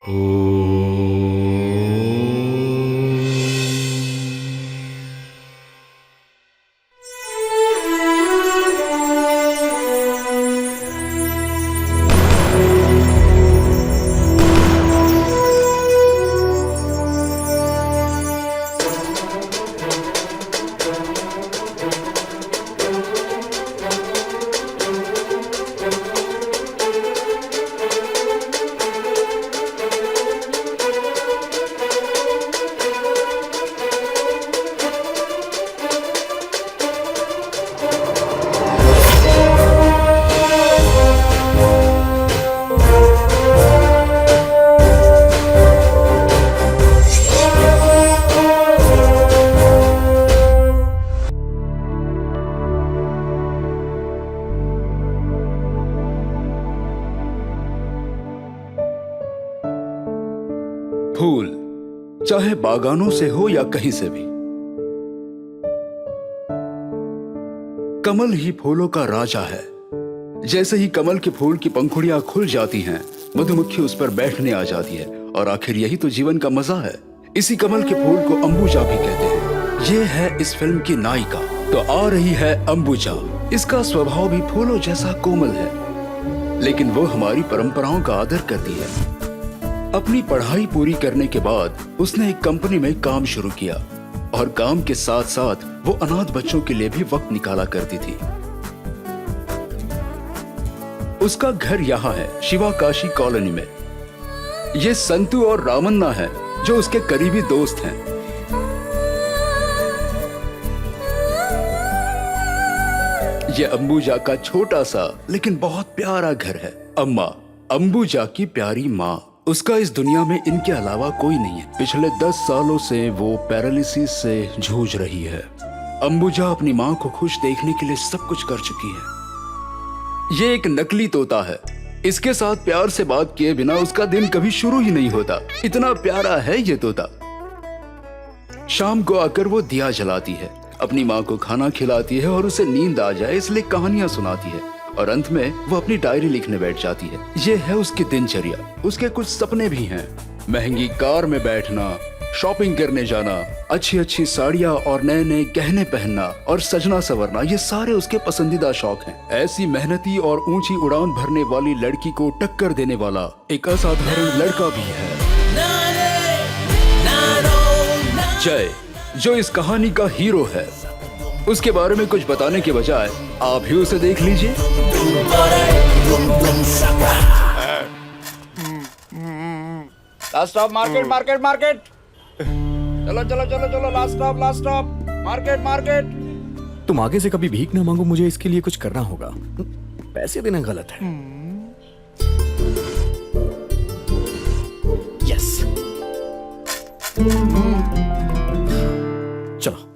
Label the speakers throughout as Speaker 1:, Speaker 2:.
Speaker 1: फूल चाहे बागानों से हो या कहीं से भी, कमल ही फूलों का राजा है। जैसे ही कमल के फूल की पंखुड़ियां खुल जाती हैं, मधुमक्खी उस पर बैठने आ जाती है और आखिर यही तो जीवन का मजा है। इसी कमल के फूल को अंबुजा भी कहते हैं। ये है इस फिल्म की नायिका। तो आ रही है अंबुजा। इसका स्वभाव भी फूलों जैसा कोमल है, लेकिन वो हमारी परंपराओं का आदर करती है। अपनी पढ़ाई पूरी करने के बाद उसने एक कंपनी में काम शुरू किया और काम के साथ साथ वो अनाथ बच्चों के लिए भी वक्त निकाला करती थी। उसका घर यहाँ है, शिवाकाशी कॉलोनी में। ये संतू और रामन्ना है जो उसके करीबी दोस्त हैं। ये अंबुजा का छोटा सा लेकिन बहुत प्यारा घर है। अम्मा, अंबुजा की प्यारी माँ। उसका इस दुनिया में इनके अलावा कोई नहीं है। पिछले 10 सालों से वो पैरालिसिस से जूझ रही है। अंबुजा अपनी माँ को खुश देखने के लिए सब कुछ कर चुकी है। ये एक नकली तोता है। इसके साथ प्यार से बात किए बिना उसका दिन कभी शुरू ही नहीं होता। इतना प्यारा है ये तोता। शाम को आकर वो दिया जलाती है, अपनी माँ को खाना खिलाती है और उसे नींद आ जाए इसलिए कहानियां सुनाती है और अंत में वो अपनी डायरी लिखने बैठ जाती है। ये है उसकी दिनचर्या। उसके कुछ सपने भी हैं। महंगी कार में बैठना, शॉपिंग करने जाना, अच्छी अच्छी साड़ियाँ और नए नए गहने पहनना और सजना संवरना, ये सारे उसके पसंदीदा शौक हैं। ऐसी मेहनती और ऊंची उड़ान भरने वाली लड़की को टक्कर देने वाला एक असाधारण लड़का भी है, जय, जो इस कहानी का हीरो है। उसके बारे में कुछ बताने के बजाय आप ही उसे देख लीजिए।
Speaker 2: Last stop market, market, market. चलो चलो चलो चलो, last stop, last stop, market, market.
Speaker 3: तुम आगे से कभी भीख ना मांगो, मुझे इसके लिए कुछ करना होगा। पैसे देना गलत है। यस, चलो।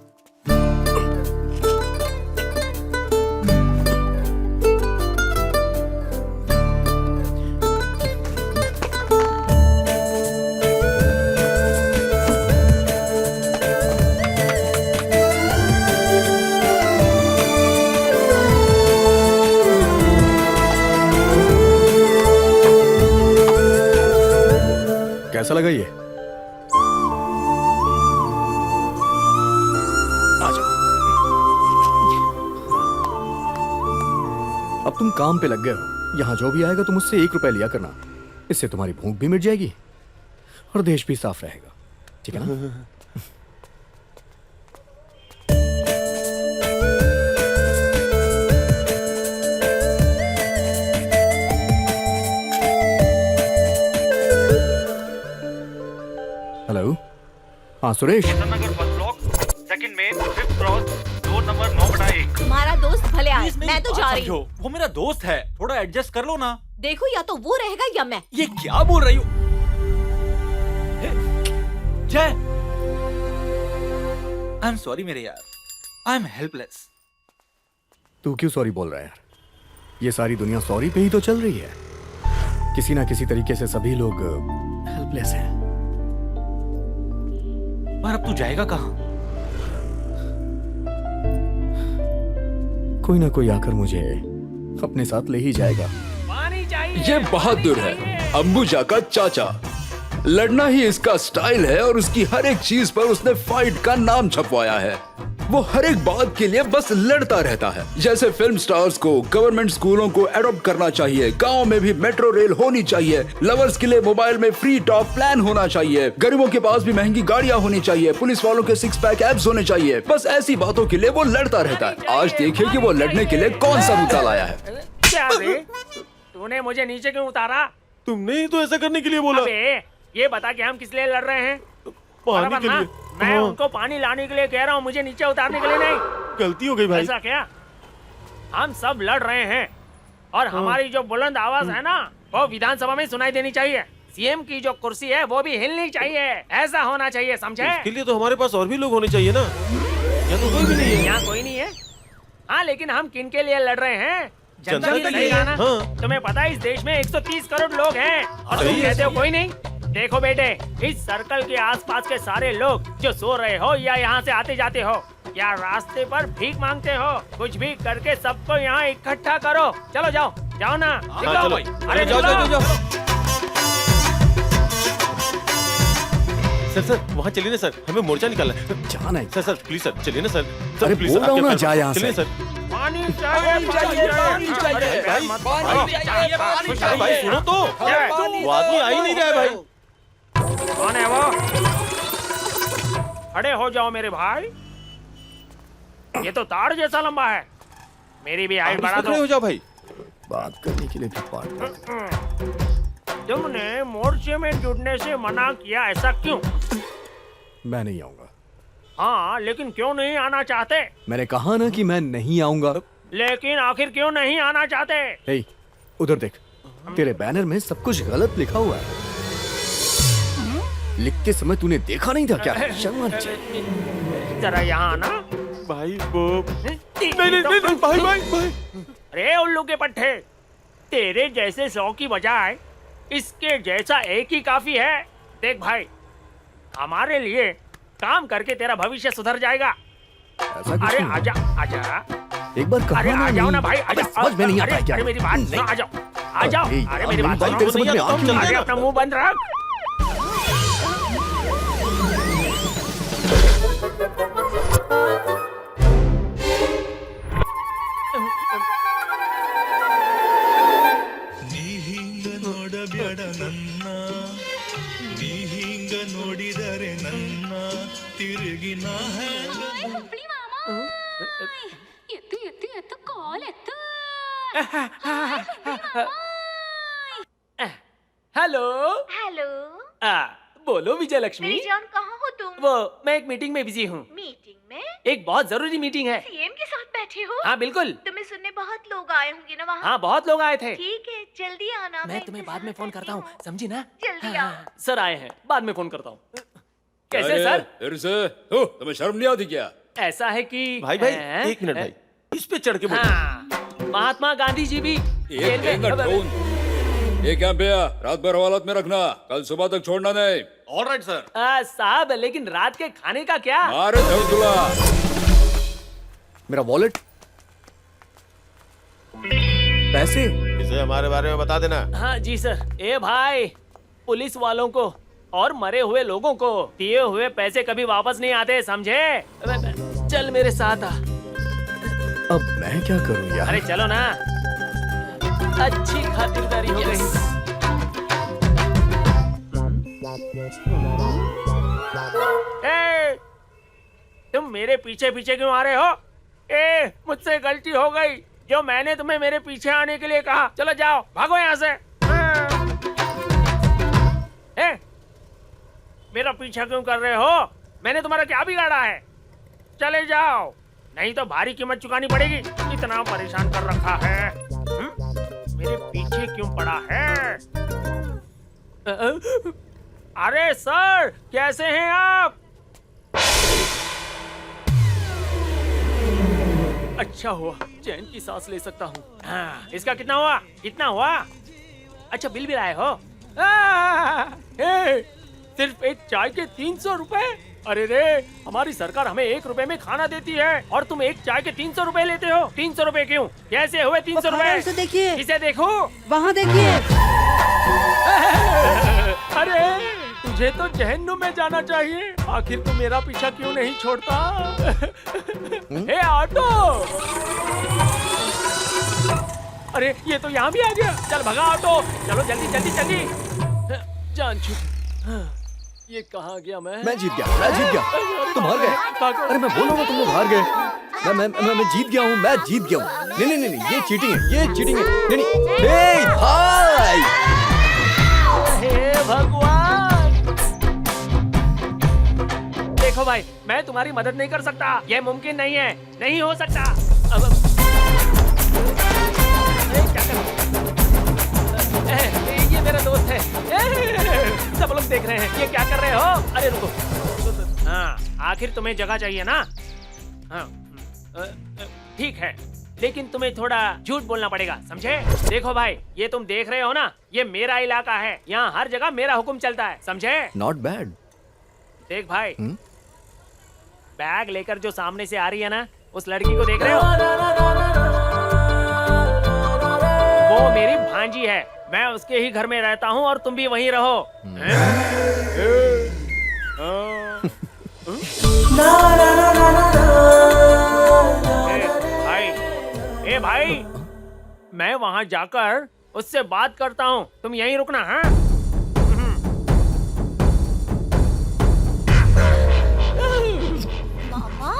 Speaker 3: कैसा लगा ये? आ जाओ। अब तुम काम पे लग गए हो। यहां जो भी आएगा तुम उससे 1 रुपया लिया करना। इससे तुम्हारी भूख भी मिट जाएगी और देश भी साफ रहेगा। ठीक है ना? हेलो, हाँ Suresh.
Speaker 4: Nagar first block, second main, 5th cross, door number 9/1।
Speaker 5: तुम्हारा दोस्त भले आए, मैं तो जा रही हूँ।
Speaker 4: वो मेरा दोस्त है, थोड़ा एडजस्ट कर लो ना।
Speaker 5: देखो, या तो वो रहेगा या मैं।
Speaker 4: ये क्या बोल रही हो? जय, आई एम सॉरी मेरे यार, आई एम हेल्पलेस।
Speaker 3: तू क्यों सॉरी बोल रहा है यार? ये सारी दुनिया सॉरी पे ही तो चल रही है। किसी ना किसी तरीके से सभी लोग हेल्पलेस हैं।
Speaker 4: पर अब तू जाएगा कहाँ?
Speaker 3: कोई ना कोई आकर मुझे अपने साथ ले ही जाएगा।
Speaker 1: ये बहादुर है, अंबुजा का चाचा। लड़ना ही इसका स्टाइल है और उसकी हर एक चीज पर उसने फाइट का नाम छपवाया है। वो हर एक बात के लिए बस लड़ता रहता है। जैसे फिल्म स्टार्स को गवर्नमेंट स्कूलों को एडॉप्ट करना चाहिए, गांव में भी मेट्रो रेल होनी चाहिए, लवर्स के लिए मोबाइल में फ्री टॉक प्लान होना चाहिए, गरीबों के पास भी महंगी गाड़ियां होनी चाहिए, पुलिस वालों के 6 पैक एब्स होने चाहिए। बस ऐसी बातों के लिए वो लड़ता रहता है। आज देखिए कि वो लड़ने के लिए कौन सा मुद्दा लाया है।
Speaker 6: क्या रे? तूने मुझे नीचे क्यों उतारा?
Speaker 7: तुमने ही तो ऐसा करने के लिए बोला।
Speaker 6: अबे ये बता कि हम किस लिए लड़ रहे हैं?
Speaker 7: पानी
Speaker 6: बराबर
Speaker 7: के
Speaker 6: ना?
Speaker 7: लिए।
Speaker 6: मैं
Speaker 7: हाँ।
Speaker 6: उनको पानी लाने के लिए कह रहा हूँ, मुझे नीचे उतारने के लिए नहीं।
Speaker 7: गलती हो गई भाई।
Speaker 6: ऐसा क्या? हम सब लड़ रहे हैं और हमारी जो बुलंद आवाज है ना, वो विधानसभा में सुनाई देनी चाहिए। सीएम की जो कुर्सी है वो भी हिलनी चाहिए। ऐसा होना चाहिए, समझे?
Speaker 7: इसके लिए तो हमारे पास और भी लोग होने चाहिए ना। यहाँ तो कोई भी नहीं है।
Speaker 6: यहाँ कोई नहीं है। हाँ, लेकिन हम किन के लिए लड़ रहे हैं? जनता
Speaker 7: जनता
Speaker 6: के
Speaker 7: के
Speaker 6: लिए।
Speaker 7: लिए।
Speaker 6: ना?
Speaker 7: हाँ।
Speaker 6: तुम्हें पता है इस देश में 130 करोड़ लोग हैं और तुम
Speaker 7: सही है।
Speaker 6: कहते हो कोई नहीं। देखो बेटे, इस सर्कल के आसपास के सारे लोग जो सो रहे हो या यहाँ से आते जाते हो या रास्ते पर भीख मांगते हो, कुछ भी करके सबको यहाँ इकट्ठा करो। चलो जाओ, जाओ ना। निकलो।
Speaker 7: चलो।
Speaker 6: अरे
Speaker 7: जाओ,
Speaker 6: निकलो।
Speaker 7: जाओ, जाओ, सर वहाँ चलिए ना सर, हमें मोर्चा निकालना है।
Speaker 3: जाना है।
Speaker 7: सर प्लीज सर चलिए ना सर।
Speaker 3: अरे
Speaker 7: प्लीज
Speaker 3: बोल
Speaker 7: सर,
Speaker 3: रहा हूँ
Speaker 7: आपके
Speaker 3: ना,
Speaker 7: पैर-
Speaker 3: जा यहाँ
Speaker 7: चलिए
Speaker 3: से।
Speaker 7: सर।
Speaker 6: पानी चाहिए, पानी चाहिए, पानी चाहिए।
Speaker 7: भाई,
Speaker 6: मत
Speaker 7: पानी
Speaker 6: मारो।
Speaker 7: अरे भाई सुनो तो, वो आदमी आ ही नहीं रहा है भाई।
Speaker 6: कौन है वो? खड़े हो जाओ मेरे भाई। ये तो तार जैसा लंबा है। मेरी भी हाइट बढ़ा
Speaker 7: खड़े
Speaker 6: दो।
Speaker 7: हो जाओ भाई।
Speaker 3: बात करने के लिए भी पार्टनर।
Speaker 6: तुमने मोर्चे में जुड़ने से मना किया, ऐसा क्यों?
Speaker 3: मैं नहीं आऊंगा।
Speaker 6: हाँ, लेकिन क्यों नहीं आना चाहते?
Speaker 3: मैंने कहा ना कि मैं नहीं आऊंगा।
Speaker 6: लेकिन आखिर क्यों नहीं आना चाहते?
Speaker 3: हे, उधर देख, तेरे बैनर में सब कुछ गलत लिखा हुआ है। लिखते समय तूने देखा नहीं था क्या? शर्म आनी चाहिए।
Speaker 6: जरा यहाँ आना।
Speaker 7: भाई वो नहीं भाई भाई भाई।
Speaker 6: अरे उल्लू के पट्टे, तेरे जैसे 100 की बजाय इसके जैसा एक ही काफी है। देख भाई, हमारे लिए काम करके तेरा भविष्य सुधर जाएगा।
Speaker 3: ऐसा कुछ
Speaker 6: अरे
Speaker 3: नहीं है।
Speaker 6: आजा आजा।
Speaker 3: एक बार कहा
Speaker 6: अरे आ जाओ ना भाई,
Speaker 3: अबे,
Speaker 6: आजा।
Speaker 3: समझ में नहीं आता
Speaker 6: अरे,
Speaker 3: क्या?
Speaker 6: अरे मेरी बात सुनो, आ जाओ आ जाओ।
Speaker 3: अरे
Speaker 6: अरे
Speaker 3: यार,
Speaker 6: मेरी बात
Speaker 3: तेरे
Speaker 6: सुनो।
Speaker 3: समझ में आ क्यों
Speaker 6: अरे
Speaker 3: नहीं
Speaker 6: अपना मुंह बंद रख।
Speaker 8: ನೀಹಿಂಗ ನೋಡಬೇಡ ನನ್ನ ನೀಹಿಂಗ ನೋಡಿದರೆ ನನ್ನ ತಿರುಗಿ ನಾ
Speaker 9: ಎತ್ತು ಎತ್ತು ಎತ್ತು ಕಾಲ್ ಎತ್ತು
Speaker 6: हेलो।
Speaker 5: हेलो।
Speaker 6: बोलो विजय लक्ष्मी।
Speaker 5: मेरी जान, कहाँ हो तुम?
Speaker 6: वो मैं एक मीटिंग में बिजी हूँ।
Speaker 5: मीटिंग में?
Speaker 6: एक बहुत जरूरी मीटिंग है।
Speaker 5: सीएम के साथ बैठे हो?
Speaker 6: हाँ बिल्कुल।
Speaker 5: तुम्हें सुनने बहुत लोग आए होंगे ना वहाँ?
Speaker 6: हाँ बहुत लोग आए थे।
Speaker 5: ठीक है, जल्दी आना।
Speaker 6: मैं तुम्हें बाद में फोन करता हूँ, समझी ना?
Speaker 5: जल्दी
Speaker 6: हाँ,
Speaker 5: आओ।
Speaker 6: सर आए हैं, बाद में फोन करता हूँ। कैसे
Speaker 1: अरे,
Speaker 6: सर?
Speaker 1: फिर से तुम्हें शर्म नहीं आती क्या?
Speaker 6: ऐसा है कि
Speaker 7: भाई भाई एक मिनट भाई, इस पे चढ़ के बोलो।
Speaker 6: हाँ, महात्मा गांधी जी भी
Speaker 1: एक
Speaker 6: जेल में-
Speaker 1: देंगा ढूंढ। ये कैंप है, रात भर हवालात में रखना, कल सुबह तक छोड़ना नहीं।
Speaker 7: Alright sir.
Speaker 6: साहब, लेकिन रात के खाने का क्या?
Speaker 1: मारे धुला।
Speaker 3: मेरा वॉलेट, पैसे।
Speaker 7: इसे हमारे बारे में बता देना।
Speaker 6: हाँ जी सर। ए भाई, पुलिस वालों को और मरे हुए लोगों को दिए हुए पैसे कभी वापस नहीं आते, समझे? चल मेरे साथ आ।
Speaker 3: अब मैं क्या करूं यार?
Speaker 6: अरे चलो ना, अच्छी खातिरदारी हो गई। ए, तुम मेरे पीछे पीछे क्यों आ रहे हो? ए, मुझसे गलती हो गई जो मैंने तुम्हें मेरे पीछे आने के लिए कहा। चलो जाओ, भागो यहाँ से। ए, मेरा पीछा क्यों कर रहे हो? मैंने तुम्हारा क्या बिगाड़ा है? चले जाओ, नहीं तो भारी कीमत चुकानी पड़ेगी। इतना परेशान कर रखा है। मेरे पीछे क्यों पड़ा है? अरे सर, कैसे हैं आप? अच्छा हुआ चैन की सांस ले सकता हूँ। इसका कितना हुआ? कितना हुआ? अच्छा, बिल भी लाए हो? सिर्फ एक चाय के 300 रुपए? अरे रे, हमारी सरकार हमें 1 रुपए में खाना देती है और तुम एक चाय के 300 रुपए लेते हो। 300 रुपए क्यों? कैसे हुए 300 रुपए?
Speaker 10: उसे देखिए,
Speaker 6: इसे देखो।
Speaker 10: वहाँ देखिए।
Speaker 6: अरे तुझे तो जहन्नुम में जाना चाहिए। आखिर तू मेरा पीछा क्यों नहीं छोड़ता? हे ऑटो! अरे ये तो यहाँ भी आ गया। चल भगा ऑटो, चलो जल्दी जल्दी जल्दी। जान छूट। ये कहाँ गया मैं
Speaker 3: जीत गया तुम हार गए। अरे मैं बोल रहा हूँ तुम लोग हार गए। मैं जीत गया हूँ, मैं जीत गया हूँ। नहीं ये चीटिंग है, नहीं भाई।
Speaker 6: हे भगवान! देखो भाई, मैं तुम्हारी मदद नहीं कर सकता। ये मुमकिन नहीं है, नहीं हो सकता। अब क्या करूं? ये मेरा दोस्त है। सब लोग देख रहे हैं, ये क्या कर रहे हो? अरे रुको। हाँ, आखिर तुम्हें जगह चाहिए ना? हाँ, ठीक है, लेकिन तुम्हें थोड़ा झूठ बोलना पड़ेगा, समझे? देखो भाई, ये तुम देख रहे हो ना, ये मेरा इलाका है। यहाँ हर जगह मेरा हुक्म चलता है, समझे?
Speaker 3: Not bad.
Speaker 6: देख भाई, बैग लेकर जो सामने से आ रही है ना, उस लड़की को देख रहे हो? वो मेरी भांजी है। मैं उसके ही घर में रहता हूँ और तुम भी वहीं रहो। ए भाई, मैं वहाँ जाकर उससे बात करता हूँ। तुम यहीं रुकना, हाँ?
Speaker 5: मामा,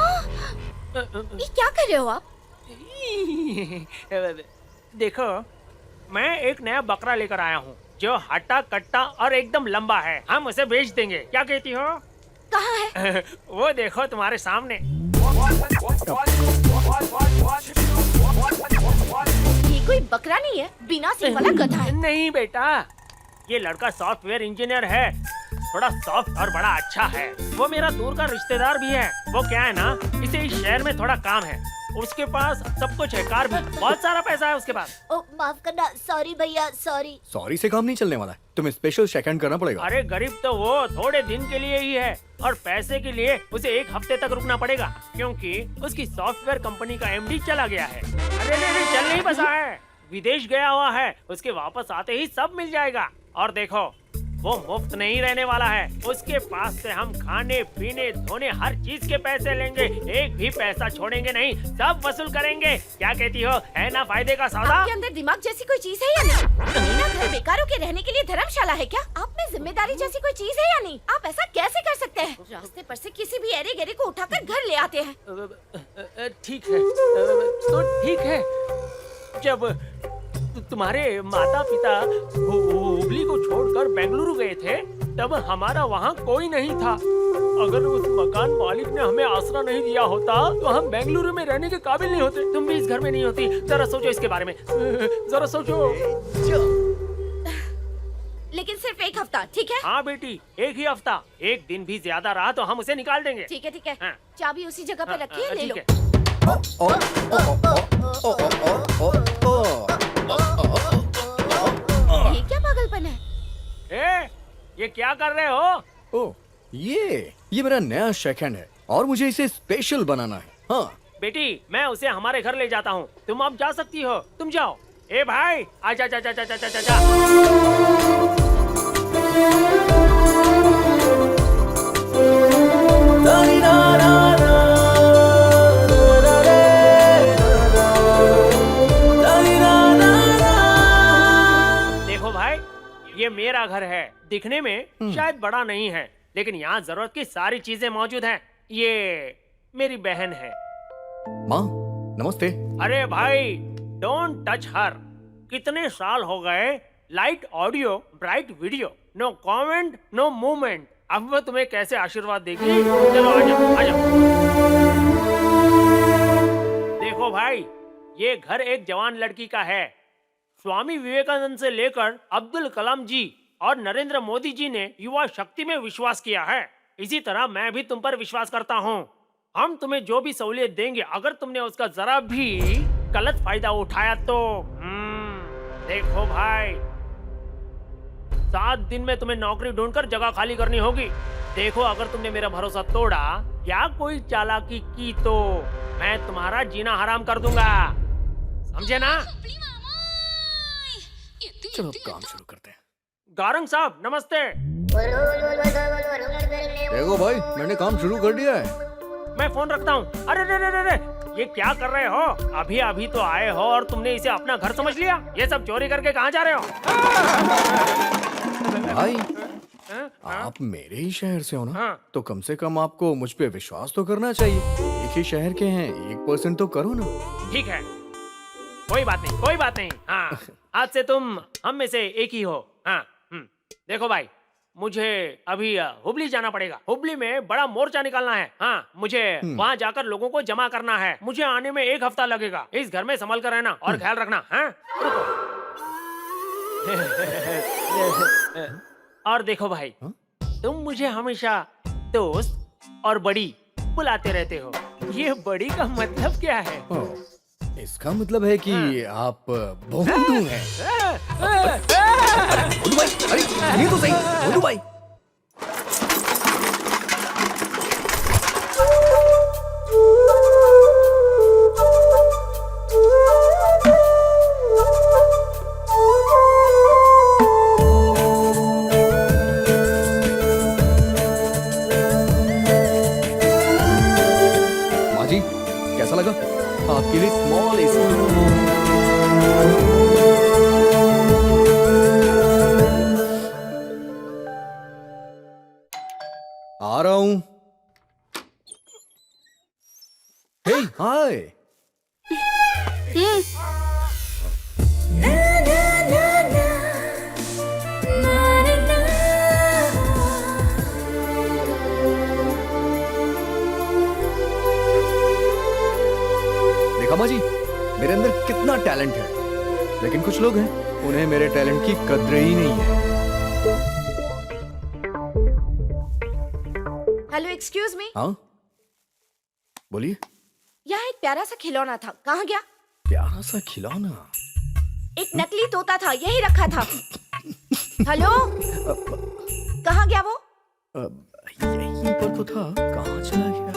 Speaker 5: ये क्या कर रहे हो आप?
Speaker 6: देखो, मैं एक नया बकरा लेकर आया हूँ जो हट्टा कट्टा और एकदम लंबा है। हम उसे बेच देंगे, क्या कहती हो?
Speaker 5: कहाँ है?
Speaker 6: वो देखो तुम्हारे सामने।
Speaker 5: ये कोई बकरा नहीं है, बिना सींग वाला गधा है।
Speaker 6: नहीं बेटा, ये लड़का सॉफ्टवेयर इंजीनियर है। थोड़ा सॉफ्ट और बड़ा अच्छा है। वो मेरा दूर का रिश्तेदार भी है। वो क्या है ना, इसे इस शहर में थोड़ा काम है। उसके पास सब कुछ है, कार भी, बहुत सारा पैसा है उसके पास।
Speaker 5: ओ माफ करना, सॉरी भैया, सॉरी
Speaker 3: से काम नहीं चलने वाला है, तुम्हें स्पेशल शेकहैंड करना पड़ेगा।
Speaker 6: अरे गरीब तो वो थोड़े दिन के लिए ही है, और पैसे के लिए उसे 1 हफ्ते तक रुकना पड़ेगा, क्योंकि उसकी सॉफ्टवेयर कंपनी का एमडी चला गया है। अरे नहीं, चल नहीं बसा है, विदेश गया हुआ है। उसके वापस आते ही सब मिल जाएगा। और देखो, वो मुफ्त नहीं रहने वाला है। उसके पास से हम खाने पीने धोने हर चीज के पैसे लेंगे, एक भी पैसा छोड़ेंगे नहीं, सब वसूल करेंगे। क्या कहती हो, है ना फायदे का सौदा?
Speaker 5: आपके अंदर दिमाग जैसी कोई चीज है या नहीं? मेरा घर बेकारों के रहने के लिए धर्मशाला है क्या? आप में जिम्मेदारी जैसी कोई चीज है या नहीं? आप ऐसा कैसे कर सकते हैं? रास्ते पर से किसी भी एरे गेरे को उठाकर घर ले आते हैं।
Speaker 6: ठीक है, तो ठीक है। जब तुम्हारे माता पिता हुबली को छोड़कर बेंगलुरु गए थे, तब हमारा वहाँ कोई नहीं था। अगर उस मकान मालिक ने हमें आसरा नहीं दिया होता, तो हम बेंगलुरु में रहने के काबिल नहीं होते। तुम भी इस घर में नहीं होती। जरा सोचो इसके बारे में, जरा सोचो।
Speaker 5: लेकिन सिर्फ 1 हफ्ता, ठीक है?
Speaker 6: हाँ बेटी, 1 ही हफ्ता। 1 दिन भी ज्यादा रहा तो हम उसे निकाल देंगे।
Speaker 5: ठीक है, ठीक है।
Speaker 6: हाँ।
Speaker 5: चाबी उसी जगह पर रखिए, ले लो।
Speaker 6: ठीक है।
Speaker 5: ये क्या पागलपन है?
Speaker 6: ये क्या कर रहे हो?
Speaker 3: ओह, ये मेरा नया शेकहैंड है और मुझे इसे स्पेशल बनाना है। हाँ
Speaker 6: बेटी, मैं उसे हमारे घर ले जाता हूँ। तुम अब जा सकती हो, तुम जाओ। ए भाई, आजा जा जा जा जा जा जा। देखो भाई, ये मेरा घर है। दिखने में शायद बड़ा नहीं है, लेकिन यहाँ जरूरत की सारी चीजें मौजूद हैं। ये मेरी बहन है।
Speaker 3: माँ, नमस्ते।
Speaker 6: अरे भाई, डोंट टच हर। कितने साल हो गए, light audio bright video, no comment no movement. अब वो तुम्हें कैसे आशीर्वाद देगी? चलो आ जाओ, आ जाओ। देखो भाई, ये घर एक जवान लड़की का है। स्वामी विवेकानंद से लेकर अब्दुल कलाम जी और नरेंद्र मोदी जी ने युवा शक्ति में विश्वास किया है। इसी तरह मैं भी तुम पर विश्वास करता हूँ। हम तुम्हें जो भी सहूलियत देंगे, अगर तुमने उसका जरा भी गलत फायदा उठाया तो देखो भाई, 7 दिन में तुम्हें नौकरी ढूंढकर जगह खाली करनी होगी। देखो, अगर तुमने मेरा भरोसा तोड़ा या कोई चालाकी की तो मैं तुम्हारा जीना हराम कर दूंगा, समझे ना?
Speaker 3: चलो काम शुरू करते हैं।
Speaker 6: गारंग साहब, नमस्ते।
Speaker 3: देखो भाई, मैंने काम शुरू कर दिया है।
Speaker 6: मैं फोन रखता हूँ। अरे रे रे रे रे, ये क्या कर रहे हो? अभी अभी तो आए हो और तुमने इसे अपना घर समझ लिया? ये सब चोरी करके कहाँ जा रहे हो?
Speaker 3: भाई,
Speaker 6: हाँ?
Speaker 3: आप मेरे ही शहर से हो ना?
Speaker 6: हाँ।
Speaker 3: तो कम से कम आपको मुझ पे विश्वास तो करना चाहिए। एक ही शहर के हैं, 1% तो करो ना।
Speaker 6: ठीक है, कोई बात नहीं, कोई बात नहीं। हाँ, आज से तुम हम में से एक ही हो। हाँ, देखो भाई, मुझे अभी हुबली जाना पड़ेगा। हुबली में बड़ा मोर्चा निकालना है। हाँ, मुझे वहाँ जाकर लोगों को जमा करना है। मुझे आने में 1 हफ्ता लगेगा। इस घर में संभल कर रहना और ख्याल रखना। हाँ, रुको। और देखो भाई, तुम मुझे हमेशा दोस्त और बड़ी बुलाते रहते हो। ये बड़ी का मतलब क्या है?
Speaker 3: इसका मतलब है कि आप भोंदू हैं। भोंदू भाई, अरे ये तो सही, भोंदू भाई। माँ जी, कैसा लगा? आपके लिए स्मॉल एसी। आ रहा हूं। हे, हाय। देखा माँ जी, मेरे अंदर कितना टैलेंट है। लेकिन कुछ लोग हैं, उन्हें मेरे टैलेंट की कद्र ही नहीं है।
Speaker 5: Hello, excuse me.
Speaker 3: हाँ, बोलिए।
Speaker 5: यहाँ एक प्यारा सा खिलौना था, कहाँ गया?
Speaker 3: प्यारा सा खिलौना?
Speaker 5: एक नकली तोता था, यही रखा था। हेलो, कहाँ गया वो?
Speaker 3: यहीं पर तो था, कहाँ चला गया?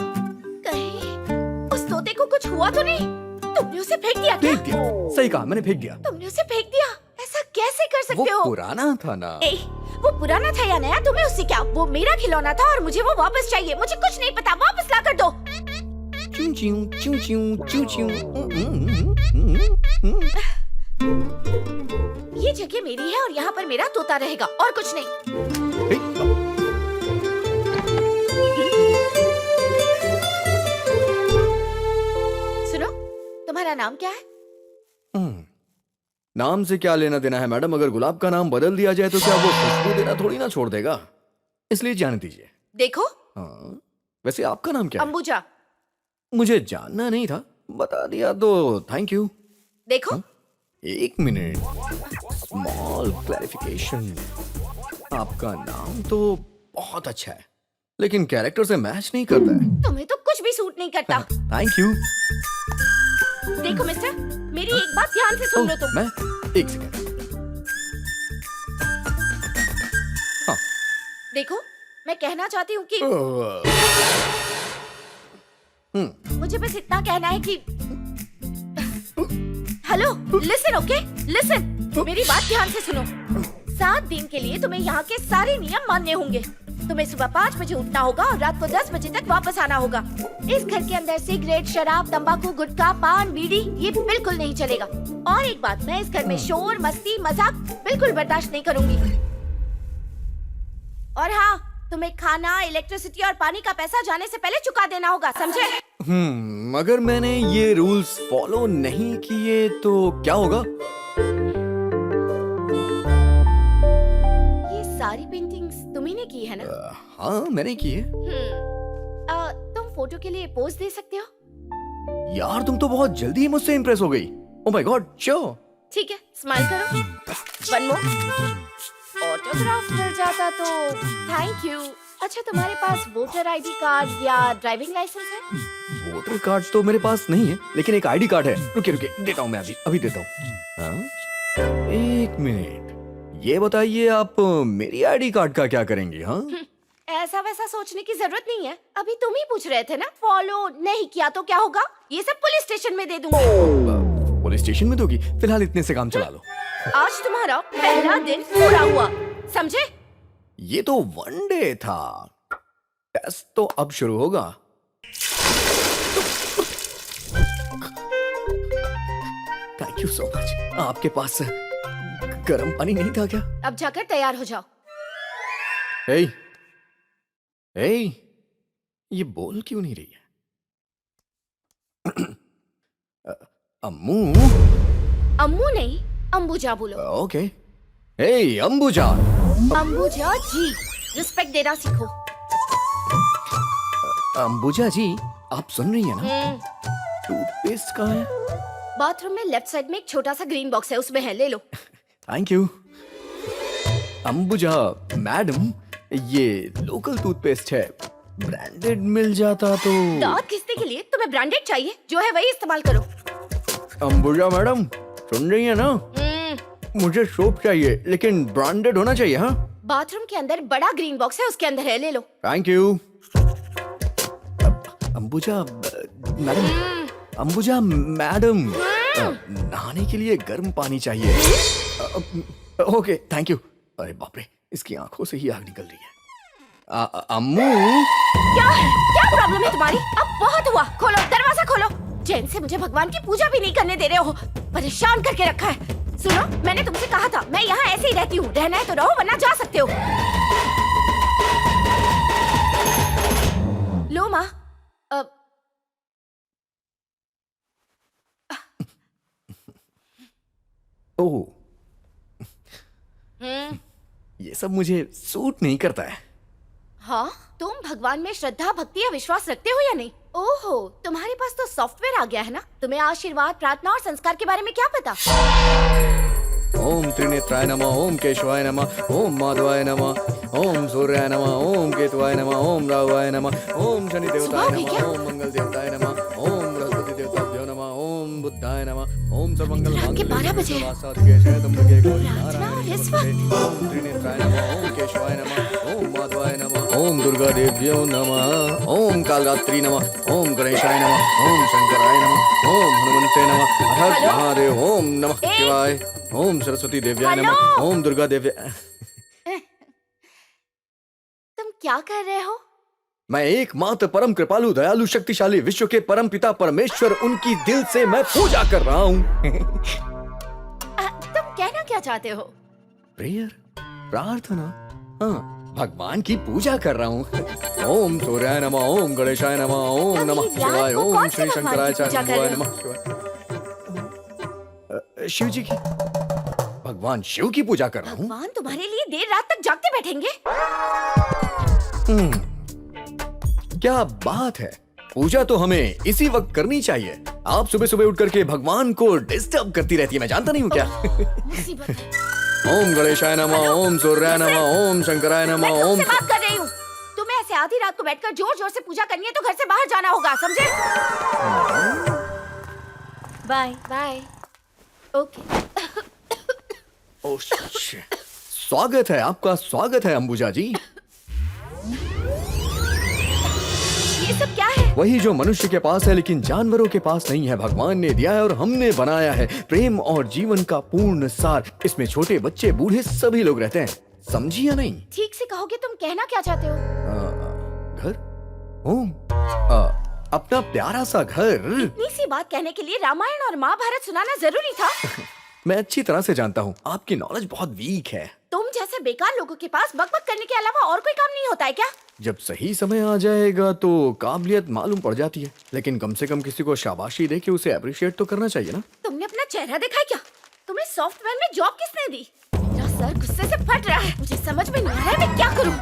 Speaker 5: कहीं उस तोते को कुछ हुआ तो नहीं? तुमने उसे फेंक दिया क्या?
Speaker 3: फेंक दिया, सही कहा, मैंने फेंक दिया।
Speaker 5: तुमने उसे फेंक दिया? ऐसा कैसे कर सकते
Speaker 3: वो
Speaker 5: हो?
Speaker 3: पुराना था ना।
Speaker 5: ए, वो पुराना था या नया, तुम्हें उससे क्या? वो मेरा खिलौना था और मुझे वो वापस चाहिए। मुझे कुछ नहीं पता, वापस ला कर दो।
Speaker 3: चूं चूं चूं चूं चूं चूं।
Speaker 5: ये जगह मेरी है और यहाँ पर मेरा तोता रहेगा और कुछ नहीं। सुनो, तुम्हारा नाम क्या है?
Speaker 3: नाम से क्या लेना देना है मैडम? अगर गुलाब का नाम बदल दिया जाए तो क्या वो खुशबू देना थोड़ी ना छोड़ देगा? इसलिए जान दीजिए।
Speaker 5: देखो,
Speaker 3: हाँ, वैसे आपका नाम क्या है?
Speaker 5: अंबुजा।
Speaker 3: मुझे जानना नहीं था, बता दिया तो थैंक यू।
Speaker 5: देखो,
Speaker 3: एक मिनट, स्मॉल क्लैरिफिकेशन। आपका नाम तो बहुत अच्छा है, लेकिन कैरेक्टर से मैच नहीं करता है।
Speaker 5: तुम्हें तो कुछ भी सूट नहीं करता।
Speaker 3: Thank you.
Speaker 5: देखो मिस्टर, मेरी एक बात ध्यान से सुन लो तुम।
Speaker 3: मैं एक सेकंड। हाँ,
Speaker 5: देखो, मैं कहना चाहती हूँ कि मुझे बस इतना कहना है कि हेलो, लिसन, ओके, लिसन। मेरी बात ध्यान से सुनो। 7 दिन के लिए तुम्हें यहाँ के सारे नियम मानने होंगे। तुम्हें सुबह 5 बजे उठना होगा और रात को 10 बजे तक वापस आना होगा। इस घर के अंदर सिगरेट, शराब, तंबाकू, गुटखा, पान, बीड़ी ये बिल्कुल नहीं चलेगा। और एक बात, मैं इस घर में शोर, मस्ती, मजाक बिल्कुल बर्दाश्त नहीं करूंगी। और हाँ, तुम्हें खाना, इलेक्ट्रिसिटी और पानी का पैसा जाने से पहले चुका देना होगा, समझे?
Speaker 3: अगर मैंने ये रूल्स फॉलो नहीं किए तो क्या होगा?
Speaker 5: ये सारी पेंटिंग्स तुम्ही ने की है ना?
Speaker 3: हाँ, मैंने की है।
Speaker 5: तुम फोटो के लिए पोज दे सकते हो?
Speaker 3: यार, तुम तो बहुत जल्दी ही मुझसे इंप्रेस हो गई। Oh my God, sure.
Speaker 5: ठीक है, स्माइल करो। One more. ऑटोग्राफ मिल जाता तो थैंक यू। अच्छा, तुम्हारे पास वोटर आईडी कार्ड या ड्राइविंग लाइसेंस है?
Speaker 3: वोटर कार्ड तो मेरे पास नहीं है, लेकिन एक आईडी कार्ड है। रुकिए रुकिए, देता हूँ मैं, अभी देता हूँ। एक मिनट, ये बताइए आप मेरी आईडी कार्ड का क्या करेंगी? हाँ,
Speaker 5: ऐसा वैसा सोचने की जरूरत नहीं है। अभी तुम ही पूछ रहे थे ना, फॉलो नहीं किया तो क्या होगा? ये सब पुलिस स्टेशन में दे दूंगी।
Speaker 3: पुलिस स्टेशन में दोगी? फिलहाल इतने से काम चला लो।
Speaker 5: आज तुम्हारा पहला दिन पूरा हुआ, समझे?
Speaker 3: ये तो वनडे था। टेस्ट तो अब शुरू होगा। Thank you so much. आपके पास गर्म पानी नहीं था क्या?
Speaker 5: अब जाकर तैयार हो जाओ।
Speaker 3: ए, ये बोल क्यों नहीं रही है? अम्मू।
Speaker 5: अम्मू नहीं, अंबुजा बोलो।
Speaker 3: ओके। हे अंबुजा।
Speaker 5: अंबुजा जी, रिस्पेक्ट देना सीखो।
Speaker 3: अंबुजा जी, आप सुन रही हैं ना? टूथपेस्ट कहाँ है?
Speaker 5: बाथरूम में लेफ्ट साइड में एक छोटा सा ग्रीन बॉक्स है, उसमें है, ले लो।
Speaker 3: Thank you. अंबुजा मैडम, ये लोकल टूथपेस्ट है, ब्रांडेड मिल जाता तो।
Speaker 5: दांत घिसने के लिए तुम्हें ब्रांडेड चाहिए, जो है वही इस्तेमाल करो।
Speaker 3: अंबुजा मैडम, सुन रही है ना? मुझे सोप चाहिए, लेकिन ब्रांडेड होना चाहिए। हाँ,
Speaker 5: बाथरूम के अंदर बड़ा ग्रीन बॉक्स है, उसके अंदर है, ले लो।
Speaker 3: Thank you. Ambuja madam, Ambuja madam, नहाने के लिए गर्म पानी चाहिए। Okay, thank you. अरे बाप रे, इसकी आंखों से ही आग निकल रही है। अम्मू,
Speaker 5: क्या प्रॉब्लम है तुम्हारी? अब बहुत हुआ, खोलो दरवाजा खोलो। चैन से मुझे भगवान की पूजा भी नहीं करने दे रहे हो, परेशान करके रखा है। सुनो, मैंने तुमसे कहा था मैं यहाँ ऐसे ही रहती हूँ, रहना है तो रहो वरना जा सकते हो। लो माँ,
Speaker 3: ओह, ये सब मुझे सूट नहीं करता है।
Speaker 5: हाँ, तुम भगवान में श्रद्धा, भक्ति या विश्वास रखते हो या नहीं? ओहो, तुम्हारे पास तो सॉफ्टवेयर आ गया है ना? तुम्हें आशीर्वाद, प्रार्थना और संस्कार के बारे में क्या पता?
Speaker 3: ओम त्रिनेत्राय नमः, ओम केशवाय नमः, ओम माधवाय नमः, ओम सूर्याय नमः, ओम केतुवाय नमः, ओम राहुवाय नमः, ओम शनि देवताय नमः, ओम मंगल देवताय नमः, ओम बृहस्पति देवताभ्यो नमः, ओम बुद्धाय नमः, ओम सर्वमंगल
Speaker 5: रात के 12 बजे।
Speaker 3: ओम त्रिनेत्राय नमः, ओम केशवाय नमः, ओम माधवाय नमः, ओम दुर्गा देव्यो नमः, ओम कालरात्रि नमः, ओम गणेशाय नमः, ओम शंकराय नमः, ओम हनुमंते नमः, हर महादेव, ओम नमः शिवाय, ओम सरस्वती देव्याय नमः, ओम दुर्गा देव्या।
Speaker 5: तुम क्या कर रहे हो?
Speaker 3: मैं एकमात्र परम कृपालु, दयालु, शक्तिशाली, विश्व के परम पिता परमेश्वर, उनकी दिल से मैं पूजा कर रहा हूँ।
Speaker 5: तुम कहना क्या चाहते हो?
Speaker 3: प्रेयर, प्रार्थना, हाँ, भगवान की पूजा कर रहा हूँ। ओम सूर्याय नमः, ओम गणेशाय नमः, ओम नमः शिवाय, ओम श्री शंकराय नमः। शिव जी की, भगवान शिव की पूजा कर रहा हूँ।
Speaker 5: भगवान तुम्हारे लिए देर रात तक जागते बैठेंगे?
Speaker 3: क्या बात है, पूजा तो हमें इसी वक्त करनी चाहिए। आप सुबह सुबह उठ करके भगवान को डिस्टर्ब करती रहती है, मैं जानता नहीं हूँ क्या।
Speaker 5: मुसीबत है।
Speaker 3: ओम गणेशाय नमः, ओम सूर्याय नमः, ओम शंकराय नमः,
Speaker 5: मैं
Speaker 3: ओम।
Speaker 5: तुमसे बात कर रही हूँ। तुम्हें ऐसे आधी रात को बैठकर जोर जोर से पूजा करनी है तो घर से बाहर जाना होगा, समझे? Bye bye. Okay.
Speaker 3: Oh shit. स्वागत है, आपका स्वागत है अंबुजा जी।
Speaker 5: ये सब क्या है?
Speaker 3: वही जो मनुष्य के पास है लेकिन जानवरों के पास नहीं है, भगवान ने दिया है और हमने बनाया है। प्रेम और जीवन का पूर्ण सार। इसमें छोटे बच्चे बूढ़े सभी लोग रहते हैं, समझी या नहीं?
Speaker 5: ठीक से कहोगे, तुम कहना क्या चाहते हो?
Speaker 3: घर, होम, अपना प्यारा सा घर।
Speaker 5: इतनी सी बात कहने के लिए रामायण और महाभारत सुनाना जरूरी था?
Speaker 3: मैं अच्छी तरह से जानता हूँ, आपकी नॉलेज बहुत वीक है।
Speaker 5: तुम जैसे बेकार लोगों के पास बकबक करने के अलावा और कोई काम नहीं होता है क्या?
Speaker 3: जब सही समय आ जाएगा तो काबिलियत मालूम पड़ जाती है, लेकिन कम से कम किसी को शाबाशी दे के उसे अप्रिशिएट तो करना चाहिए ना।
Speaker 5: तुमने अपना चेहरा देखा है क्या? तुम्हें सॉफ्टवेयर में जॉब किसने दी? मेरा सर गुस्से से फट रहा है, मुझे समझ में नहीं आ रहा है मैं क्या करूं।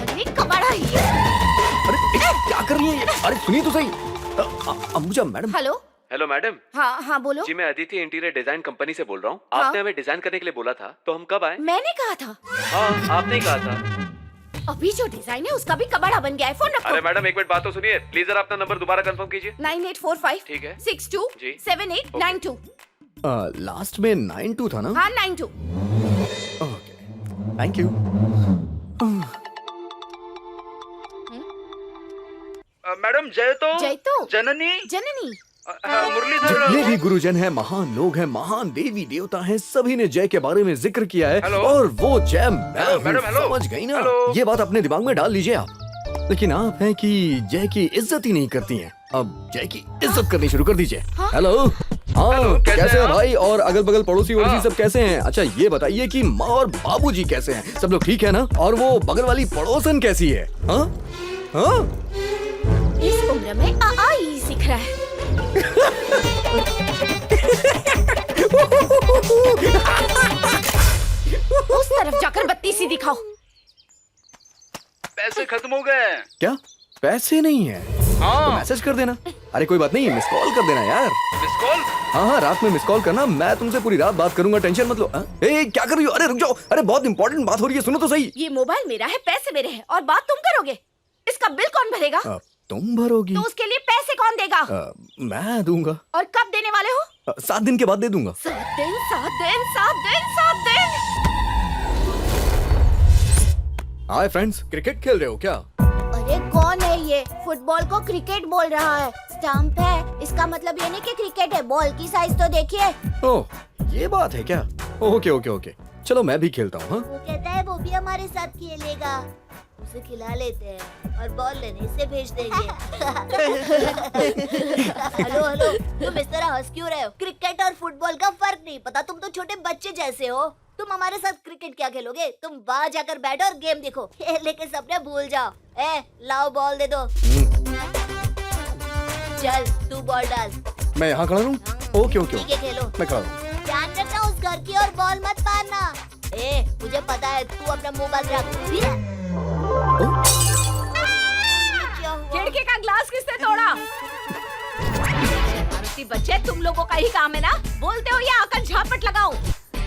Speaker 5: अरे कबाड़ा ये।
Speaker 3: अरे क्या कर रही है? अरे सुनिए तो सही। Ambuja madam.
Speaker 5: Hello
Speaker 7: hello madam.
Speaker 5: हाँ बोलो।
Speaker 7: जी मैं अदिति इंटीरियर डिजाइन कंपनी से बोल रहा हूँ।
Speaker 5: हाँ?
Speaker 7: आपने हमें डिजाइन करने के लिए बोला था, तो हम कब आए?
Speaker 5: मैंने कहा था।
Speaker 7: हाँ आपने ही कहा था।
Speaker 5: अभी जो डिजाइन है उसका भी कबाड़ा बन गया है, फोन रखो।
Speaker 7: अरे मैडम एक मिनट बात तो सुनिए, प्लीज जरा अपना नंबर दोबारा कंफर्म कीजिए।
Speaker 5: 9845
Speaker 7: ठीक है।
Speaker 5: 62
Speaker 7: जी।
Speaker 5: 7892।
Speaker 3: लास्ट में 92 था ना?
Speaker 5: हाँ 92।
Speaker 3: Okay, thank you.
Speaker 2: मैडम जय तो
Speaker 5: जय तो
Speaker 2: जननी
Speaker 5: जननी
Speaker 4: मुरलीधर
Speaker 3: जितने भी गुरुजन हैं, महान लोग हैं, महान देवी देवता हैं, सभी ने जय के बारे में जिक्र किया है।
Speaker 4: हेलो।
Speaker 3: और वो जय मैं हूँ,
Speaker 4: मैडम, हेलो।
Speaker 3: समझ गई ना?
Speaker 4: हेलो।
Speaker 3: ये बात अपने दिमाग में डाल लीजिए आप। लेकिन आप हैं कि जय की इज्जत ही नहीं करती हैं। अब जय की इज्जत करनी शुरू कर दीजिए। हेलो। हाँ,
Speaker 4: हेलो, कैसे
Speaker 3: कैसे
Speaker 4: हैं
Speaker 3: हैं
Speaker 4: आप?
Speaker 3: भाई? और अगल बगल पड़ोसी वड़ोसी
Speaker 4: हाँ।
Speaker 3: सब कैसे हैं? अच्छा ये बताइए कि माँ और बाबूजी कैसे हैं? सब लोग ठीक है ना? और वो बगल वाली पड़ोसन कैसी है? हाँ हाँ।
Speaker 5: इस उम्र में आ ही सीख रहा है। उस तरफ जाकर बत्ती सी दिखाओ।
Speaker 4: पैसे खत्म हो गए।
Speaker 3: क्या पैसे नहीं है? तो
Speaker 4: हाँ
Speaker 3: मैसेज कर देना। अरे कोई बात नहीं, मिस कॉल कर देना यार।
Speaker 4: Miss call.
Speaker 3: हाँ हाँ, रात में मिस कॉल करना, मैं तुमसे पूरी रात बात करूंगा, टेंशन मत लो। हाँ? ए क्या कर रही हो? अरे रुक जाओ, अरे बहुत इंपॉर्टेंट बात हो रही है, सुनो तो सही।
Speaker 5: ये मोबाइल मेरा है, पैसे मेरे हैं, और बात तुम करोगे। इसका बिल कौन भरेगा?
Speaker 3: तुम भरोगी?
Speaker 5: तो उसके लिए पैसे कौन देगा?
Speaker 3: मैं दूंगा।
Speaker 5: और कब देने वाले हो?
Speaker 3: 7 दिन के बाद दे दूंगा।
Speaker 5: 7 दिन, 7 दिन, 7 दिन, 7 दिन।
Speaker 3: हाय फ्रेंड्स, क्रिकेट खेल रहे हो क्या?
Speaker 5: अरे कौन है ये? फुटबॉल को क्रिकेट बोल रहा है। स्टंप है, इसका मतलब ये नहीं कि क्रिकेट है। बॉल की साइज तो देखिए।
Speaker 3: ओह ये बात है क्या? ओके ओके ओके, चलो मैं भी खेलता हूँ। हाँ
Speaker 5: वो कहता है वो भी हमारे साथ खेलेगा। उसे खिला लेते हैं और बॉल लेने से भेज देंगे। हेलो हेलो, तुम इस तरह हंस क्यों रहे हो? क्रिकेट और फुटबॉल का फर्क नहीं पता? तुम तो छोटे बच्चे जैसे हो। तुम हमारे साथ क्रिकेट क्या खेलोगे? तुम बाहर जाकर बैठो और गेम देखो। खेलने के सपने भूल जाओ। लाओ बॉल दे दो। चल तू बॉल डाल।
Speaker 3: मैं यहाँ खड़ा रहूँ? ओके ओके
Speaker 5: ठीक है, खेलो।
Speaker 3: मैं खड़ा हूँ।
Speaker 5: ध्यान रखना उस घर की, और बॉल मत मारना। मुझे पता है, तू अपना मुंह बंद रख। खिड़की का ग्लास किसने तोड़ा? शरारती बच्चे, तुम लोगों का ही काम है ना? बोलते हो या आकर झापट लगाऊं?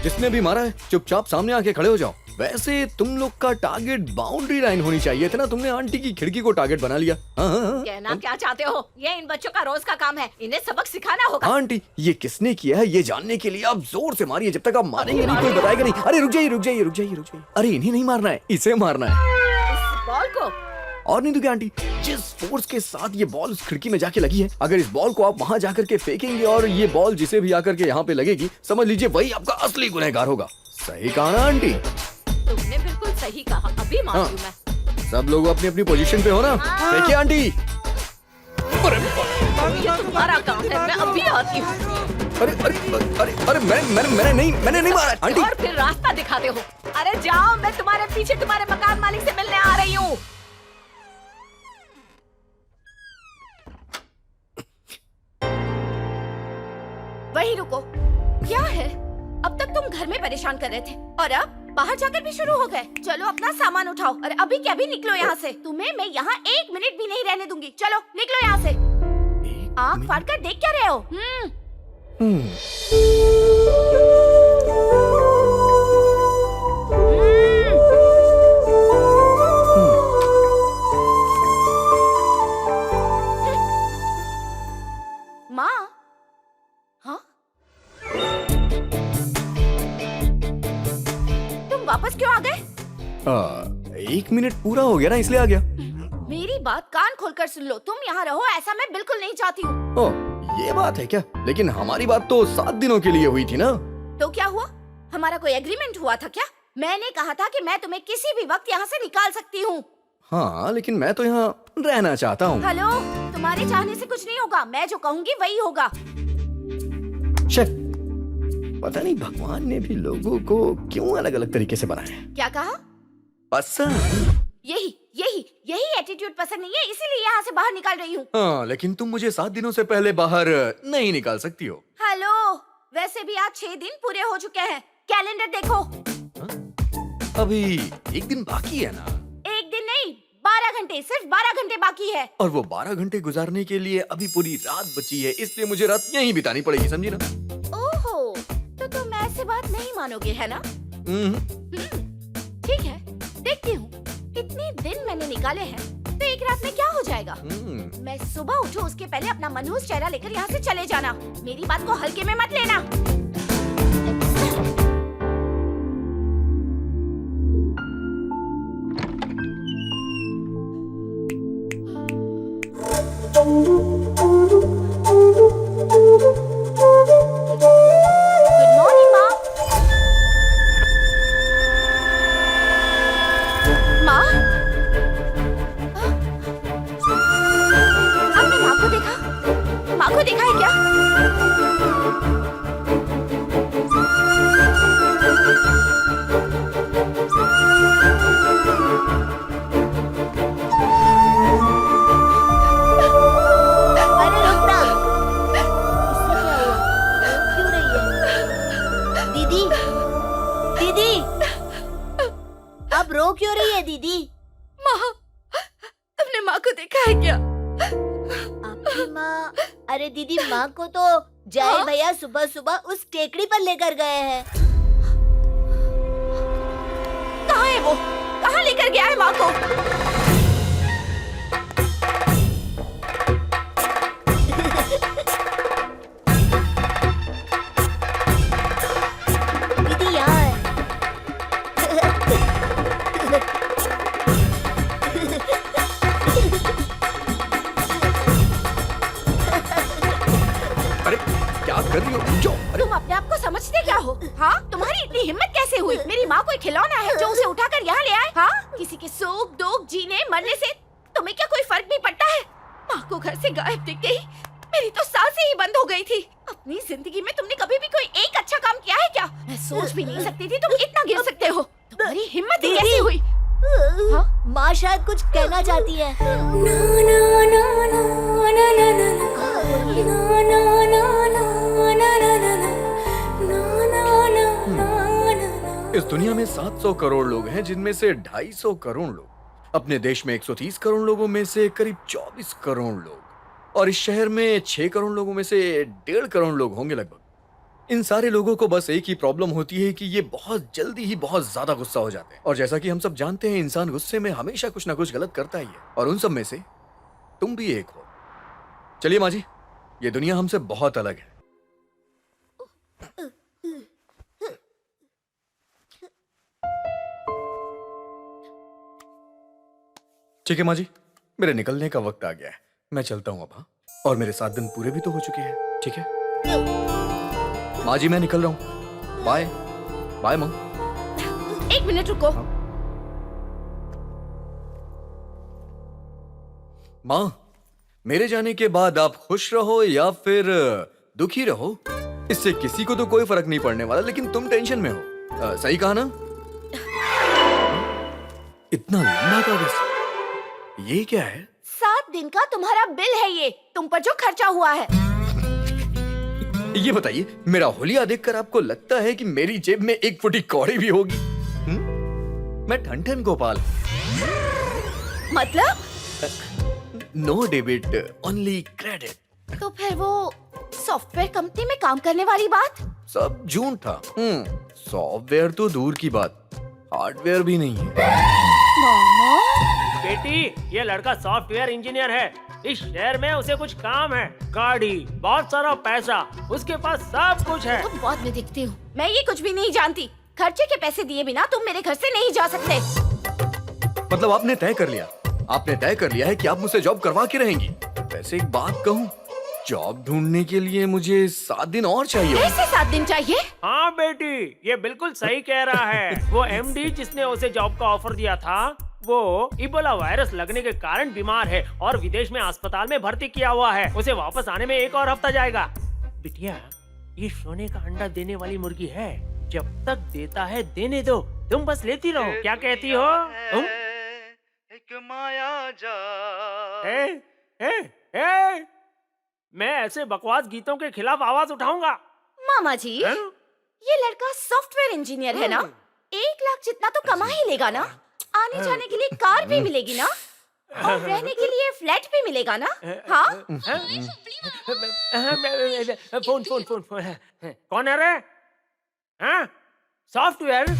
Speaker 3: जिसने भी मारा है चुपचाप सामने आके खड़े हो जाओ। वैसे तुम लोग का टारगेट बाउंड्री लाइन होनी चाहिए था ना, तुमने आंटी की खिड़की को टारगेट बना लिया। हाँ।
Speaker 5: कहना क्या चाहते हो? ये इन बच्चों का रोज का काम है, इन्हें सबक सिखाना होगा।
Speaker 3: आंटी ये किसने किया है ये जानने के लिए आप जोर से मारिए, जब तक आप मारेंगे नहीं कोई बताएगा नहीं। अरे रुक जाइए रुक जाइए रुक जाइए रुक जाइए। अरे इन्हें नहीं मारना है, इसे मारना है।
Speaker 5: इस बॉल को?
Speaker 3: और नहीं तो क्या आंटी, जिस फोर्स के साथ ये बॉल उस खिड़की में जाके लगी है, अगर इस बॉल को आप वहाँ जाकर के फेंकेंगे और ये बॉल जिसे भी आकर के यहाँ पे लगेगी, समझ लीजिए वही आपका असली गुनहगार होगा। सही कहा ना आंटी?
Speaker 5: तुमने बिल्कुल सही कहा, अभी मानती हूँ मैं।
Speaker 3: सब लोग अपनी अपनी पोजीशन पे हो ना? देखिए आंटी।
Speaker 5: ये तुम्हारा काम है, मैं अभी आती हूँ।
Speaker 3: अरे अरे अरे अरे मैंने नहीं मारा आंटी।
Speaker 5: और फिर रास्ता दिखाते हो। अरे जाओ, मैं तुम्हारे पीछे तुम्हारे मकान मालिक से मिलने आ रही हूँ। वहीं रुको। क्या है? अब तक तुम घर में परेशान कर रहे थे और अब बाहर जाकर भी शुरू हो गए। चलो अपना सामान उठाओ और अभी क्या भी निकलो यहाँ से। तुम्हें मैं यहाँ 1 मिनट भी नहीं रहने दूंगी। चलो निकलो यहाँ से। आँख फाड़ कर देख क्या रहे हो? माँ? हाँ? तुम वापस क्यों आ गए?
Speaker 3: 1 मिनट पूरा हो गया ना, इसलिए आ गया।
Speaker 5: मेरी बात कान खोलकर सुन लो। तुम यहाँ रहो ऐसा मैं बिल्कुल नहीं चाहती हूँ।
Speaker 3: ओह ये बात है क्या? लेकिन हमारी बात तो 7 दिनों के लिए हुई थी ना।
Speaker 5: तो क्या हुआ? हमारा कोई एग्रीमेंट हुआ था क्या? मैंने कहा था कि मैं तुम्हें किसी भी वक्त यहाँ से निकाल सकती हूँ।
Speaker 3: हाँ लेकिन मैं तो यहाँ रहना चाहता हूँ।
Speaker 5: हेलो, तुम्हारे चाहने से कुछ नहीं होगा। मैं जो कहूँगी वही होगा।
Speaker 3: शेफ, पता नहीं भगवान ने भी लोगों को क्यों अलग अलग तरीके से बनाया है।
Speaker 5: क्या कहा?
Speaker 3: पसंद।
Speaker 5: यही यही यही एटीट्यूड पसंद नहीं है, इसीलिए यहाँ से बाहर निकाल रही हूँ।
Speaker 3: हाँ लेकिन तुम मुझे 7 दिनों से पहले बाहर नहीं निकाल सकती हो।
Speaker 5: हेलो, वैसे भी आज 6 दिन पूरे हो चुके हैं। कैलेंडर देखो।
Speaker 3: अभी 1 दिन बाकी है ना?
Speaker 5: 1 दिन नहीं, 12 घंटे, सिर्फ 12 घंटे बाकी है।
Speaker 3: और वो 12 घंटे गुजारने के लिए अभी पूरी रात बची है, इसलिए मुझे रात यहीं बितानी पड़ेगी, समझी ना?
Speaker 5: ओहो, तो तुम ऐसे बात नहीं मानोगे है ना? ठीक है, देखती हूँ। इतने दिन मैंने निकाले हैं तो एक रात में क्या हो जाएगा। मैं सुबह उठूं उसके पहले अपना मनहूस चेहरा लेकर यहाँ से चले जाना। मेरी बात को हल्के में मत लेना। क्यों रही है दीदी? माँ, तुमने माँ को देखा है क्या? आपकी माँ? अरे दीदी, माँ को तो जय भैया सुबह सुबह उस टेकड़ी पर लेकर गए हैं। कहाँ है वो? कहाँ लेकर गया है माँ को? दीदी यार।
Speaker 3: अरे क्या कर रही हो? जो
Speaker 5: तुम अपने आप को समझते क्या हो? हाँ, तुम्हारी इतनी हिम्मत कैसे हुई? मेरी माँ कोई खिलौना है जो उसे उठाकर यहाँ ले आए? हाँ, किसी के सुख दुख जीने मरने से तुम्हें क्या कोई फर्क नहीं पड़ता है? माँ को घर से गायब दिख गई, मेरी तो सांसें ही बंद हो गई थी। अपनी जिंदगी में तुमने कभी भी कोई एक अच्छा काम किया है क्या? मैं सोच भी नहीं सकती थी तुम इतना गिर सकते हो। तुम्हारी हिम्मत ही कैसे हुई? हाँ? माँ शायद कुछ कहना चाहती है।
Speaker 3: इस दुनिया में 700 करोड़ लोग हैं, जिनमें से 250 करोड़ लोग अपने देश में 130 करोड़ लोगों में से करीब 24 करोड़ लोग, और इस शहर में 6 करोड़ लोगों में से 1.5 करोड़ लोग होंगे लगभग। इन सारे लोगों को बस एक ही प्रॉब्लम होती है कि ये बहुत जल्दी ही बहुत ज्यादा गुस्सा हो जाते हैं, और जैसा कि हम सब जानते हैं, इंसान गुस्से में हमेशा कुछ ना कुछ गलत करता ही है, और उन सब में से तुम भी एक हो। चलिए माँ जी, ये दुनिया हमसे बहुत अलग है। ठीक है माँ जी, मेरे निकलने का वक्त आ गया है, मैं चलता हूँ अब। हाँ, और मेरे 7 दिन पूरे भी तो हो चुके हैं। ठीक है माँ जी, मैं निकल रहा हूँ। बाय बाय माँ।
Speaker 5: एक मिनट रुको।
Speaker 3: माँ, मेरे जाने के बाद आप खुश रहो या फिर दुखी रहो, इससे किसी को तो कोई फर्क नहीं पड़ने वाला, लेकिन तुम टेंशन में हो। सही कहा ना? इतना लंबा कागज, ये क्या है?
Speaker 5: 7 दिन का तुम्हारा बिल है ये, तुम पर जो खर्चा हुआ है।
Speaker 3: ये बताइए, मेरा होलिया देखकर आपको लगता है कि मेरी जेब में 1 फुटी कौड़ी भी होगी? मैं ठन गोपाल।
Speaker 5: मतलब?
Speaker 3: No debit, only credit.
Speaker 5: तो फिर वो सॉफ्टवेयर कंपनी में काम करने वाली बात?
Speaker 3: सब झूठ था। सॉफ्टवेयर तो दूर की बात, हार्डवेयर भी नहीं है।
Speaker 5: मामा?
Speaker 6: बेटी, ये लड़का सॉफ्टवेयर इंजीनियर है। इस शहर में उसे कुछ काम है, गाड़ी, बहुत सारा पैसा, उसके पास सब कुछ है।
Speaker 5: तुम बाद में देखती हूँ, मैं ये कुछ भी नहीं जानती। खर्चे के पैसे दिए बिना तुम मेरे घर से नहीं जा सकते।
Speaker 3: मतलब आपने तय कर लिया? आपने तय कर लिया है कि आप मुझसे जॉब करवा के रहेंगी? वैसे एक बात कहूँ, जॉब ढूंढने के लिए मुझे 7 दिन और चाहिए।
Speaker 5: ऐसे 7 दिन चाहिए?
Speaker 6: हाँ बेटी, ये बिल्कुल सही कह रहा है। वो एमडी जिसने उसे जॉब का ऑफर दिया था, वो इबोला वायरस लगने के कारण बीमार है और विदेश में अस्पताल में भर्ती किया हुआ है। उसे वापस आने में 1 और हफ्ता जाएगा। बिटिया, ये सोने का अंडा देने वाली मुर्गी है, जब तक देता है देने दो, तुम बस लेती रहो। क्या कहती हो?
Speaker 4: एक माया जा।
Speaker 6: मैं ऐसे बकवास गीतों के खिलाफ आवाज उठाऊंगा।
Speaker 5: मामा जी, ये लड़का सॉफ्टवेयर इंजीनियर है ना? 1 लाख जितना तो कमा ही लेगा ना? आने जाने के लिए कार भी मिलेगी ना? और रहने के लिए फ्लैट भी मिलेगा ना? हाँ?
Speaker 6: फोन कौन है रे? हाँ? सॉफ्टवेयर?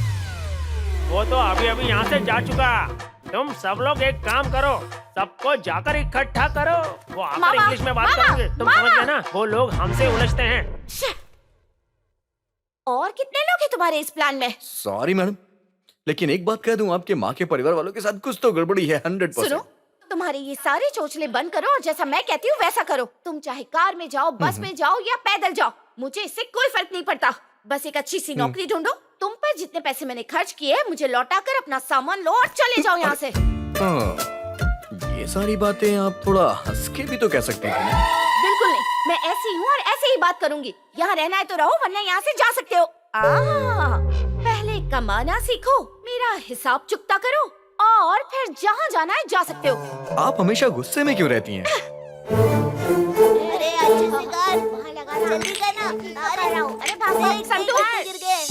Speaker 6: वो तो अभी अभी यहाँ से जा चुका। तुम सब लोग एक काम करो, सबको जाकर इकट्ठा करो। वो आकर इंग्लिश में बात करेंगे, तुम समझ गए ना? वो लोग हमसे उलझते हैं।
Speaker 5: और कितने लोग हैं तुम्हारे इस प्लान में?
Speaker 3: सॉरी मैडम, लेकिन एक बात कह दूं, आपके माँ के परिवार वालों के साथ कुछ तो गड़बड़ी है। 100%।
Speaker 5: सुनो, तुम्हारे ये सारे चोचले बंद करो और जैसा मैं कहती हूँ वैसा करो। तुम चाहे कार में जाओ, बस में जाओ या पैदल जाओ, मुझे इससे कोई फर्क नहीं पड़ता। बस एक अच्छी सी नौकरी ढूंढो। तुम पर जितने पैसे मैंने खर्च किए, मुझे लौटाकर अपना सामान लो और चले जाओ यहाँ से।
Speaker 3: ये सारी बातें आप थोड़ा हंस के भी तो कह सकते हैं ना?
Speaker 5: बिल्कुल नहीं, मैं ऐसी हूँ और ऐसे ही बात करूंगी। यहाँ रहना है तो रहो, वरना यहाँ से जा सकते हो। पहले कमाना सीखो, मेरा हिसाब चुकता करो, और फिर जहाँ जाना है जा सकते हो।
Speaker 3: आप हमेशा गुस्से में क्यों रहती हैं?
Speaker 5: अरे अच्छे से कर, वहाँ लगाना, जल्दी करना। अरे भागो, संतू गिर गए।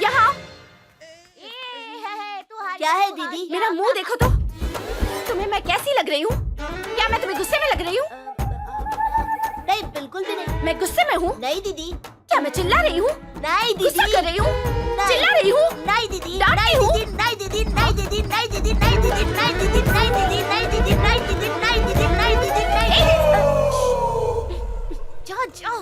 Speaker 5: यहाँ तू देखो तो, तुम्हें मैं कैसी लग रही हूँ? क्या मैं तुम्हें गुस्से में लग रही हूँ?
Speaker 10: नहीं, बिल्कुल भी नहीं।
Speaker 5: मैं गुस्से में हूँ?
Speaker 10: नहीं दीदी।
Speaker 5: क्या मैं चिल्ला रही हूँ?
Speaker 10: नहीं दीदी।
Speaker 5: गुस्सा कर रही हूँ? चिल्ला रही हूँ?
Speaker 10: नहीं दीदी।
Speaker 5: डांट रही हूँ?
Speaker 10: नहीं दीदी, नहीं दीदी, नहीं दीदी, नहीं दीदी, नहीं दीदी, नहीं दीदी, नहीं दीदी, नहीं दीदी, नहीं दीदी, नहीं दीदी, नहीं दीदी।
Speaker 5: जा जा।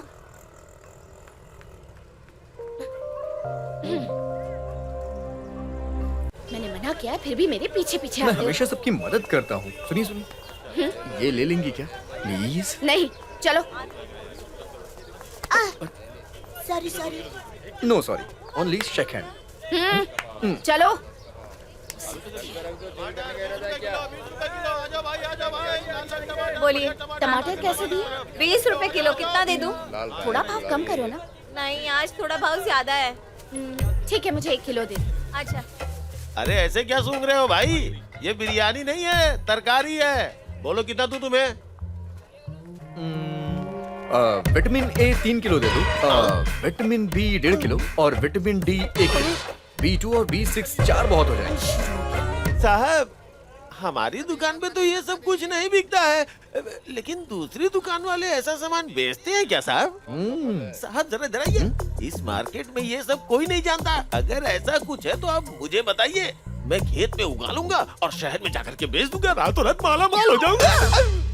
Speaker 5: मैंने मना किया है, फिर भी मेरे पीछे पीछे
Speaker 3: मैं
Speaker 5: आते हो।
Speaker 3: हमेशा सबकी मदद करता हूँ। सुनिए सुनिए, ये ले लेंगी क्या प्लीज?
Speaker 5: नहीं, चलो।
Speaker 10: Sorry sorry.
Speaker 3: No sorry, only shake hand.
Speaker 5: चलो। बोलिए, टमाटर कैसे दिए?
Speaker 10: 20 रुपए किलो। कितना दे दूं?
Speaker 5: थोड़ा भाव कम करो ना।
Speaker 10: नहीं, आज थोड़ा भाव ज्यादा है।
Speaker 5: ठीक है, मुझे 1 किलो दे दो।
Speaker 10: अच्छा।
Speaker 7: अरे ऐसे क्या सूंघ रहे हो भाई? ये बिरयानी नहीं है, तरकारी है। बोलो कितना दूं तुम्हें?
Speaker 3: विटामिन ए 3 किलो दे दो, विटामिन बी 1.5 किलो और विटामिन डी 1 किलो। B2 और B6 4 बहुत हो जाएंगे।
Speaker 7: साहब, हमारी दुकान पे तो ये सब कुछ नहीं बिकता है, लेकिन दूसरी दुकान वाले ऐसा सामान बेचते हैं क्या साहब? साहब जरा जरा ये इस मार्केट में ये सब कोई नहीं जानता। अगर ऐसा कुछ है तो आप मुझे बताइए, मैं खेत में उगा लूंगा और शहर में जाकर के बेच दूंगा। रातों रात माला माल हो जाऊंगा।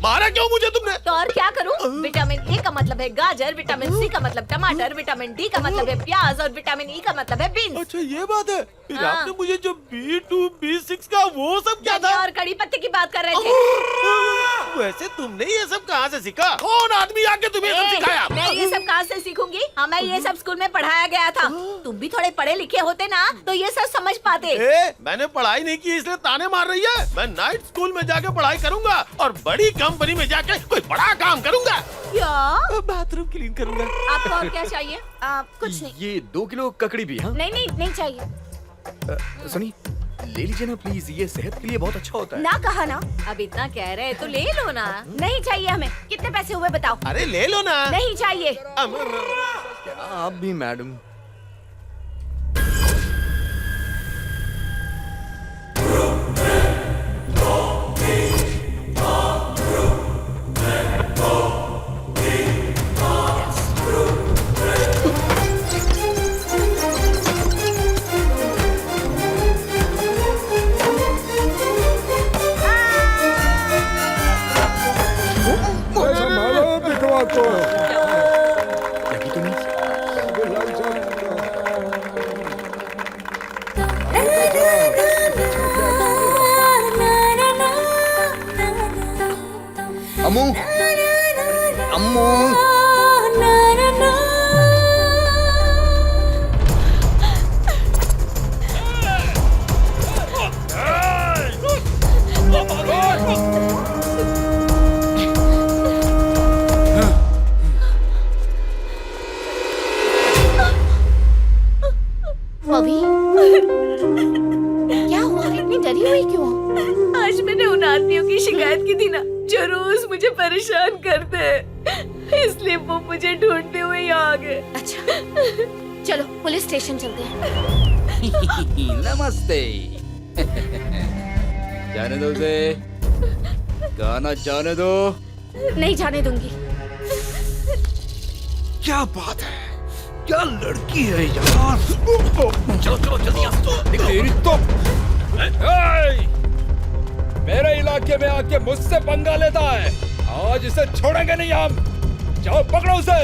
Speaker 7: मारा क्यों मुझे तुमने?
Speaker 10: तो और क्या करूं? विटामिन ए का मतलब है गाजर, विटामिन सी का मतलब टमाटर, विटामिन डी का मतलब है प्याज और विटामिन ई का मतलब है बीन्स।
Speaker 7: अच्छा ये बात है। फिर
Speaker 10: हाँ।
Speaker 7: आपने मुझे जो B2 B6 का वो सब क्या था?
Speaker 10: और कड़ी पत्ते की बात कर रहे थे।
Speaker 7: वैसे तुमने ये सब कहाँ से सीखा? कौन आदमी आके तुम्हें ये सब सिखाया?
Speaker 10: मैं ये सब कहाँ से सीखूंगी? हमें ये सब स्कूल में पढ़ाया गया था। तुम भी थोड़े पढ़े लिखे होते ना तो ये सब समझ पाते।
Speaker 7: मैंने पढ़ाई नहीं की इसलिए ताने मार रही है? मैं नाइट स्कूल में जाके पढ़ाई करूंगा और बड़ी कंपनी में जाके कोई बड़ा काम करूंगा।
Speaker 10: क्या?
Speaker 7: बाथरूम क्लीन करूंगा।
Speaker 10: आपको और क्या चाहिए?
Speaker 5: कुछ नहीं।
Speaker 3: ये 2 किलो ककड़ी भी। हाँ
Speaker 5: नहीं नहीं नहीं चाहिए।
Speaker 3: सुनिए, ले लीजिए ना प्लीज, ये सेहत के लिए बहुत अच्छा होता है।
Speaker 5: ना कहा ना।
Speaker 10: अब इतना कह रहे तो ले लो ना।
Speaker 5: नहीं चाहिए हमें। कितने पैसे हुए बताओ?
Speaker 7: अरे ले लो ना।
Speaker 5: नहीं चाहिए।
Speaker 3: क्या आप भी मैडम। लगी तो नहीं? अम्मू, अम्मू।
Speaker 5: अभी क्या हुआ? इतनी डरी हुई क्यों?
Speaker 10: आज मैंने उन आदमियों की शिकायत की थी ना जो रोज मुझे परेशान करते हैं, इसलिए वो मुझे ढूंढते हुए यहाँ आ गए।
Speaker 5: अच्छा, चलो पुलिस स्टेशन चलते हैं।
Speaker 2: नमस्ते। जाने दो उसे, गाना जाने दो।
Speaker 5: नहीं जाने दूंगी।
Speaker 1: क्या बात है, क्या लड़की है यार। चलो चलो जल्दी।
Speaker 2: तेरी तो मेरे इलाके में आके मुझसे पंगा लेता है, आज इसे छोड़ेंगे नहीं हम। जाओ पकड़ो उसे।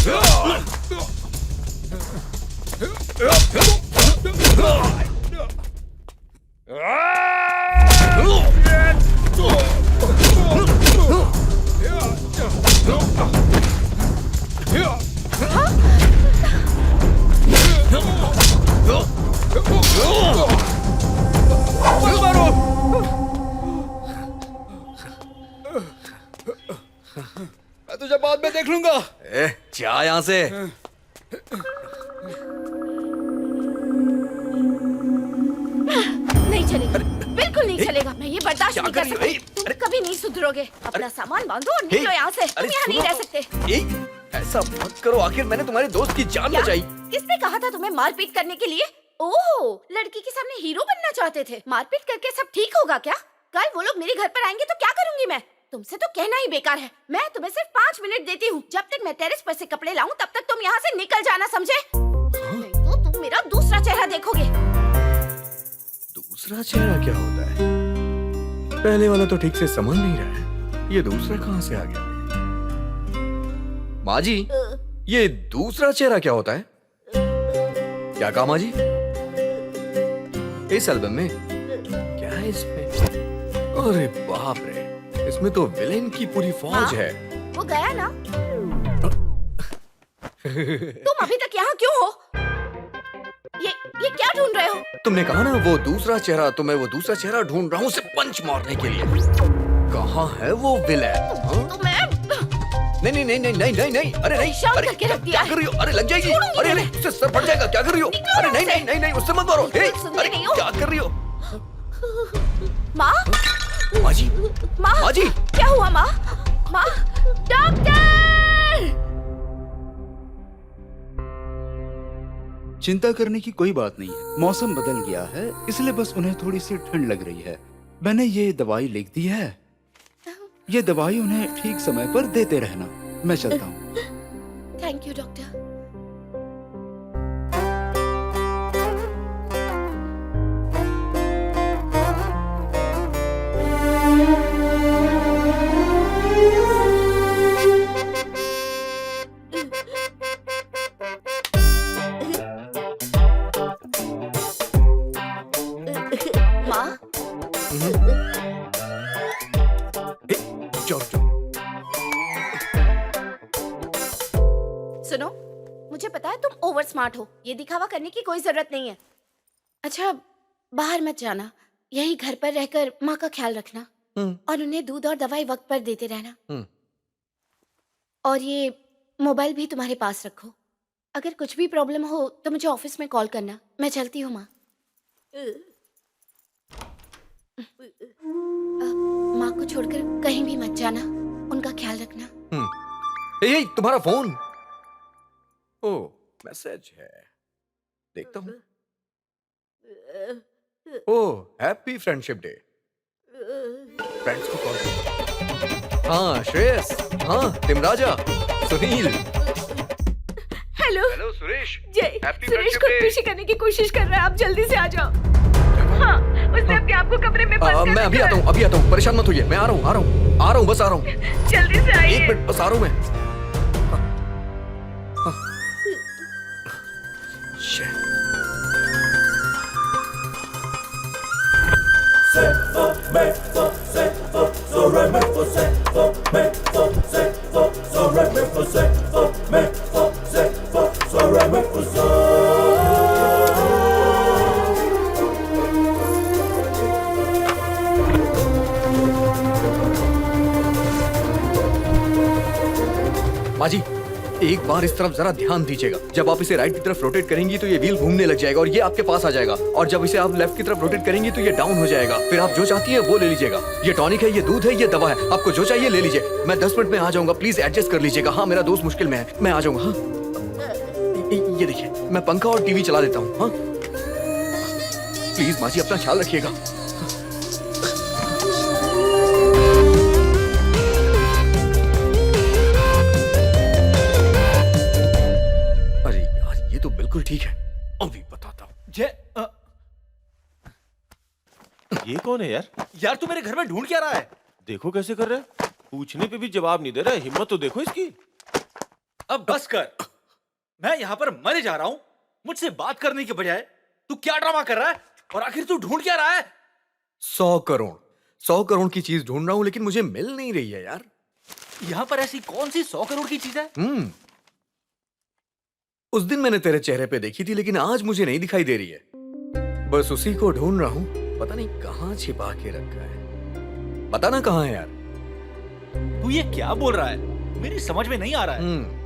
Speaker 1: मैं तुझे बाद में देख लूंगा।
Speaker 3: ए, जा यहाँ से।
Speaker 5: नहीं चलेगा, बिल्कुल नहीं चलेगा। मैं ये बर्दाश्त
Speaker 3: क्या
Speaker 5: नहीं
Speaker 3: कर
Speaker 5: कर
Speaker 3: रही हो?
Speaker 5: सकती। तुम कभी नहीं सुधरोगे। अपना सामान बांधो और निकलो यहाँ से। तुम यहाँ नहीं रह सकते।
Speaker 3: ऐसा मत करो, आखिर मैंने तुम्हारे दोस्त की जान
Speaker 5: क्या?
Speaker 3: बचाई।
Speaker 5: किसने कहा था तुम्हें मारपीट करने के लिए? ओह, लड़की के सामने हीरो बनना चाहते थे। मारपीट करके सब ठीक होगा क्या? कल वो लोग मेरे घर पर आएंगे तो क्या करूंगी मैं? तुमसे तो कहना ही बेकार है। मैं तुम्हें सिर्फ 5 मिनट देती हूँ। जब तक मैं टेरेस पर से कपड़े लाऊं तब तक तुम यहाँ से निकल जाना, समझे? नहीं तो तुम मेरा दूसरा चेहरा देखोगे।
Speaker 3: दूसरा चेहरा क्या होता है? पहले वाला तो ठीक से समझ नहीं रहा है, ये दूसरा कहाँ से आ गया? माँ जी, ये दूसरा चेहरा क्या होता है? क्या कहा माँ जी? इस एल्बम में क्या है इसमें? अरे बाप रे, इसमें तो विलेन की पूरी फौज है।
Speaker 5: वो गया ना? तुम अभी तक यहाँ क्यों हो? ये क्या ढूंढ रहे हो?
Speaker 3: तुमने कहा ना वो दूसरा चेहरा, तो मैं वो दूसरा चेहरा ढूंढ रहा हूँ उसे पंच मारने के लिए। कहाँ है वो विलेन?
Speaker 5: तो मैं
Speaker 3: नहीं नहीं नहीं नहीं नहीं नहीं, अरे नहीं,
Speaker 5: परेशान
Speaker 3: अरे
Speaker 5: करके रख दिया
Speaker 3: क्या कर रही हो? अरे लग जाएगी। अरे अरे उससे सर फट जाएगा, क्या कर रही हो?
Speaker 5: निकलो
Speaker 3: अरे
Speaker 5: यहाँ
Speaker 3: नहीं
Speaker 5: से।
Speaker 3: नहीं नहीं नहीं, उससे मत मारो। हे,
Speaker 5: सुनते
Speaker 3: अरे
Speaker 5: नहीं हो?
Speaker 3: क्या कर रही हो?
Speaker 5: माँ,
Speaker 3: माँ जी,
Speaker 5: माँ,
Speaker 3: माँ जी।
Speaker 5: क्या हुआ माँ? माँ, डॉक्टर!
Speaker 1: चिंता करने की कोई बात नहीं है। मौसम बदल गया है, इसलिए बस उन्हें थोड़ी सी ठंड लग रही है। मैंने ये दवाई लिख दी है। ये दवाई उन्हें ठीक समय पर देते रहना। मैं चलता हूँ।
Speaker 5: Thank you doctor. माँ,
Speaker 3: जाओ जाओ।
Speaker 5: सुनो, मुझे पता है तुम ओवर स्मार्ट हो। ये दिखावा करने की कोई जरूरत नहीं है। अच्छा, बाहर मत जाना। यही घर पर रहकर माँ का ख्याल रखना और उन्हें दूध और दवाई वक्त पर देते रहना। और ये मोबाइल भी तुम्हारे पास रखो। अगर कुछ भी प्रॉब्लम हो तो मुझे ऑफिस में कॉल करना। मैं चलती हूँ माँ। माँ को छोड़कर कहीं भी मत जाना। उनका ख्याल रखना।
Speaker 3: ए, तुम्हारा फोन। ओ, मैसेज है, देखता हूँ। Oh, happy friendship day. Friends को कॉल करो। हाँ श्रेयस, हाँ Timraja, Sunil.
Speaker 10: Hello
Speaker 3: hello Suresh.
Speaker 10: Jai,
Speaker 3: Happy
Speaker 10: Suresh
Speaker 3: friendship
Speaker 10: को
Speaker 3: day।
Speaker 10: खुशी करने की कोशिश कर रहा है। आप जल्दी से आ जाओ। हाँ, उसने अपने आप को कमरे में बंद कर
Speaker 3: मैं अभी
Speaker 10: रखा
Speaker 3: आता
Speaker 10: है।
Speaker 3: हूँ, अभी आता हूँ, परेशान मत होइए। मैं आ रहा हूँ, आ रहा हूँ, आ रहा हूँ, बस आ रहा हूँ।
Speaker 10: जल्दी से आइए।
Speaker 3: 1 मिनट बस आ रहा हूँ मैं। Shit. माँ जी, एक बार इस तरफ जरा ध्यान दीजिएगा। जब आप इसे राइट की तरफ रोटेट करेंगी तो ये व्हील घूमने लग जाएगा और ये आपके पास आ जाएगा। और जब इसे आप लेफ्ट की तरफ रोटेट करेंगी तो ये डाउन हो जाएगा। फिर आप जो चाहती है वो ले लीजिएगा। ये टॉनिक है, ये दूध है, ये दवा है। आपको जो चाहिए ले लीजिए। मैं 10 मिनट में आ जाऊंगा, प्लीज एडजस्ट कर लीजिएगा। हाँ, मेरा दोस्त मुश्किल में है, मैं आ जाऊंगा। हाँ, ये देखिए, मैं पंखा और टीवी चला देता हूँ। हाँ, प्लीज माँ जी अपना ख्याल रखिएगा। अरे यार, ये तो बिल्कुल ठीक है। अभी बताता हूँ।
Speaker 7: ये कौन है यार?
Speaker 11: यार तू मेरे घर में ढूंढ क्या रहा है?
Speaker 7: देखो कैसे कर रहे हैं। पूछने पे भी जवाब नहीं दे रहा है। हिम्मत तो देखो इसकी।
Speaker 11: अब बस कर। मैं यहाँ पर मरे जा रहा हूँ, मुझसे बात करने के बजाय तू क्या ड्रामा कर रहा है? और आखिर तू ढूंढ क्या रहा है?
Speaker 3: 100 करोड़ की चीज ढूंढ रहा हूं, लेकिन मुझे मिल नहीं रही है यार।
Speaker 11: यहाँ पर ऐसी कौन सी 100 करोड़ की चीज है?
Speaker 3: उस दिन मैंने तेरे चेहरे पे देखी थी, लेकिन आज मुझे नहीं दिखाई दे रही है। बस उसी को ढूंढ रहा हूं, पता नहीं कहां छिपा के रखा है। पता ना कहां है यार।
Speaker 11: तू ये क्या बोल रहा है? मेरी समझ में नहीं आ रहा है।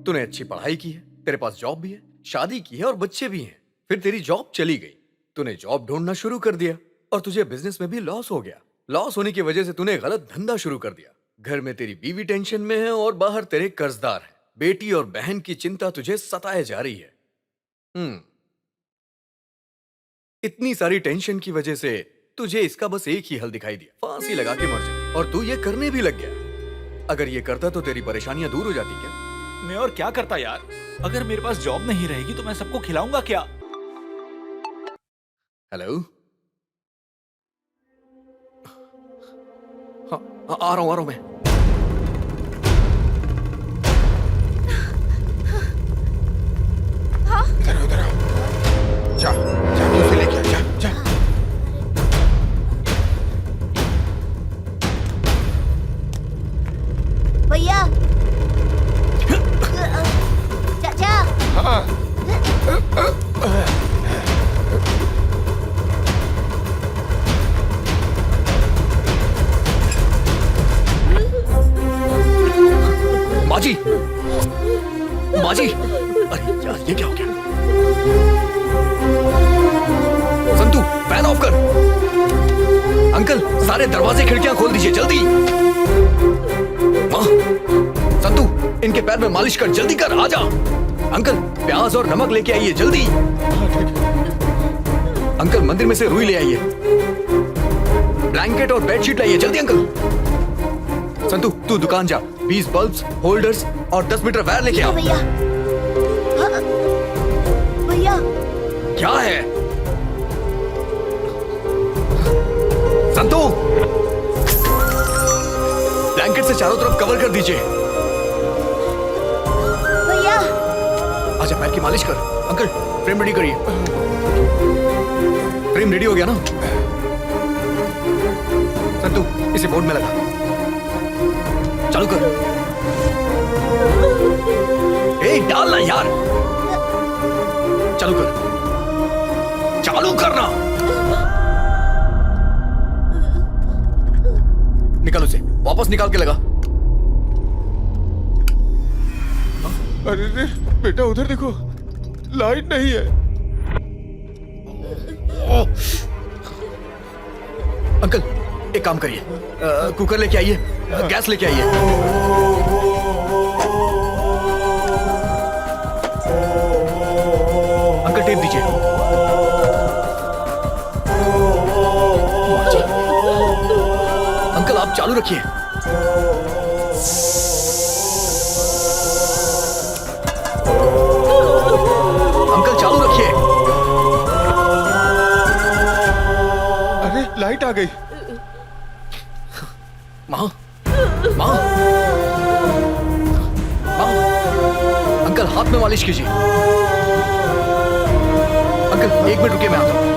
Speaker 3: तूने अच्छी पढ़ाई की है, तेरे पास जॉब भी है, शादी की है और बच्चे भी हैं। फिर तेरी जॉब चली गई, तूने जॉब ढूंढना शुरू कर दिया और तुझे बिजनेस में भी लॉस हो गया। लॉस होने की वजह से तूने गलत धंधा शुरू कर दिया। घर में तेरी बीवी टेंशन में है और बाहर तेरे कर्जदार हैं। बेटी और बहन की चिंता तुझे सताए जा रही है। इतनी सारी टेंशन की वजह से तुझे इसका बस एक ही हल दिखाई दिया, फांसी लगा के मर जा। और तू ये करने भी लग गया। अगर ये करता तो तेरी परेशानियां दूर हो जाती क्या?
Speaker 11: मैं और क्या करता यार? अगर मेरे पास जॉब नहीं रहेगी तो मैं सबको खिलाऊंगा क्या?
Speaker 3: हेलो, हाँ, आ रहा हूं मैं।
Speaker 2: इधर आओ। जा तू उसे लेके आ, जा।
Speaker 5: भैया, चाचा।
Speaker 2: हाँ।
Speaker 3: माजी, अरे यार ये क्या हो गया? संतू, फैन ऑफ कर। अंकल, सारे दरवाजे खिड़कियां खोल दीजिए जल्दी। माँ, संतू, इनके पैर में मालिश कर, जल्दी कर, आजा। अंकल, प्याज और नमक लेके आइए जल्दी। अंकल, मंदिर में से रुई ले आइए। ब्लैंकेट और बेडशीट लाइए जल्दी अंकल। संतू, तू दुकान जा, 20 बल्ब्स, होल्डर्स और 10 मीटर वायर लेके आ।
Speaker 5: भैया, भैया,
Speaker 3: क्या है? संतू, ब्लैंकेट से चारों तरफ कवर कर दीजिए।
Speaker 5: भैया,
Speaker 3: आजा, पैर की मालिश कर। अंकल, फ्रेम रेडी करिए। फ्रेम रेडी हो गया ना? संतू, इसे बोर्ड में लगा, चालू कर। ए, डालना यार, चालू कर, चालू करना। निकाल उसे, वापस निकाल के लगा।
Speaker 2: अरे रे बेटा, उधर देखो, लाइट नहीं है।
Speaker 3: अंकल, एक काम करिए, कुकर लेके आइए, गैस लेके आइए। अंकल, टेप दीजिए। अंकल, आप चालू रखिए। अंकल, चालू रखिए।
Speaker 2: अरे लाइट आ गई।
Speaker 3: माँ, अंकल, हाथ में मालिश कीजिए। अंकल, 1 मिनट रुकिए, मैं आता हूँ।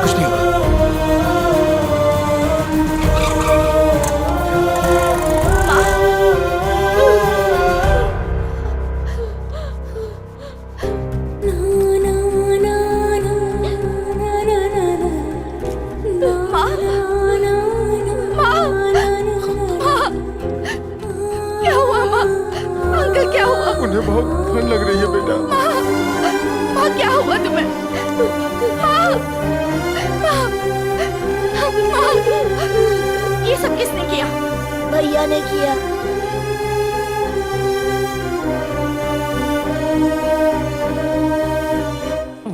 Speaker 3: कुछ नहीं होगा।
Speaker 2: उन्हें बहुत ठंड लग रही है बेटा।
Speaker 10: माँ, क्या हुआ तुम्हें? माँ,
Speaker 5: ये सब किसने किया? भैया ने किया।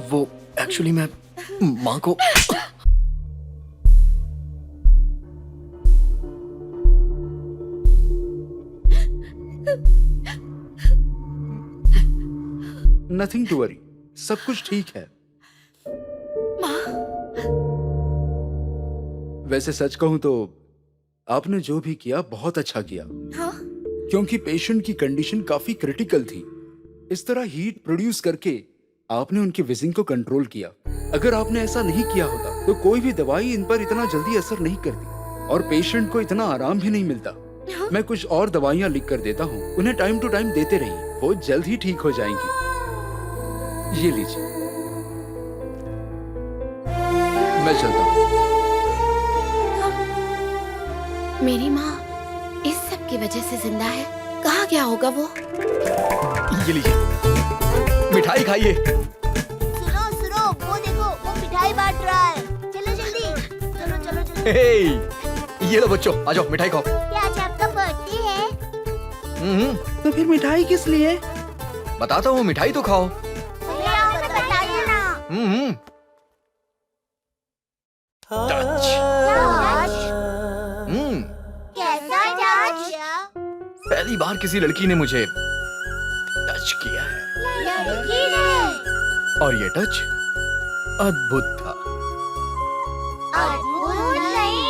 Speaker 3: वो एक्चुअली मैं माँ को
Speaker 1: नथिंग टू वरी, सब कुछ ठीक है। वैसे सच कहूं तो आपने जो भी किया बहुत अच्छा किया,
Speaker 5: हाँ?
Speaker 1: क्योंकि पेशेंट की कंडीशन काफी क्रिटिकल थी। इस तरह हीट प्रोड्यूस करके आपने उनकी विजिंग को कंट्रोल किया। अगर आपने ऐसा नहीं किया होता तो कोई भी दवाई इन पर इतना जल्दी असर नहीं करती और पेशेंट को इतना आराम भी नहीं मिलता।
Speaker 5: हाँ? मैं
Speaker 1: कुछ और दवाइयाँ लिख कर देता हूँ, उन्हें टाइम टू टाइम देते रहिए, वो जल्द ही ठीक हो जाएंगी। ये लीजिए, मैं चलता हूँ।
Speaker 5: मेरी माँ इस सब की वजह से जिंदा है। कहाँ गया होगा वो?
Speaker 3: ये लीजिए, मिठाई खाइए।
Speaker 10: सुनो सुनो, वो देखो, वो मिठाई बांट रहा है। चलो जल्दी, चलो चलो जल्दी।
Speaker 3: हे, ये लो बच्चों, आ जाओ मिठाई खाओ।
Speaker 10: क्या आज आपका बर्थडे है?
Speaker 1: तो फिर मिठाई किस लिए?
Speaker 3: बताता हूँ, मिठाई तो खाओ।
Speaker 10: भैया हमें बताइए ना।
Speaker 3: टच।
Speaker 10: कैसा टच?
Speaker 3: पहली बार किसी लड़की ने मुझे टच किया है
Speaker 10: लड़की ने?
Speaker 3: और ये टच अद्भुत था।
Speaker 10: भूत नहीं,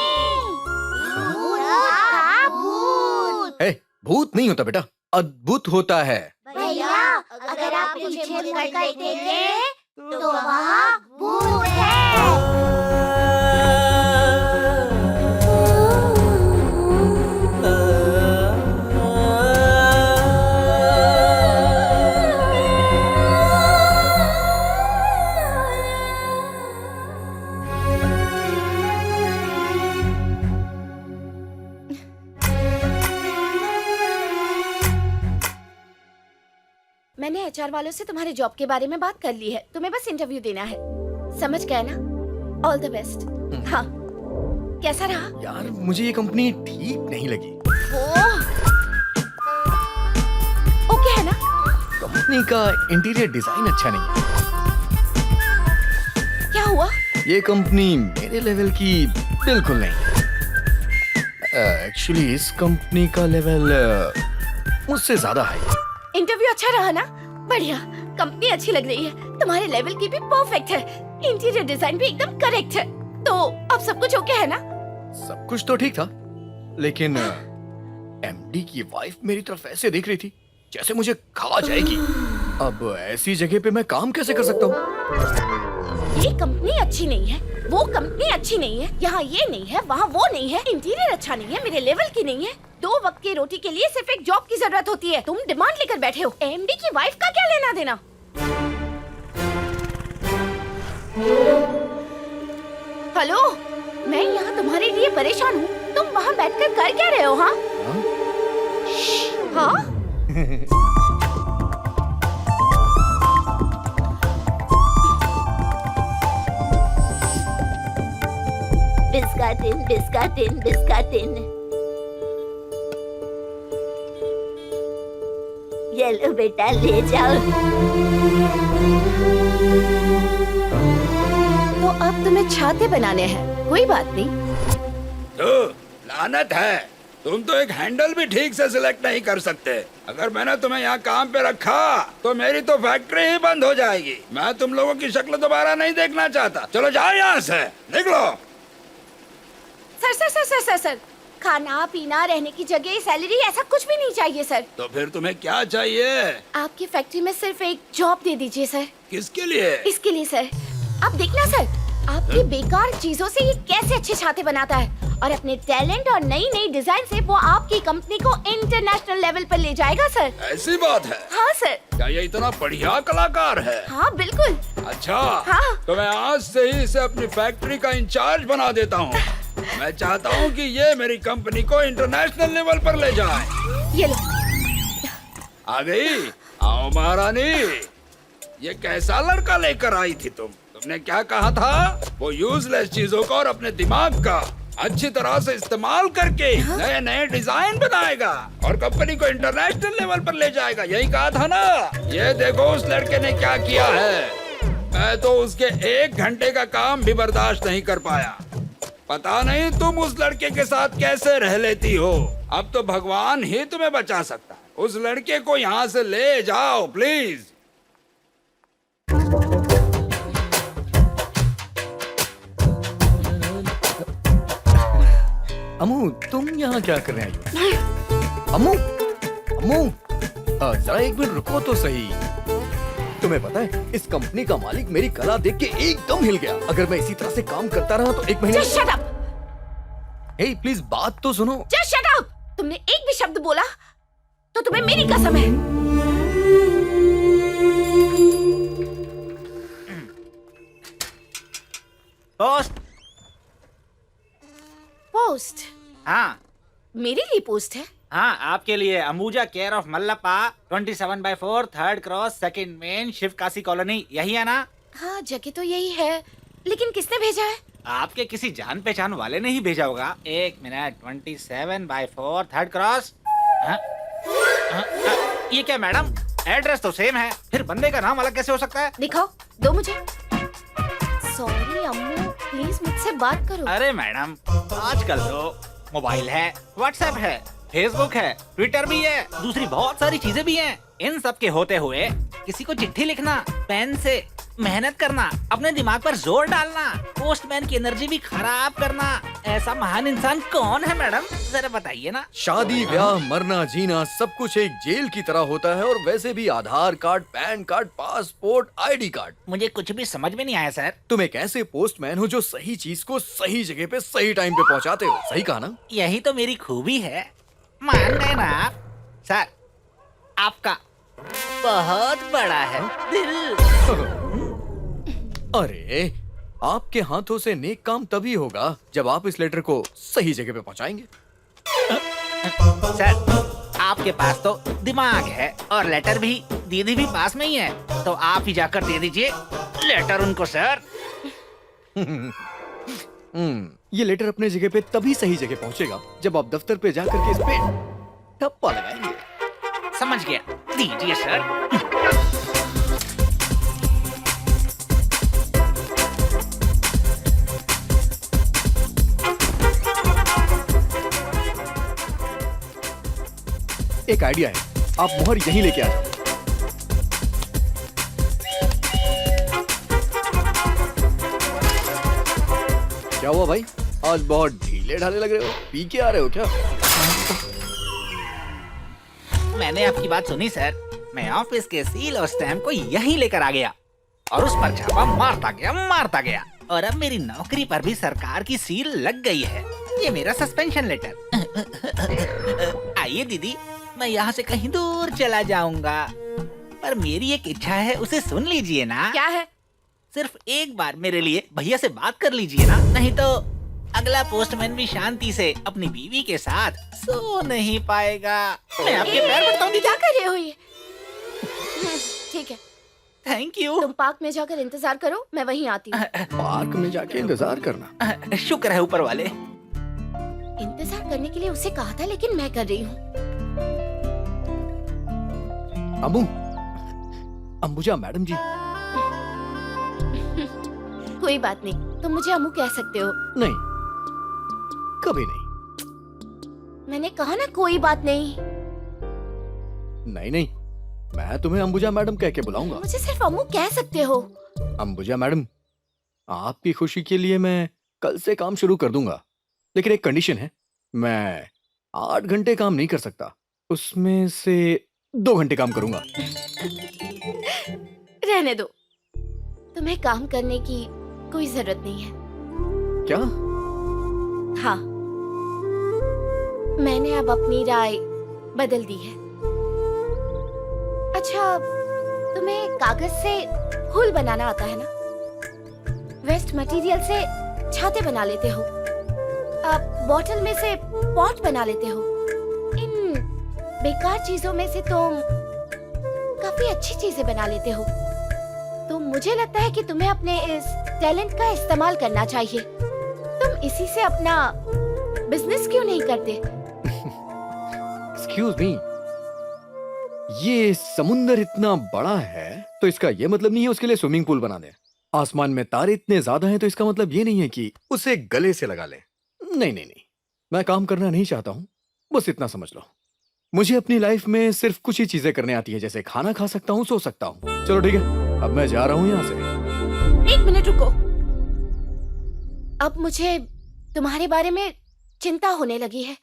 Speaker 10: भूत।
Speaker 3: हे, भूत नहीं होता बेटा, अद्भुत होता है।
Speaker 10: भैया अगर आप पीछे मुड़ कर देखें तो वहाँ भूत है।
Speaker 5: मैंने एचआर वालों से तुम्हारे जॉब के बारे में बात कर ली है। तुम्हें बस इंटरव्यू देना है, समझ गए ना? All the best. हाँ, कैसा रहा?
Speaker 3: यार मुझे ये कंपनी ठीक नहीं लगी।
Speaker 5: ओके है ना?
Speaker 3: कंपनी का इंटीरियर डिजाइन अच्छा नहीं है।
Speaker 5: क्या हुआ?
Speaker 3: ये कंपनी मेरे लेवल की बिल्कुल नहीं है। एक्चुअली इस कंपनी का लेवल मुझसे ज्यादा है।
Speaker 5: इंटरव्यू अच्छा रहा ना? बढ़िया, कंपनी अच्छी लग रही है, तुम्हारे लेवल की भी परफेक्ट है, इंटीरियर डिजाइन भी एकदम करेक्ट है, तो अब सब कुछ ओके है ना?
Speaker 3: सब कुछ तो ठीक था, लेकिन एमडी की वाइफ मेरी तरफ ऐसे देख रही थी जैसे मुझे खा जाएगी। अब ऐसी जगह पे मैं काम कैसे कर सकता हूँ?
Speaker 5: ये कंपनी अच्छी नहीं है, वो कंपनी अच्छी नहीं है, यहाँ ये नहीं है, वहाँ वो नहीं है, इंटीरियर अच्छा नहीं है, मेरे लेवल की नहीं है। 2 वक्त की रोटी के लिए सिर्फ एक जॉब की जरूरत होती है। तुम डिमांड लेकर बैठे हो, एमडी की वाइफ का क्या लेना देना? हेलो, मैं यहाँ तुम्हारे लिए परेशान हूँ, तुम वहाँ बैठकर कर क्या रहे हो? हाँ हाँ?
Speaker 10: बिस्काटिन बिस्काटिन बिस्काटिन। ये लो बेटा, ले जाओ।
Speaker 5: तो अब तुम्हें छाते बनाने हैं, कोई बात नहीं।
Speaker 2: तो लानत है, तुम तो एक हैंडल भी ठीक से सिलेक्ट नहीं कर सकते। अगर मैंने तुम्हें यहाँ काम पे रखा तो मेरी तो फैक्ट्री ही बंद हो जाएगी। मैं तुम लोगों की शक्ल दोबारा नहीं देखना चाहता। चलो जाओ यहाँ से, निकलो।
Speaker 5: Sir sir sir sir sir sir, खाना पीना रहने की जगह सैलरी ऐसा कुछ भी नहीं चाहिए सर।
Speaker 2: तो फिर तुम्हें क्या चाहिए?
Speaker 5: आपकी फैक्ट्री में सिर्फ एक जॉब दे दीजिए सर।
Speaker 2: किसके लिए?
Speaker 5: इसके लिए सर। आप देखना सर, आपकी बेकार चीजों से ये कैसे अच्छे छाते बनाता है और अपने टैलेंट और नई नई डिजाइन से वो आपकी कंपनी को इंटरनेशनल लेवल पर ले जाएगा सर।
Speaker 2: ऐसी बात है?
Speaker 5: हाँ सर।
Speaker 2: क्या ये इतना बढ़िया कलाकार है?
Speaker 5: हाँ बिल्कुल।
Speaker 2: अच्छा,
Speaker 5: हाँ।
Speaker 2: तो मैं आज से ही इसे अपनी फैक्ट्री का इंचार्ज बना देता हूँ। मैं चाहता हूँ कि ये मेरी कंपनी को इंटरनेशनल लेवल पर ले जाए।
Speaker 5: ये लो।
Speaker 2: आ गई? आओ महारानी। ये कैसा लड़का लेकर आई थी तुम? तुमने क्या कहा था? वो यूजलेस चीजों का और अपने दिमाग का अच्छी तरह से इस्तेमाल करके नए नए डिजाइन बनाएगा और कंपनी को इंटरनेशनल लेवल पर ले जाएगा, यही कहा था ना? ये देखो उस लड़के ने क्या किया है। मैं तो उसके 1 घंटे का काम भी बर्दाश्त नहीं कर पाया। पता नहीं तुम उस लड़के के साथ कैसे रह लेती हो। अब तो भगवान ही तुम्हें बचा सकता है। उस लड़के को यहाँ से ले जाओ प्लीज।
Speaker 3: अम्मू तुम यहाँ क्या कर रहे हैं? अम्मू अम्मू जरा एक मिनट रुको तो सही। तुम्हें पता है इस कंपनी का मालिक मेरी कला देख के एकदम हिल गया। अगर मैं इसी तरह से काम करता रहा तो 1 महीने।
Speaker 5: Just shut up!
Speaker 3: Hey please बात तो सुनो।
Speaker 5: Just shut up! तुमने एक भी शब्द बोला तो तुम्हें मेरी कसम है।
Speaker 4: पोस्ट।
Speaker 5: पोस्ट?
Speaker 4: हाँ
Speaker 5: मेरे लिए पोस्ट है?
Speaker 4: हाँ, आपके लिए Ambuja care of Mallappa 27/4 3rd cross 2nd main Shiv Kashi colony, यही है ना?
Speaker 5: हाँ जगह तो यही है, लेकिन किसने भेजा है?
Speaker 4: आपके किसी जान पहचान वाले ने ही भेजा होगा। 1 मिनट 27/4 3rd क्रॉस। हाँ? हाँ? ये क्या मैडम, एड्रेस तो सेम है, फिर बंदे का नाम अलग कैसे हो सकता है?
Speaker 5: दिखाओ, दो मुझे। सॉरी अम्मू, प्लीज मुझसे बात करो।
Speaker 4: अरे मैडम, आजकल तो मोबाइल है, व्हाट्सएप है, फेसबुक है, ट्विटर भी है, दूसरी बहुत सारी चीजें भी हैं। इन सब के होते हुए किसी को चिट्ठी लिखना, पेन से मेहनत करना, अपने दिमाग पर जोर डालना, पोस्टमैन की एनर्जी भी खराब करना, ऐसा महान इंसान कौन है मैडम, जरा बताइए ना।
Speaker 3: शादी ब्याह मरना जीना सब कुछ एक जेल की तरह होता है, और वैसे भी Aadhaar card, PAN card, passport, ID card.
Speaker 4: मुझे कुछ भी समझ में नहीं आया सर।
Speaker 3: तुम एक ऐसे पोस्टमैन हो जो सही चीज को सही जगह पे सही टाइम पे पहुंचाते हो। सही कहा ना?
Speaker 4: यही तो मेरी खूबी है, मान गए ना आप। सर आपका बहुत बड़ा है दिल।
Speaker 3: अरे आपके हाथों से नेक काम तभी होगा जब आप इस लेटर को सही जगह पे पहुंचाएंगे।
Speaker 4: सर आपके पास तो दिमाग है और लेटर भी, दीदी भी पास में ही है, तो आप ही जाकर दे दीजिए लेटर उनको सर।
Speaker 3: ये लेटर अपने जगह पे तभी सही जगह पहुंचेगा जब आप दफ्तर पे जाकर के इस पे ठप्पा लगाएंगे।
Speaker 4: समझ गया, दीजिए सर।
Speaker 3: एक आइडिया है, आप मोहर यहीं लेके आ जाओ। क्या हुआ भाई, आज बहुत ढीले ढाले लग रहे हो, पी के आ रहे हो क्या?
Speaker 4: मैंने आपकी बात सुनी सर, मैं ऑफिस के सील और स्टैम्प को यहीं लेकर आ गया और उस पर छापा मारता गया और अब मेरी नौकरी पर भी सरकार की सील लग गई है। ये मेरा सस्पेंशन लेटर। आइए दीदी, मैं यहाँ से कहीं दूर चला जाऊंगा, पर मेरी एक इच्छा है, उसे सुन लीजिए ना।
Speaker 5: क्या है?
Speaker 4: सिर्फ एक बार मेरे लिए भैया से बात कर लीजिए ना, नहीं तो अगला पोस्टमैन भी शांति से अपनी बीवी के साथ सो नहीं पाएगा। मैं आपके पैर पड़ता हूँ।
Speaker 5: क्या कर रहे हो ये? ठीक है,
Speaker 4: थैंक यू।
Speaker 5: तुम पार्क में जाकर इंतजार करो, मैं वहीं आती हूँ।
Speaker 3: पार्क में जाके इंतजार करना?
Speaker 4: शुक्र है ऊपर वाले।
Speaker 5: इंतजार करने के लिए उसे कहा था, लेकिन मैं कर रही हूँ।
Speaker 3: अंबुजा मैडम जी।
Speaker 5: कोई बात नहीं, तुम मुझे अम्मू कह सकते हो।
Speaker 3: नहीं, कभी नहीं।
Speaker 5: मैंने कहा ना, कोई बात नहीं।
Speaker 3: नहीं, मैं तुम्हें अंबुजा मैडम कह के बुलाऊंगा।
Speaker 5: मुझे सिर्फ अम्मू कह सकते हो।
Speaker 3: अंबुजा मैडम, आपकी खुशी के लिए मैं कल से काम शुरू कर दूंगा, लेकिन एक कंडीशन है, मैं 8 घंटे काम नहीं कर सकता, उसमें से 2 घंटे काम करूंगा।
Speaker 5: रहने दो, तुम्हें काम करने की कोई जरूरत नहीं है।
Speaker 3: क्या?
Speaker 5: हाँ, मैंने अब अपनी राय बदल दी है। अच्छा, तुम्हें कागज से फूल बनाना आता है ना? वेस्ट मटेरियल से छाते बना लेते हो, आप बॉटल में से पॉट बना लेते हो। इन बेकार चीजों में से तुम काफी अच्छी चीजें बना लेते हो। तो मुझे लगता है कि तुम्हें अपने इस टैलेंट का इस्तेमाल करना चाहिए। तुम इसी से अपना बिजनेस क्यों नहीं करते?
Speaker 3: एक्सक्यूज मी, ये समुंदर इतना बड़ा है तो इसका ये मतलब नहीं है उसके लिए स्विमिंग पूल बना दें। आसमान में तारे इतने ज्यादा हैं तो इसका मतलब ये नहीं है कि उसे गले से लगा लें। नहीं, मैं काम करना नहीं चाहता हूँ, बस इतना समझ लो। मुझे अपनी लाइफ में सिर्फ कुछ ही चीजें करने आती है, जैसे खाना खा सकता हूँ, सो सकता हूँ। चलो ठीक है, अब मैं जा रहा हूँ यहाँ से।
Speaker 5: 1 मिनट रुको। अब मुझे तुम्हारे बारे में चिंता होने लगी है।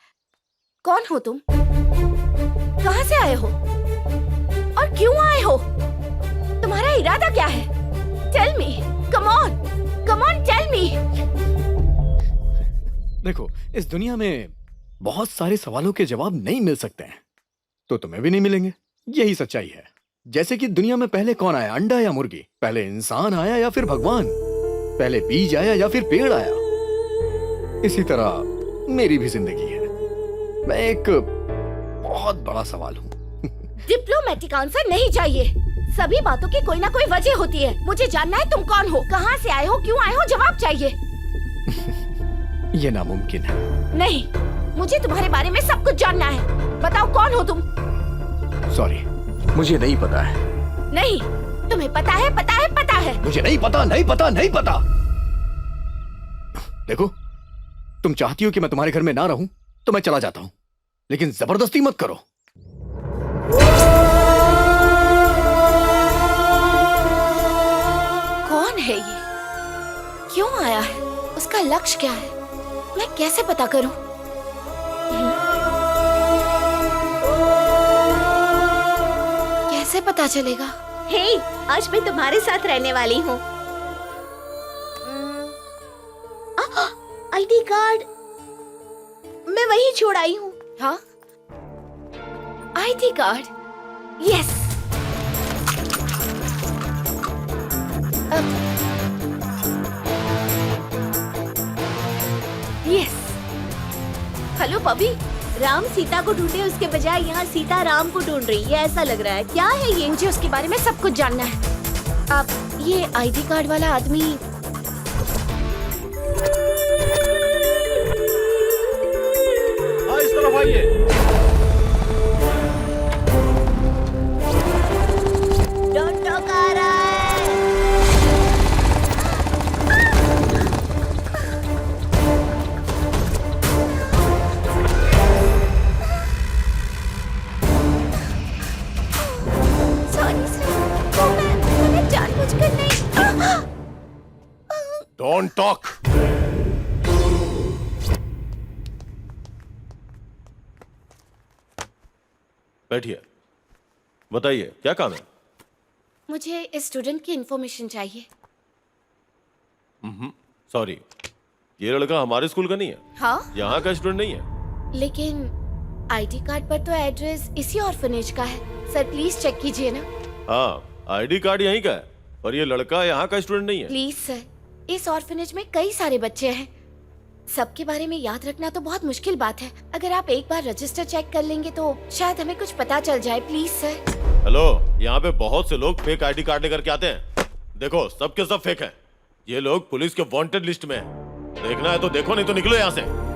Speaker 5: कौन हो तुम? कहाँ से आए हो और क्यों आए हो? तुम्हारा इरादा क्या है? Tell me, come on tell me.
Speaker 3: देखो, इस दुनिया में बहुत सारे सवालों के जवाब नहीं मिल सकते हैं, तो तुम्हें भी नहीं मिलेंगे। यही सच्चाई है। जैसे कि दुनिया में पहले कौन आया, अंडा या मुर्गी? पहले इंसान आया या फिर भगवान? पहले बीज आया या फिर पेड़ आया? इसी तरह मेरी भी जिंदगी है। मैं एक बहुत बड़ा सवाल हूँ।
Speaker 5: डिप्लोमेटिक आंसर नहीं चाहिए। सभी बातों की कोई ना कोई वजह होती है। मुझे जानना है तुम कौन हो, कहाँ से आए हो, क्यों आए हो, जवाब चाहिए।
Speaker 3: ये नामुमकिन है।
Speaker 5: नहीं, मुझे तुम्हारे बारे में सब कुछ जानना है। बताओ कौन हो तुम?
Speaker 3: सॉरी, मुझे नहीं पता है।
Speaker 5: नहीं, तुम्हें पता है, पता है, पता है।
Speaker 3: मुझे नहीं पता, नहीं पता, नहीं पता। देखो, तुम चाहती हो कि मैं तुम्हारे घर में ना रहूं तो मैं चला जाता हूं, लेकिन जबरदस्ती मत करो।
Speaker 5: कौन है ये? क्यों आया है? उसका लक्ष्य क्या है? मैं कैसे पता करूं? कैसे पता चलेगा? हे, आज मैं तुम्हारे साथ रहने वाली हूँ। आईडी कार्ड मैं वहीं छोड़ आई हूँ। हाँ, ID card, yes. Yes. Hello बबी। राम सीता को ढूंढे उसके बजाय यहाँ सीता राम को ढूंढ रही है, ऐसा लग रहा है। क्या है ये? मुझे उसके बारे में सब कुछ जानना है। अब ये आईडी कार्ड वाला आदमी
Speaker 11: इस तरफ आइए।
Speaker 5: टोटो आ रहा है। सॉरी सर, वो मैंने जानबूझकर नहीं।
Speaker 7: Don't talk. बैठिए, बताइए क्या काम है?
Speaker 5: मुझे इस स्टूडेंट की इंफॉर्मेशन चाहिए।
Speaker 7: सॉरी, ये लड़का हमारे स्कूल का नहीं है।
Speaker 5: हाँ,
Speaker 7: यहाँ का स्टूडेंट नहीं है।
Speaker 5: लेकिन आईडी कार्ड पर तो एड्रेस इसी ऑर्फनेज का है। सर प्लीज चेक कीजिए ना।
Speaker 7: हाँ, आईडी कार्ड यहीं का है, पर ये लड़का यहाँ का स्टूडेंट नहीं है।
Speaker 5: प्लीज सर, इस ऑर्फनेज में कई सारे बच्चे हैं। सबके बारे में याद रखना तो बहुत मुश्किल बात है। अगर आप एक बार रजिस्टर चेक कर लेंगे तो शायद हमें कुछ पता चल जाए। Please sir.
Speaker 7: हेलो, यहाँ पे बहुत से लोग फेक आईडी कार्ड लेकर के आते हैं। देखो, सब के सब फेक हैं। ये लोग पुलिस के वांटेड लिस्ट में हैं। देखना है तो देखो, नहीं तो निकलो यहाँ से।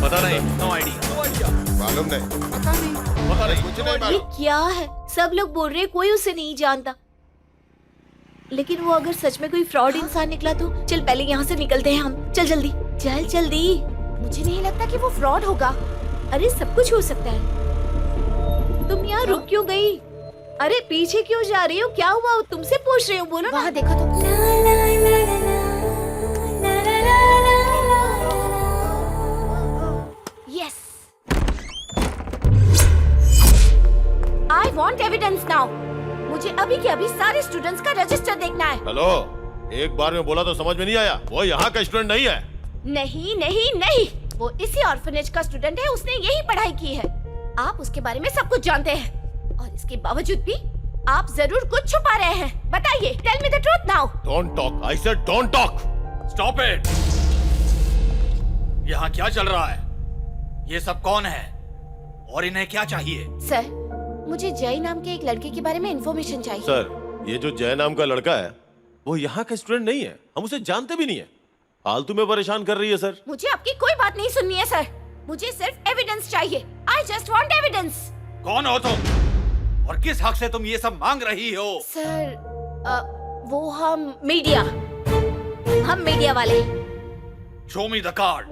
Speaker 11: पता नहीं, नो आइडिया।
Speaker 7: मालूम नहीं,
Speaker 11: पता नहीं,
Speaker 7: कुछ नहीं
Speaker 10: ये
Speaker 7: मालूम।
Speaker 10: क्या है? सब लोग बोल रहे हैं कोई उसे नहीं जानता, लेकिन वो अगर सच में कोई फ्रॉड इंसान निकला तो चल पहले यहाँ से निकलते हैं हम। चल जल्दी, चल जल्दी।
Speaker 5: मुझे नहीं लगता कि वो फ्रॉड होगा।
Speaker 10: अरे सब कुछ हो सकता है। तुम यहाँ रुक क्यों गई? अरे पीछे क्यों जा रही हो? क्या हुआ? तुमसे पूछ रही हूँ, बोलो ना।
Speaker 5: वहाँ देखो तो। Yes, I want evidence now. मुझे अभी के अभी सारे स्टूडेंट्स का रजिस्टर देखना है।
Speaker 7: हेलो, एक बार में बोला तो समझ में नहीं आया। वो यहाँ का स्टूडेंट नहीं है।
Speaker 5: नहीं नहीं नहीं, वो इसी ऑर्फनेज का स्टूडेंट है। उसने यही पढ़ाई की है। आप उसके बारे में सब कुछ जानते हैं और इसके बावजूद भी आप जरूर कुछ छुपा रहे हैं। बताइए, tell me the truth now.
Speaker 7: Don't talk, I said don't talk.
Speaker 11: Stop it. यहाँ क्या चल रहा है? ये सब कौन है और इन्हें क्या चाहिए?
Speaker 5: सर, मुझे जय नाम के एक लड़के के बारे में इंफॉर्मेशन चाहिए।
Speaker 7: सर, ये जो जय नाम का लड़का है वो यहाँ का स्टूडेंट नहीं है। हम उसे जानते भी नहीं है। फालतू में परेशान कर रही है सर।
Speaker 5: मुझे आपकी कोई बात नहीं सुननी है सर। मुझे सिर्फ एविडेंस चाहिए। I just want evidence.
Speaker 11: कौन हो तुम और किस हक से तुम ये सब मांग रही हो?
Speaker 5: सर, वो हम मीडिया वाले।
Speaker 11: Show me the card.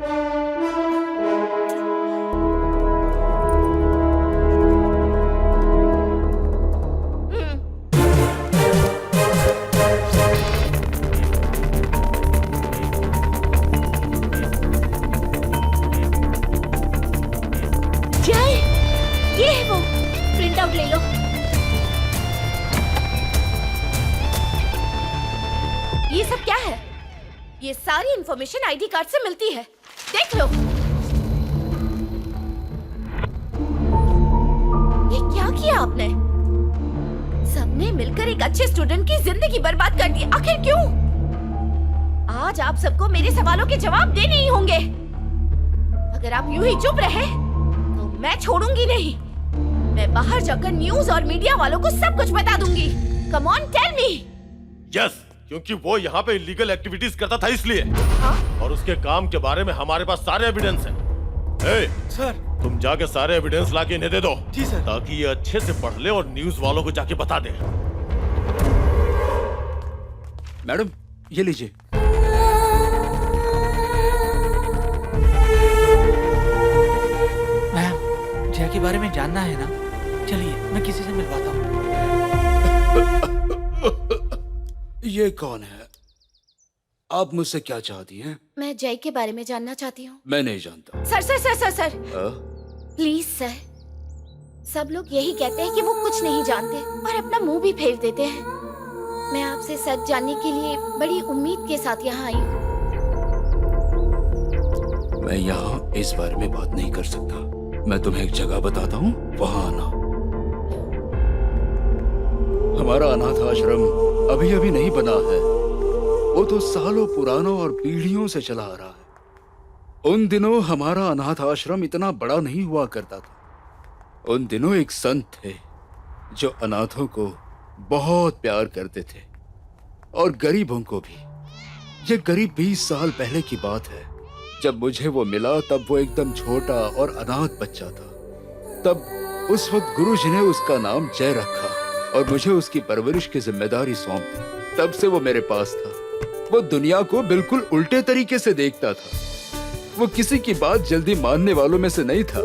Speaker 10: Note ले लो।
Speaker 5: ये सब क्या है? ये सारी इंफॉर्मेशन आईडी कार्ड से मिलती है, देख लो। ये क्या किया आपने? सबने मिलकर एक अच्छे स्टूडेंट की जिंदगी बर्बाद कर दी। आखिर क्यों? आज आप सबको मेरे सवालों के जवाब देने ही होंगे। अगर आप यूं ही चुप रहे तो मैं छोड़ूंगी नहीं। मैं बाहर जाकर न्यूज और मीडिया वालों को सब कुछ बता दूंगी। Come on tell me.
Speaker 7: Yes, क्योंकि वो यहाँ पे इलीगल एक्टिविटीज करता था इसलिए।
Speaker 5: हाँ?
Speaker 7: और उसके काम के बारे में हमारे पास सारे एविडेंस हैं।
Speaker 11: सर
Speaker 7: तुम जाके सारे एविडेंस लाके इन्हें दे दो।
Speaker 11: जी सर।
Speaker 7: ताकि ये अच्छे से पढ़ ले और न्यूज वालों को जाके बता दे।
Speaker 1: मैडम ये लीजिए।
Speaker 4: मैम, जय के बारे में जानना है ना? चलिए मैं किसी से मिलवाता हूँ।
Speaker 1: ये कौन है? आप मुझसे क्या चाहती हैं?
Speaker 5: मैं जय के बारे में जानना चाहती हूँ।
Speaker 1: मैं नहीं जानता।
Speaker 5: Sir sir sir sir sir
Speaker 1: हाँ?
Speaker 5: Please sir. सब लोग यही कहते हैं कि वो कुछ नहीं जानते और अपना मुंह भी फेर देते हैं। मैं आपसे सच जानने के लिए बड़ी उम्मीद के साथ यहाँ आई हूँ।
Speaker 1: मैं यहाँ इस बारे में बात नहीं कर सकता। मैं तुम्हें एक जगह बताता हूँ, वहाँ आना। हमारा अनाथ आश्रम अभी अभी नहीं बना है, वो तो सालों पुराना और पीढ़ियों से चला आ रहा है। उन दिनों हमारा अनाथ आश्रम इतना बड़ा नहीं हुआ करता था। उन दिनों एक संत थे जो अनाथों को बहुत प्यार करते थे और गरीबों को भी। ये करीब 20 साल पहले की बात है। जब मुझे वो मिला तब वो एकदम छोटा और अनाथ बच्चा था। तब उस वक्त गुरुजी ने उसका नाम जय रखा और मुझे उसकी परवरिश की जिम्मेदारी सौंप दी। तब से वो मेरे पास था। वो दुनिया को बिल्कुल उल्टे तरीके से देखता था। वो किसी की बात जल्दी मानने वालों में से नहीं था।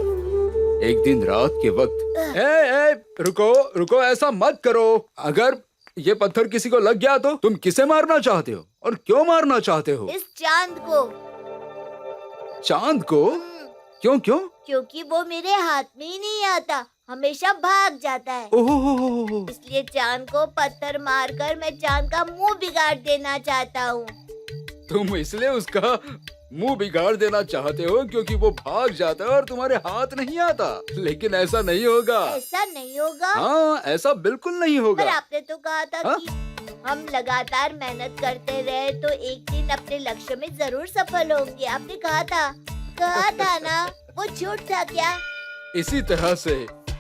Speaker 1: एक दिन रात के वक्त ए, रुको रुको, ऐसा मत करो। अगर ये पत्थर किसी को लग गया तो तुम किसे मारना चाहते हो और क्यों मारना चाहते हो?
Speaker 10: इस चांद को।
Speaker 1: चांद को? क्यों क्यों?
Speaker 10: क्योंकि वो मेरे हाथ में ही नहीं आता, हमेशा भाग जाता है।
Speaker 1: ओहो,
Speaker 10: इसलिए चांद को पत्थर मारकर मैं चांद का मुंह बिगाड़ देना चाहता हूँ।
Speaker 1: तुम इसलिए उसका मुंह बिगाड़ देना चाहते हो क्योंकि वो भाग जाता है और तुम्हारे हाथ नहीं आता। लेकिन ऐसा नहीं होगा।
Speaker 10: ऐसा नहीं होगा?
Speaker 1: हाँ, ऐसा बिल्कुल नहीं
Speaker 10: पर
Speaker 1: होगा।
Speaker 10: आपने तो कहा था
Speaker 1: हाँ?
Speaker 10: कि हम लगातार मेहनत करते रहे तो एक दिन अपने लक्ष्य में जरूर सफल होंगे। आपने कहा था ना? वो झूठ था क्या?
Speaker 1: इसी तरह से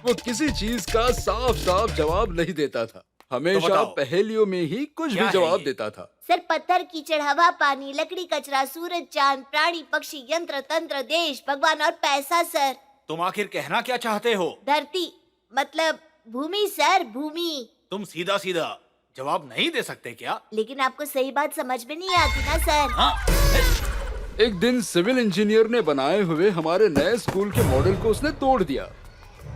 Speaker 1: वो किसी चीज का साफ साफ जवाब नहीं देता था। हमेशा
Speaker 11: बताओ।
Speaker 1: पहेलियों में ही कुछ
Speaker 11: क्या
Speaker 1: भी
Speaker 11: है
Speaker 1: जवाब
Speaker 11: ये?
Speaker 1: देता था।
Speaker 10: सर, पत्थर, कीचड़, हवा, पानी, लकड़ी, कचरा, सूरज, चांद, प्राणी, पक्षी, यंत्र, तंत्र, देश, भगवान और पैसा सर।
Speaker 11: तुम आखिर कहना क्या चाहते हो?
Speaker 10: धरती मतलब भूमि सर, भूमि।
Speaker 11: तुम सीधा सीधा जवाब नहीं दे सकते क्या?
Speaker 10: लेकिन आपको सही बात समझ में नहीं आती ना सर।
Speaker 11: हाँ?
Speaker 1: एक दिन सिविल इंजीनियर ने बनाए हुए हमारे नए स्कूल के मॉडल को उसने तोड़ दिया।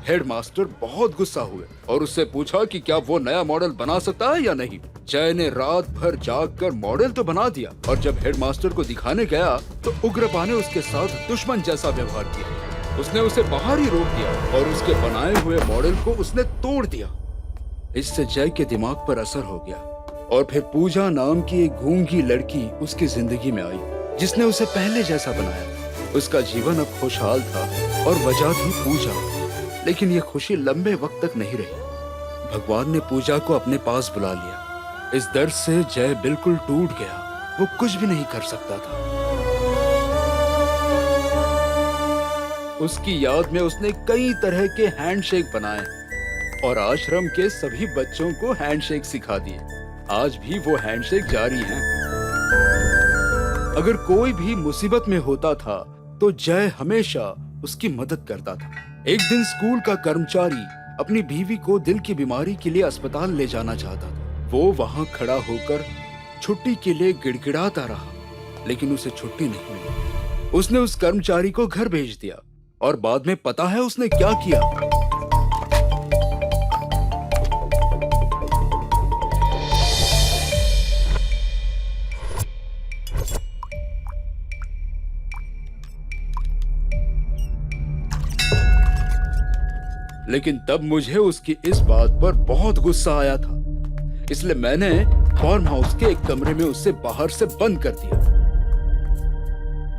Speaker 1: हेडमास्टर बहुत गुस्सा हुए और उससे पूछा कि क्या वो नया मॉडल बना सकता है या नहीं। जय ने रात भर जागकर मॉडल तो बना दिया और जब हेडमास्टर को दिखाने गया तो उग्रपा ने उसके साथ दुश्मन जैसा व्यवहार किया। उसने उसे बाहर ही रोक दिया और उसके बनाए हुए मॉडल को उसने तोड़ दिया। इससे जय के दिमाग पर असर हो गया और फिर पूजा नाम की एक गूंगी लड़की उसकी जिंदगी में आई जिसने उसे पहले जैसा बनाया। उसका जीवन अब खुशहाल था और वजह थी पूजा। लेकिन ये खुशी लंबे वक्त तक नहीं रही। भगवान ने पूजा को अपने पास बुला लिया। इस दर्द से जय बिल्कुल टूट गया। वो कुछ भी नहीं कर सकता था। उसकी याद में उसने कई तरह के हैंडशेक बनाए और आश्रम के सभी बच्चों को हैंडशेक सिखा दिए। आज भी वो हैंडशेक जारी हैं। अगर कोई भी मुसीबत में होता था तो जय हमेशा उसकी मदद करता था। एक दिन स्कूल का कर्मचारी अपनी बीवी को दिल की बीमारी के लिए अस्पताल ले जाना चाहता था। वो वहां खड़ा होकर छुट्टी के लिए गिड़गिड़ाता रहा, लेकिन उसे छुट्टी नहीं मिली। उसने उस कर्मचारी को घर भेज दिया और बाद में पता है उसने क्या किया? लेकिन तब मुझे उसकी इस बात पर बहुत गुस्सा आया था, इसलिए मैंने फार्म हाउस के एक कमरे में उसे बाहर से बंद कर दिया।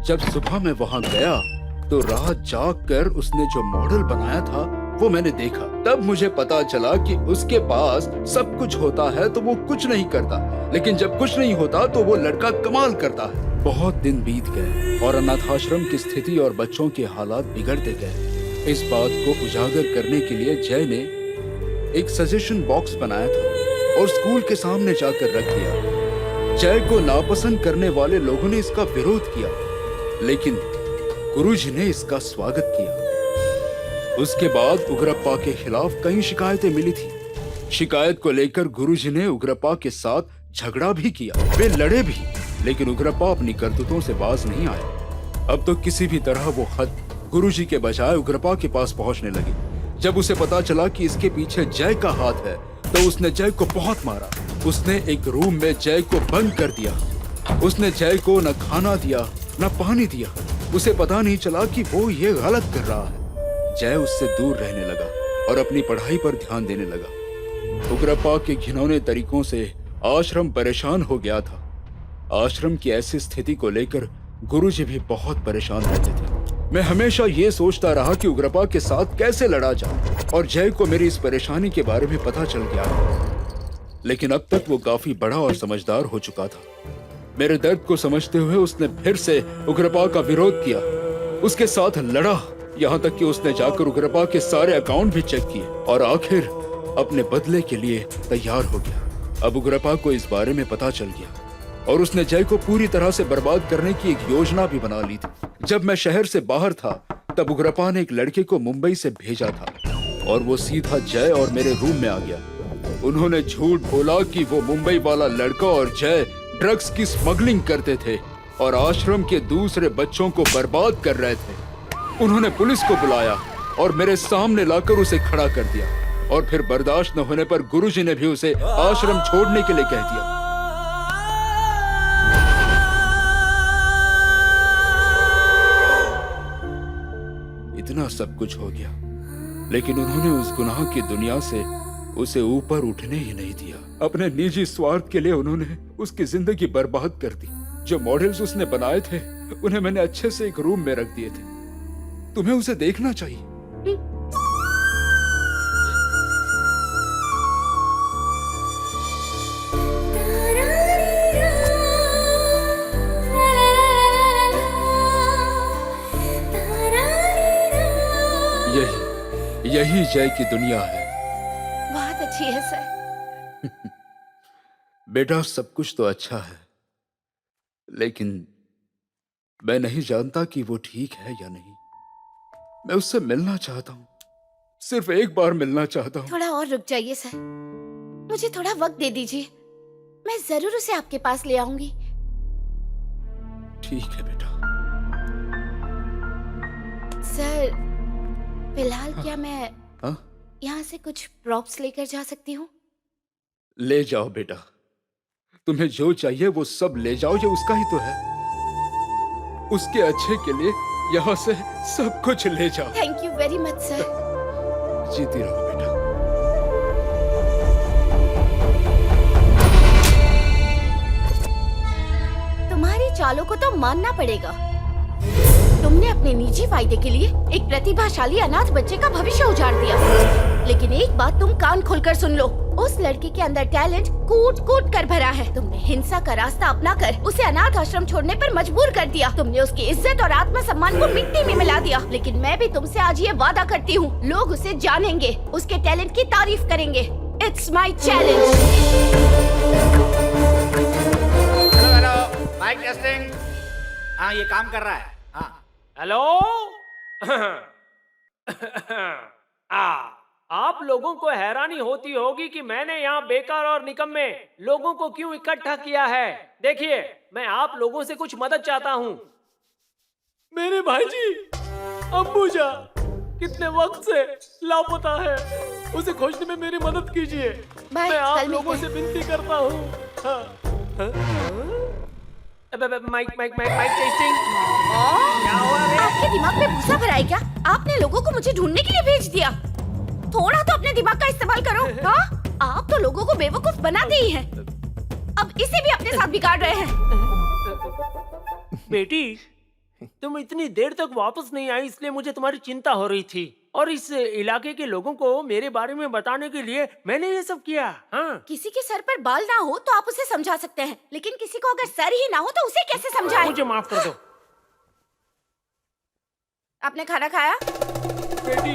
Speaker 1: जब सुबह मैं वहां गया तो रात जाग कर उसने जो मॉडल बनाया था वो मैंने देखा। तब मुझे पता चला कि उसके पास सब कुछ होता है तो वो कुछ नहीं करता, लेकिन जब कुछ नहीं होता तो वो लड़का कमाल करता है। बहुत दिन बीत गए और अनाथाश्रम की स्थिति और बच्चों के हालात बिगड़ते गए। इस बात को उजागर करने के लिए जय ने एक सजेशन बॉक्स बनाया था और स्कूल के सामने जाकर रख दिया। जय को नापसंद करने वाले लोगों ने इसका विरोध किया, लेकिन गुरुजी ने इसका स्वागत किया। उसके बाद उग्रप्पा के खिलाफ कई शिकायतें मिली थी। शिकायत को लेकर गुरुजी ने उग्रप्पा के साथ झगड़ा भी किया। वे लड़े भी, लेकिन उग्रप्पा अपनी करतूतों से बाज नहीं आया। अब तो किसी भी तरह वो खत गुरुजी के बजाय उग्रप्पा के पास पहुंचने लगी। जब उसे पता चला कि इसके पीछे जय का हाथ है तो उसने जय को बहुत मारा। उसने एक रूम में जय को बंद कर दिया। उसने जय को न खाना दिया न पानी दिया। उसे पता नहीं चला कि वो ये गलत कर रहा है। जय उससे दूर रहने लगा और अपनी पढ़ाई पर ध्यान देने लगा। उग्रप्पा के घिनौने तरीकों से आश्रम परेशान हो गया था। आश्रम की ऐसी स्थिति को लेकर गुरुजी भी बहुत परेशान रहते थे। मैं हमेशा ये सोचता रहा कि उग्रप्पा के साथ कैसे लड़ा जाए, और जय को मेरी इस परेशानी के बारे में पता चल गया। लेकिन अब तक वो काफी बड़ा और समझदार हो चुका था। मेरे दर्द को समझते हुए उसने फिर से उग्रप्पा का विरोध किया, उसके साथ लड़ा, यहाँ तक कि उसने जाकर उग्रप्पा के सारे अकाउंट भी चेक किए और आखिर अपने बदले के लिए तैयार हो गया। अब उग्रप्पा को इस बारे में पता चल गया और उसने जय को पूरी तरह से बर्बाद करने की एक योजना भी बना ली थी। जब मैं शहर से बाहर था तब उग्रप्पा ने एक लड़के को मुंबई से भेजा था और वो सीधा जय और मेरे रूम में आ गया। उन्होंने झूठ बोला कि वो मुंबई वाला लड़का और जय ड्रग्स की स्मगलिंग करते थे और आश्रम के दूसरे बच्चों को बर्बाद कर रहे थे। उन्होंने पुलिस को बुलाया और मेरे सामने लाकर उसे खड़ा कर दिया, और फिर बर्दाश्त न होने पर गुरुजी ने भी उसे आश्रम छोड़ने के लिए कह दिया। इतना सब कुछ हो गया, लेकिन उन्होंने उस गुनाह की दुनिया से उसे ऊपर उठने ही नहीं दिया। अपने निजी स्वार्थ के लिए उन्होंने उसकी जिंदगी बर्बाद कर दी। जो मॉडल्स उसने बनाए थे उन्हें मैंने अच्छे से एक रूम में रख दिए थे। तुम्हें उसे देखना चाहिए। यही जय की दुनिया है।
Speaker 5: बहुत अच्छी है सर।
Speaker 1: बेटा, सब कुछ तो अच्छा है, लेकिन मैं नहीं जानता कि वो ठीक है या नहीं। मैं उससे मिलना चाहता हूँ, सिर्फ एक बार मिलना चाहता हूँ।
Speaker 5: थोड़ा और रुक जाइए सर, मुझे थोड़ा वक्त दे दीजिए, मैं जरूर उसे आपके पास ले आऊंगी।
Speaker 1: ठीक है बेटा।
Speaker 5: सर, फिलहाल क्या मैं यहाँ से कुछ प्रॉप्स लेकर जा सकती हूँ?
Speaker 1: ले जाओ बेटा, तुम्हें जो चाहिए वो सब ले जाओ, ये उसका ही तो है। उसके अच्छे के लिए यहाँ से सब कुछ ले जाओ।
Speaker 5: Thank you very much sir.
Speaker 1: जीती रहो बेटा।
Speaker 5: तुम्हारी चालों को तो मानना पड़ेगा। तुमने अपने निजी फायदे के लिए एक प्रतिभाशाली अनाथ बच्चे का भविष्य उजाड़ दिया, लेकिन एक बात तुम कान खोलकर सुन लो, उस लड़के के अंदर टैलेंट कूट कूट कर भरा है। तुमने हिंसा का रास्ता अपनाकर उसे अनाथ आश्रम छोड़ने पर मजबूर कर दिया। तुमने उसकी इज्जत और आत्मसम्मान को मिट्टी में मिला दिया। लेकिन मैं भी तुमसे आज ये वादा करती हूँ, लोग उसे जानेंगे, उसके टैलेंट की तारीफ करेंगे। It's my challenge.
Speaker 4: Hello, mic testing. हाँ, ये काम कर रहा है। हाँ,
Speaker 6: हेलो। आप लोगों को हैरानी होती होगी कि मैंने यहाँ बेकार और निकम्मे लोगों को क्यों इकट्ठा किया है। देखिए, मैं आप लोगों से कुछ मदद चाहता हूँ। मेरे भाईजी अंबुजा कितने वक्त से लापता है, उसे खोजने में मेरी मदद कीजिए। मैं आप लोगों से विनती करता हूँ। Mic testing.
Speaker 5: क्या हुआ? आपके दिमाग में भूसा भरा है क्या? आपने लोगों को मुझे ढूंढने के लिए भेज दिया। थोड़ा तो अपने दिमाग का इस्तेमाल करो। हाँ, आप तो लोगों को बेवकूफ बनाते ही हैं। अब इसे भी अपने साथ बिगाड़ रहे हैं।
Speaker 6: बेटी, तुम इतनी देर तक वापस नहीं आई, इसलिए मुझे तुम्हारी चिंता हो रही थी। और इस इलाके के लोगों को मेरे बारे में बताने के लिए मैंने ये सब किया। हाँ।
Speaker 5: किसी के सर पर बाल ना हो तो आप उसे समझा सकते हैं, लेकिन किसी को अगर सर ही ना हो तो उसे कैसे समझाएं?
Speaker 6: मुझे माफ कर दो।
Speaker 5: आपने खाना खाया?
Speaker 6: बेटी,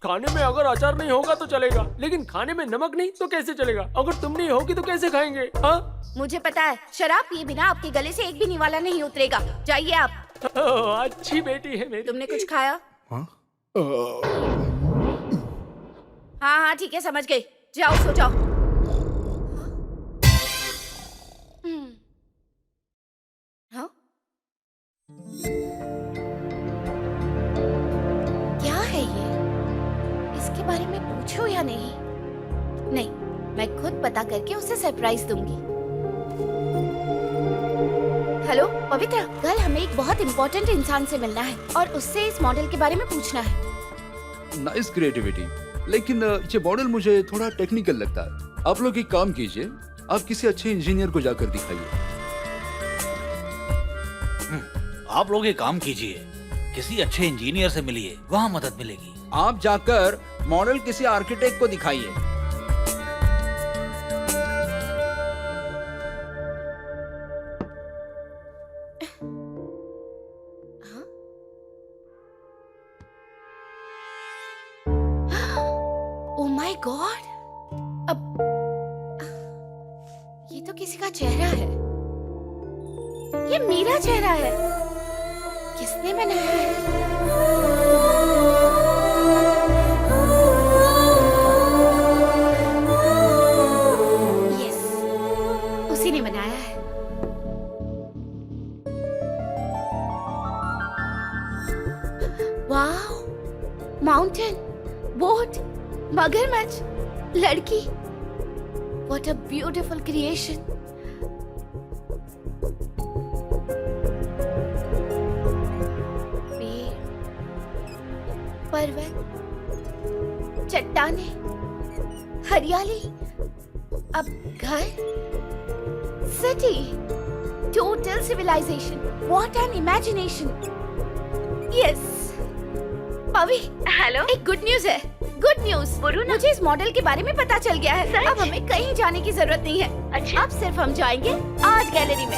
Speaker 6: खाने में अगर अचार नहीं होगा तो चलेगा, लेकिन खाने में नमक नहीं तो कैसे चलेगा? अगर तुम नहीं होगी तो कैसे खाएंगे? हाँ?
Speaker 5: मुझे पता है, शराब पिए बिना आपके गले से एक भी निवाला नहीं उतरेगा। जाइए आप।
Speaker 6: अच्छी बेटी है मेरी।
Speaker 5: तुमने कुछ खाया?
Speaker 3: हाँ?
Speaker 5: हाँ हाँ ठीक है, समझ गई। जाओ सो जाओ। हाँ? क्या है ये? इसके बारे में पूछो या नहीं? नहीं, मैं खुद पता करके उसे सरप्राइज दूंगी। हेलो पवित्र, कल हमें एक बहुत इम्पोर्टेंट इंसान से मिलना है और उससे इस मॉडल के बारे में पूछना है।
Speaker 1: नाइस क्रिएटिविटी, लेकिन ये मॉडल मुझे थोड़ा टेक्निकल लगता है। आप लोग एक काम कीजिए, आप किसी अच्छे इंजीनियर को जाकर दिखाइए।
Speaker 11: आप लोग एक काम कीजिए, किसी अच्छे इंजीनियर से मिलिए, वहाँ मदद मिलेगी।
Speaker 2: आप जाकर मॉडल किसी आर्किटेक्ट को दिखाइए।
Speaker 5: ओह माय गॉड, अब ये तो किसी का चेहरा है। ये मेरा चेहरा है। किसने बनाया है? यस, उसी ने बनाया है। वाओ, माउंटेन, बोट, मगरमच्छ, लड़की। What a beautiful creation. पेड़, पर्वत, चट्टाने, हरियाली, अब घर, city, total civilization. What an imagination. Yes. Pavi, hello, एक गुड न्यूज है। गुड न्यूज, मुझे इस मॉडल के बारे में पता चल गया है। अब हमें कहीं जाने की जरूरत नहीं है। अच्छा? अब सिर्फ हम जाएंगे आर्ट गैलरी में।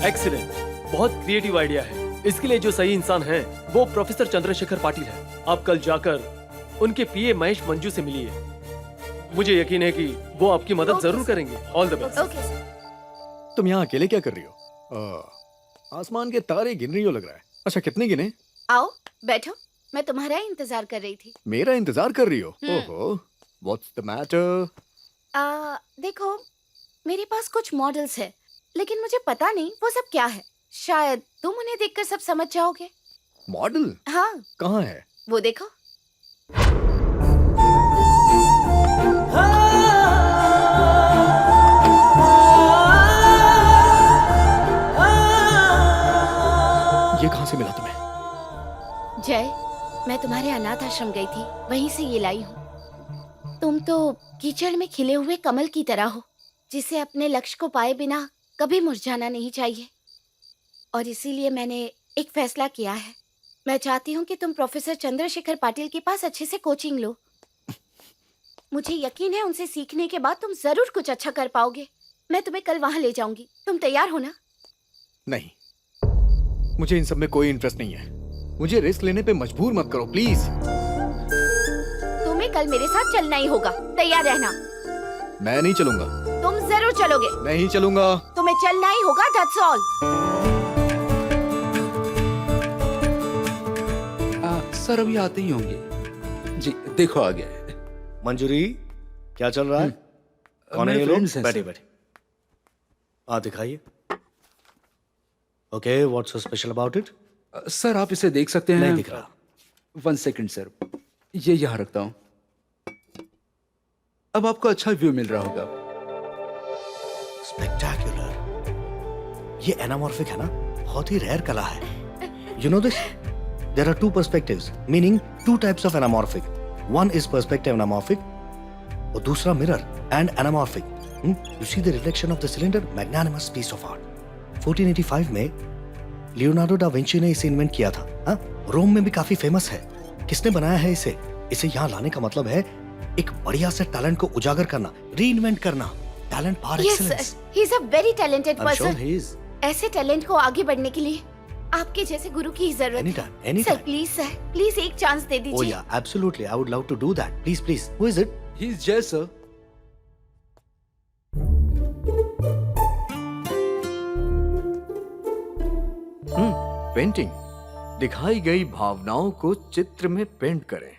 Speaker 6: एक्सीलेंट, बहुत क्रिएटिव आइडिया है। इसके लिए जो सही इंसान है वो प्रोफेसर चंद्रशेखर पाटिल है। आप कल जाकर उनके पीए महेश मंजू से मिलिए। मुझे यकीन है कि वो आपकी मदद जरूर करेंगे। All the best.
Speaker 5: Okay sir.
Speaker 3: तुम यहाँ अकेले क्या कर रही हो? आसमान के तारे गिन रही हो लग रहा है। अच्छा, कितने गिने?
Speaker 5: आओ बैठो, मैं तुम्हारा ही इंतजार कर रही थी।
Speaker 3: मेरा इंतजार कर रही हो? ओहो, व्हाट्स द मैटर?
Speaker 5: देखो, मेरे पास कुछ मॉडल्स है, लेकिन मुझे पता नहीं वो सब क्या है। शायद तुम उन्हें देखकर सब समझ जाओगे।
Speaker 3: मॉडल?
Speaker 5: हाँ,
Speaker 3: कहाँ है?
Speaker 5: वो देखो।
Speaker 3: ये कहाँ से मिला तुम्हें?
Speaker 5: जय, मैं तुम्हारे अनाथ आश्रम गई थी, वहीं से ये लाई हूँ। तुम तो कीचड़ में खिले हुए कमल की तरह हो, जिसे अपने लक्ष्य को पाए बिना कभी मुरझाना नहीं चाहिए। और इसीलिए मैंने एक फैसला किया है। मैं चाहती हूँ कि तुम प्रोफेसर चंद्रशेखर पाटिल के पास अच्छे से कोचिंग लो। मुझे यकीन है उनसे सीखने के बाद तुम जरूर कुछ अच्छा कर पाओगे। मैं तुम्हें कल वहाँ ले जाऊंगी। तुम तैयार हो ना?
Speaker 3: नहीं, मुझे इन सब में कोई इंटरेस्ट नहीं है। मुझे रिस्क लेने पे मजबूर मत करो प्लीज।
Speaker 5: तुम्हें कल मेरे साथ चलना ही होगा, तैयार रहना।
Speaker 3: मैं नहीं चलूंगा।
Speaker 5: तुम जरूर चलोगे।
Speaker 3: नहीं चलूंगा।
Speaker 5: तुम्हें चलना ही होगा, दैट्स ऑल।
Speaker 1: सर अभी आते ही होंगे। जी देखो आ गया।
Speaker 12: मंजूरी, क्या चल रहा है? कौन है
Speaker 1: मेरे
Speaker 12: ये लोग?
Speaker 1: friends हैं,
Speaker 12: बैठे
Speaker 1: सर।
Speaker 12: बैठे। दिखाइए। Okay, what's so special about it?
Speaker 1: Sir आप इसे देख सकते हैं।
Speaker 12: नहीं दिख रहा।
Speaker 1: 1 सेकंड सर, ये यहाँ रखता हूँ। अब आपको अच्छा व्यू मिल रहा होगा।
Speaker 12: स्पेक्टेक्युलर। ये एनामॉर्फिक है ना, बहुत ही रेयर कला है। You know this? There are two perspectives, meaning two types of anamorphic. One is perspective anamorphic, और दूसरा mirror and anamorphic. You see the reflection of the cylinder, magnanimous piece of art. 1485 में Leonardo da Vinci ने इसे invent किया था। हाँ, रोम में भी काफी फेमस है। किसने बनाया है इसे? इसे यहाँ लाने का मतलब है एक बढ़िया से टैलेंट को उजागर करना, रीइन्वेंट करना, talent par excellence.
Speaker 5: He is a very talented
Speaker 12: I'm sure
Speaker 5: person.
Speaker 12: he is.
Speaker 5: ऐसे टैलेंट को आगे बढ़ने के लिए आपके जैसे गुरु की जरूरत
Speaker 12: Anytime,
Speaker 5: है।
Speaker 12: anytime.
Speaker 5: सर प्लीज एक चांस दे
Speaker 12: Oh
Speaker 5: दीजिए।
Speaker 12: yeah, absolutely. I would love to do that. Please, please. Who is it?
Speaker 1: He's Jay, sir.
Speaker 3: Painting. दिखाई गई भावनाओं को चित्र में पेंट करें।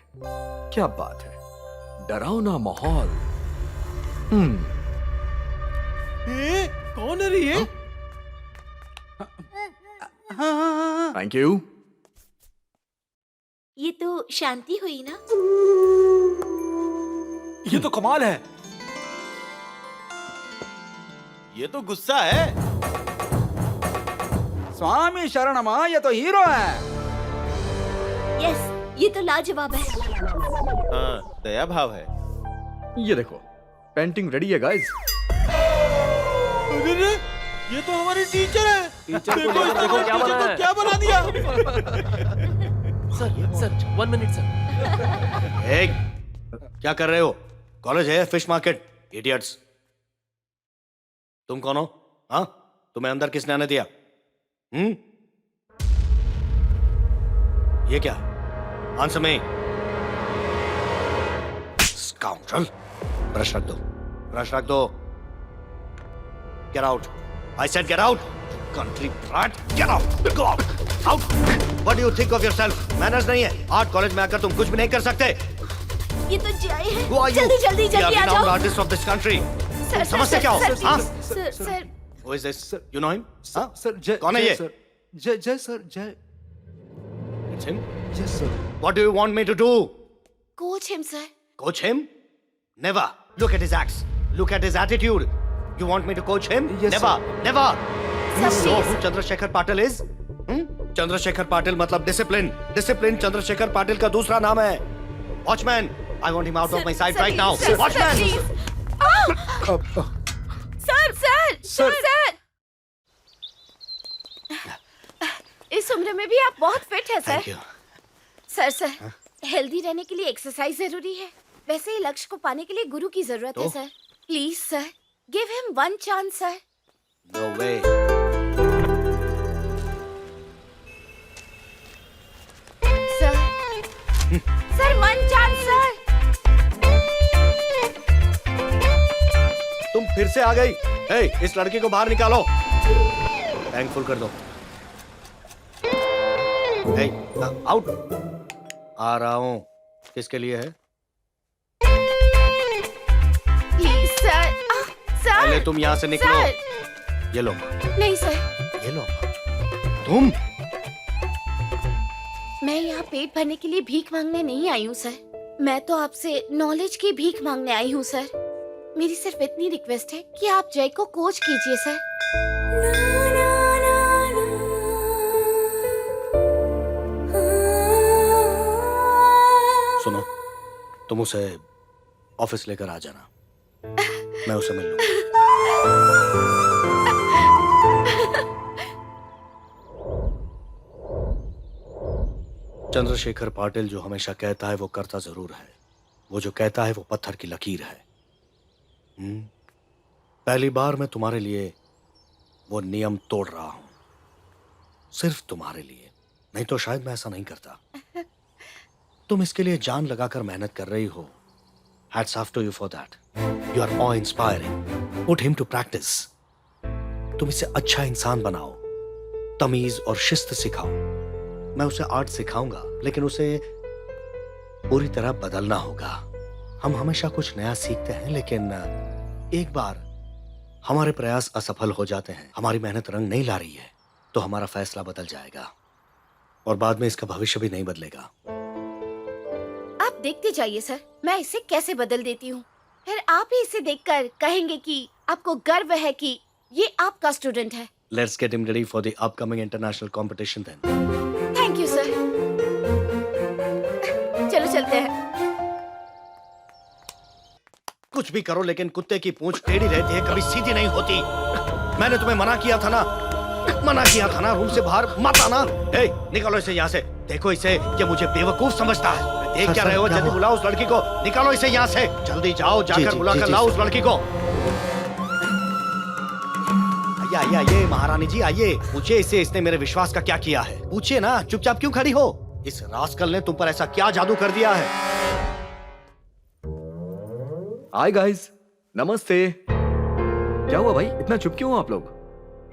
Speaker 3: क्या बात है, डरावना माहौल।
Speaker 7: कौन है रे ये?
Speaker 3: Thank you.
Speaker 10: ये तो शांति हुई ना?
Speaker 11: ये तो कमाल है।
Speaker 7: ये तो गुस्सा है।
Speaker 2: स्वामी शरणमा, ये तो हीरो है।
Speaker 10: यस, ये तो लाजवाब है।
Speaker 7: हाँ, दया भाव है।
Speaker 3: ये देखो, पेंटिंग रेडी है गाइस।
Speaker 7: अरे रे, ये तो हमारे टीचर है।
Speaker 6: टीचर को
Speaker 7: देखो,
Speaker 6: देखो,
Speaker 7: इसने
Speaker 6: क्या
Speaker 7: टीचर
Speaker 6: बना
Speaker 7: को
Speaker 6: है।
Speaker 7: क्या बना दिया।
Speaker 6: Sir 1 minute sir.
Speaker 12: Hey, क्या कर रहे हो? कॉलेज है, फिश मार्केट, इडियट्स। तुम कौन हो? हाँ, तुम्हें अंदर किसने आने दिया? ये क्या? Answer me. स्काउंड्रल। ब्रश रख दो, ब्रश रख दो। Get out. I said get out. Country brat. Get out. Go out. Out. What do you think of yourself? Manners नहीं है। आर्ट कॉलेज में आकर तुम कुछ भी नहीं कर सकते।
Speaker 10: ये तो जय है।
Speaker 12: Who are you?
Speaker 10: जल्दी जल्दी
Speaker 12: We are
Speaker 10: जल्दी आ
Speaker 12: renowned
Speaker 10: जाओ।
Speaker 12: artists of this country.
Speaker 5: Sir
Speaker 12: समझते क्या हो? हाँ?
Speaker 10: Sir
Speaker 12: Who is this? You know him? हाँ?
Speaker 1: Sir, Jay.
Speaker 12: कौन है
Speaker 1: Jay,
Speaker 12: ये?
Speaker 1: sir. Jay, sir, Jay.
Speaker 12: It's him.
Speaker 1: Yes, sir.
Speaker 12: What do you want me to do?
Speaker 5: Coach him sir.
Speaker 12: Coach him? Never. Look at his acts. Look at his attitude. You want me to coach him?
Speaker 1: Yes,
Speaker 12: Never. Never. You
Speaker 5: Sir,
Speaker 12: know
Speaker 5: please.
Speaker 12: who Chandrasekhar Patil is? Chandrasekhar Patil मतलब discipline. Discipline Chandrasekhar Patil का दूसरा नाम है. Watchman. I want him out of my sight right now. Watchman.
Speaker 5: Sir इस उम्र में भी आप बहुत फिट है sir.
Speaker 12: Thank you.
Speaker 5: Sir healthy रहने के लिए एक्सरसाइज जरूरी है। वैसे ही लक्ष्य को पाने के लिए गुरु की जरूरत है
Speaker 12: तो?
Speaker 5: Sir. Please sir, give him 1 chance sir.
Speaker 12: No way.
Speaker 5: Sir 1 chance sir.
Speaker 12: तुम फिर से आ गई। Hey, इस लड़के को बाहर निकालो। थैंकफुल कर दो। Hey, out. आ रहा हूँ। किसके लिए है?
Speaker 5: Please sir.
Speaker 12: पहले
Speaker 5: सर
Speaker 12: तुम यहाँ से निकलो।
Speaker 5: सर
Speaker 12: ये लो।
Speaker 5: नहीं सर,
Speaker 12: ये लो। तुम?
Speaker 5: मैं यहाँ पेट भरने के लिए भीख मांगने नहीं आई हूँ सर। मैं तो आपसे नॉलेज की भीख मांगने आई हूँ सर। मेरी सिर्फ इतनी रिक्वेस्ट है कि आप जय को कोच कीजिए सर।
Speaker 12: सुनो, तुम उसे ऑफिस लेकर आ जाना। मैं उसे मिल लूंगा। चंद्रशेखर पाटिल जो हमेशा कहता है वो करता जरूर है। वो जो कहता है वो पत्थर की लकीर है। पहली बार मैं तुम्हारे लिए वो नियम तोड़ रहा हूं, सिर्फ तुम्हारे लिए। नहीं तो शायद मैं ऐसा नहीं करता। तुम इसके लिए जान लगाकर मेहनत कर रही हो। Hats off to you for that. You are awe-inspiring. Put him to practice. तुम इसे अच्छा इंसान बनाओ, तमीज और शिस्त सिखाओ। मैं उसे आर्ट सिखाऊंगा, लेकिन उसे पूरी तरह बदलना होगा। हम हमेशा कुछ नया सीखते हैं, लेकिन एक बार हमारे प्रयास असफल हो जाते हैं, हमारी मेहनत रंग नहीं ला रही है, तो हमारा फैसला बदल जाएगा और बाद में इसका भविष्य भी नहीं बदलेगा।
Speaker 5: आप देखते जाइए सर, मैं इसे कैसे बदल देती हूँ। फिर आप ही इसे देखकर कहेंगे कि आपको गर्व है कि ये आपका स्टूडेंट है।
Speaker 12: Let's get him ready for the upcoming international competition then.
Speaker 5: Thank you sir. चलो चलते हैं।
Speaker 12: कुछ भी करो लेकिन कुत्ते की पूंछ टेढ़ी रहती है, कभी सीधी नहीं होती। मैंने तुम्हें मना किया था ना, रूम से बाहर मत आना। ए, निकालो इसे यहाँ से। देखो इसे, ये मुझे बेवकूफ समझता है। देख क्या रहे हो? जल्दी बुलाओ उस लड़की को, निकालो इसे यहाँ से। जल्दी जाओ, जाकर बुलाकर लाओ उस लड़की को। आइए महारानी जी, आइए। पूछिए इससे, इसने मेरे विश्वास का क्या किया है। पूछिए ना, चुपचाप क्यों खड़ी हो? इस रास्कल ने तुम पर ऐसा क्या जादू कर दिया है?
Speaker 3: हाय गाइस, नमस्ते। क्या हुआ भाई, इतना चुप क्यों हो आप लोग?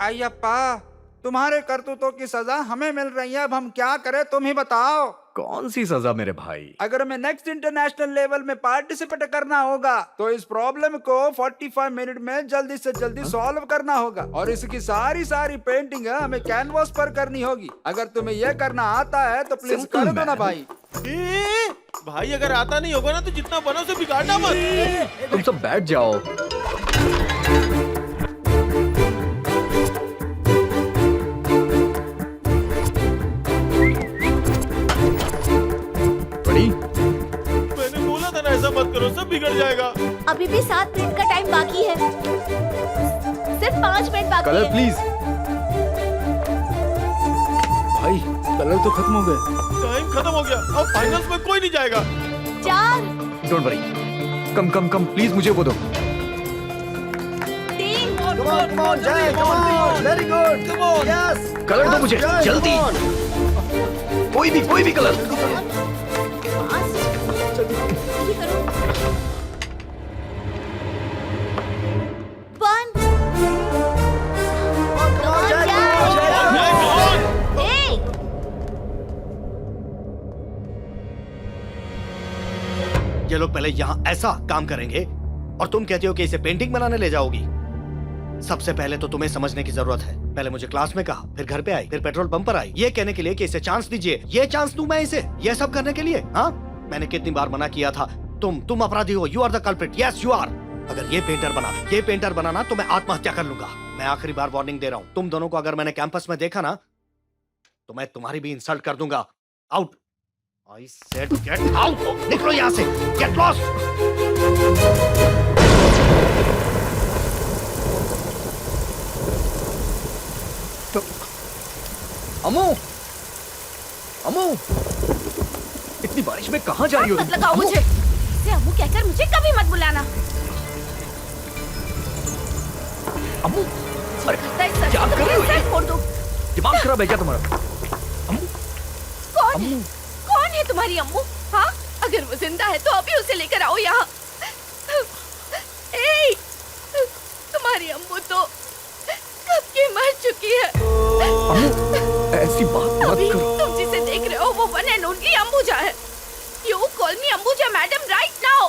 Speaker 13: अय्यप्पा, तुम्हारे करतूतों की सजा हमें मिल रही है। अब हम क्या करें, तुम ही बताओ।
Speaker 3: कौन सी सजा मेरे भाई?
Speaker 13: अगर हमें नेक्स्ट इंटरनेशनल लेवल में पार्टिसिपेट करना होगा तो इस प्रॉब्लम को 45 मिनट में जल्दी से जल्दी सॉल्व करना होगा, और इसकी सारी पेंटिंग हमें कैनवास पर करनी होगी। अगर तुम्हें यह करना आता है तो प्लीज कर दो ना भाई।
Speaker 7: भाई अगर आता नहीं होगा ना तो जितना बनो उसे बिगाड़ना मत।
Speaker 3: तुम सब बैठ जाओ।
Speaker 7: मैंने बोला था ना ऐसा मत करो, सब बिगड़ जाएगा।
Speaker 10: अभी भी 7 मिनट का टाइम बाकी है। सिर्फ 5 मिनट बाकी
Speaker 3: कलर
Speaker 10: है।
Speaker 3: प्लीज।
Speaker 1: भाई कलर तो खत्म हो गए।
Speaker 7: टाइम खत्म हो गया, अब फाइनल्स में कोई नहीं जाएगा।
Speaker 10: 4
Speaker 3: डोंट वरी, कम प्लीज मुझे वो दो।
Speaker 10: 3
Speaker 12: Come on, Jay, come on, very good, come on, yes.
Speaker 3: Colour दो मुझे, जल्दी। कोई भी कलर।
Speaker 12: ये लोग पहले यहाँ ऐसा काम करेंगे और तुम कहती हो कि इसे पेंटिंग बनाने ले जाओगी। सबसे पहले तो तुम्हें समझने की जरूरत है। पहले मुझे क्लास में कहा, फिर घर पे आई, फिर पेट्रोल पंप पर आई, ये कहने के लिए कि इसे चांस दीजिए। ये चांस दूं मैं इसे, ये सब करने के लिए? हाँ, मैंने कितनी बार मना किया था। तुम अपराधी हो, you are the culprit, yes you are. अगर ये पेंटर बनाना तो मैं आत्महत्या कर लूंगा। मैं आखिरी बार वार्निंग दे रहा हूँ, तुम दोनों को अगर मैंने कैंपस में देखा ना तो मैं तुम्हारी भी इंसल्ट कर दूंगा। Out. I said get out! निकलो यहाँ से! Get lost!
Speaker 3: अम्मू, इतनी बारिश में कहाँ जा रही हो?
Speaker 5: मत लगाओ मुझे। इसे अम्मू कहकर मुझे कभी मत बुलाना।
Speaker 3: अम्मू, अरे
Speaker 5: क्या कर रही हो? सर फोड़ दो।
Speaker 3: दिमाग खराब है क्या तुम्हारा?
Speaker 5: कौन है तुम्हारी अम्मू? हाँ, अगर वो जिंदा है तो अभी उसे लेकर आओ यहाँ। तुम्हारी अम्मू तो कब की मर चुकी है।
Speaker 3: ऐसी बात मत करो।
Speaker 5: तुम जिसे देख रहे हो वो वन एंड ओनली अंबुजा है। You call me Ambuja madam right now।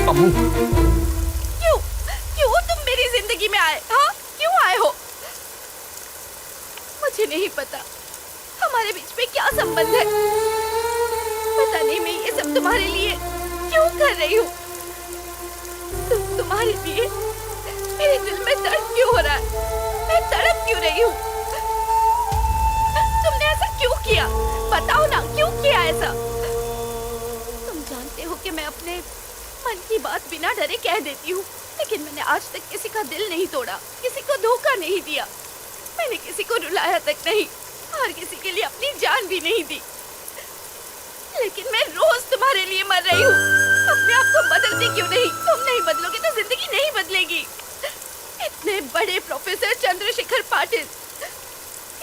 Speaker 3: अम्मू,
Speaker 5: क्यों तुम मेरी जिंदगी में आए? हाँ, क्यों आए हो? मुझे नहीं पता हमारे बीच में क्या संबंध है। पता नहीं मैं ये सब तुम्हारे लिए क्यों कर रही हूँ। तुम्हारे लिए मेरे दिल में दर्द क्यों हो रहा है? मैं तड़प क्यों रही हूँ? तुमने ऐसा क्यों किया? बताओ ना, क्यों किया ऐसा? तुम जानते हो कि मैं अपने मन की बात बिना डरे कह देती हूँ, लेकिन मैंने आज तक किसी का दिल नहीं तोड़ा, किसी को धोखा नहीं दिया, मैंने किसी को रुलाया तक नहीं और किसी के लिए अपनी जान भी नहीं दी। लेकिन मैं रोज तुम्हारे लिए मर रही हूँ। अपने आप को बदलती क्यों नहीं? तुम नहीं बदलोगे तो जिंदगी नहीं बदलेगी। इतने बड़े प्रोफेसर चंद्रशेखर पाटिल,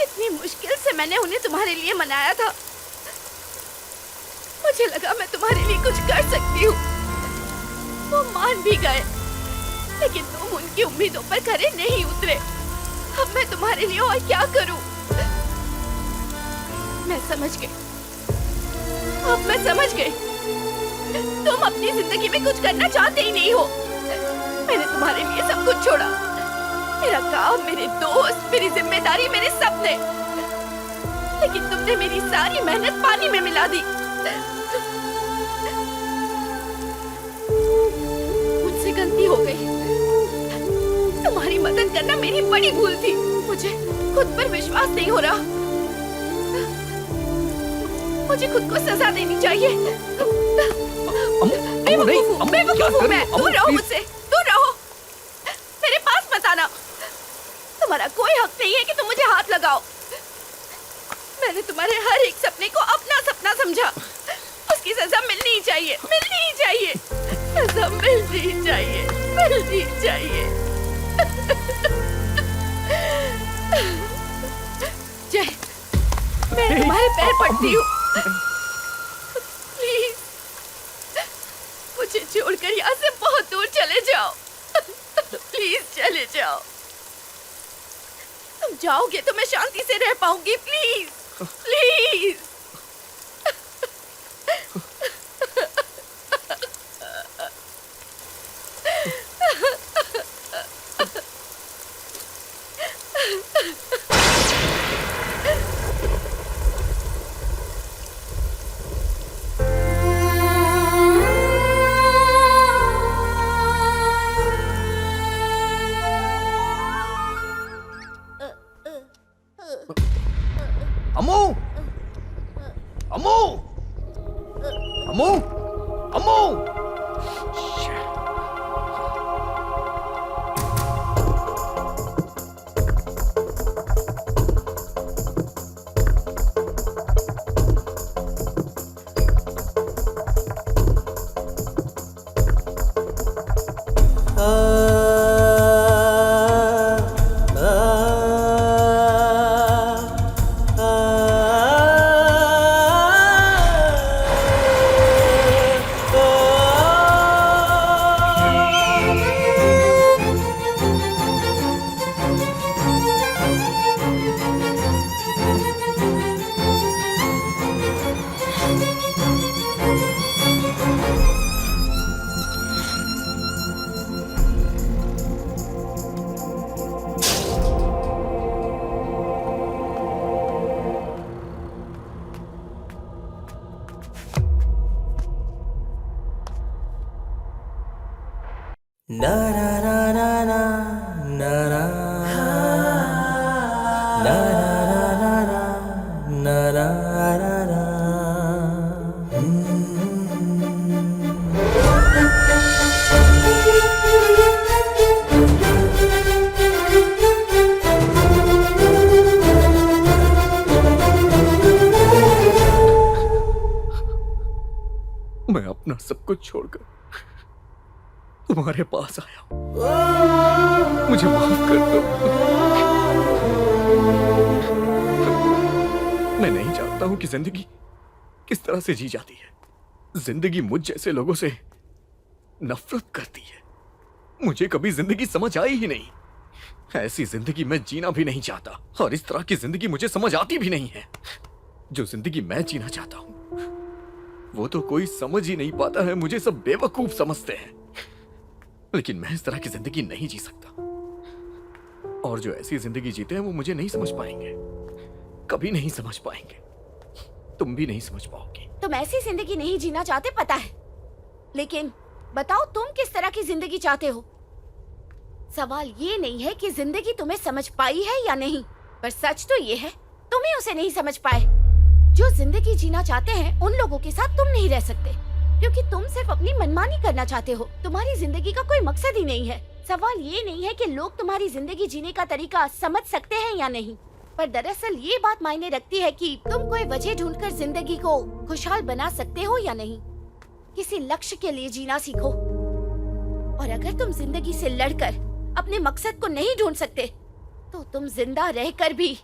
Speaker 5: इतनी मुश्किल से मैंने उन्हें तुम्हारे लिए मनाया था। मुझे लगा मैं तुम्हारे लिए कुछ कर सकती हूँ। वो मान भी गए, लेकिन तुम उनकी उम्मीदों पर खरे नहीं उतरे। अब मैं तुम्हारे लिए और क्या करूँ? मैं समझ गई, अब मैं समझ गई। तुम अपनी जिंदगी में कुछ करना चाहते ही नहीं हो। मैंने तुम्हारे लिए सब कुछ छोड़ा, मेरा काम, मेरे दोस्त, मेरी जिम्मेदारी, मेरे सपने, लेकिन तुमने मेरी सारी मेहनत पानी में मिला दी। मेरी बड़ी भूल थी। मुझे खुद पर विश्वास नहीं हो रहा। मुझे खुद को सजा देनी चाहिए। बेवकूफ हूँ मैं। दूर रहो मुझसे, दूर रहो। मेरे पास मत आना। तुम्हारा कोई हक नहीं है कि तुम मुझे हाथ लगाओ। मैंने तुम्हारे हर एक सपने को अपना सपना समझा। उसकी सजा मिलनी ही चाहिए, मिलनी ही चाहिए। सजा मिलनी ही चाहिए, मिलनी ही चाहिए। जय, मैं तुम्हारे पैर पड़ती हूँ। प्लीज मुझे छोड़कर यहाँ से बहुत दूर चले जाओ। प्लीज चले जाओ। तुम जाओगे तो मैं शांति से रह पाऊंगी। Please please.
Speaker 3: अम्मू, अम्मू, अम्मू, अम्मू।
Speaker 12: मैं अपना सब कुछ छोड़कर तुम्हारे पास आया हूं। मुझे माफ कर दो। मैं नहीं जानता हूं कि जिंदगी किस तरह से जी जाती है। जिंदगी मुझ जैसे लोगों से नफरत करती है। मुझे कभी जिंदगी समझ आई ही नहीं। ऐसी जिंदगी मैं जीना भी नहीं चाहता, और इस तरह की जिंदगी मुझे समझ आती भी नहीं है। जो जिंदगी मैं जीना चाहता हूं वो तो कोई समझ ही नहीं पाता है। मुझे सब बेवकूफ समझते हैं, लेकिन मैं इस तरह की जिंदगी नहीं जी सकता। और जो ऐसी जिंदगी जीते हैं वो मुझे नहीं समझ पाएंगे, कभी नहीं समझ पाएंगे। तुम भी नहीं समझ पाओगी।
Speaker 5: तुम ऐसी जिंदगी नहीं जीना चाहते, पता है, लेकिन बताओ तुम किस तरह की जिंदगी चाहते हो। सवाल ये नहीं है कि जिंदगी तुम्हें समझ पाई है या नहीं, पर सच तो ये है तुम ही उसे नहीं समझ पाए। जो जिंदगी जीना चाहते हैं उन लोगों के साथ तुम नहीं रह सकते, क्योंकि तुम सिर्फ अपनी मनमानी करना चाहते हो। तुम्हारी जिंदगी का कोई मकसद ही नहीं है। सवाल ये नहीं है कि लोग तुम्हारी जिंदगी जीने का तरीका समझ सकते हैं या नहीं, पर दरअसल ये बात मायने रखती है कि तुम कोई वजह ढूंढकर जिंदगी को खुशहाल बना सकते हो या नहीं। किसी लक्ष्य के लिए जीना सीखो, और अगर तुम जिंदगी से लड़कर अपने मकसद को नहीं ढूंढ सकते तो तुम जिंदा रहकर भी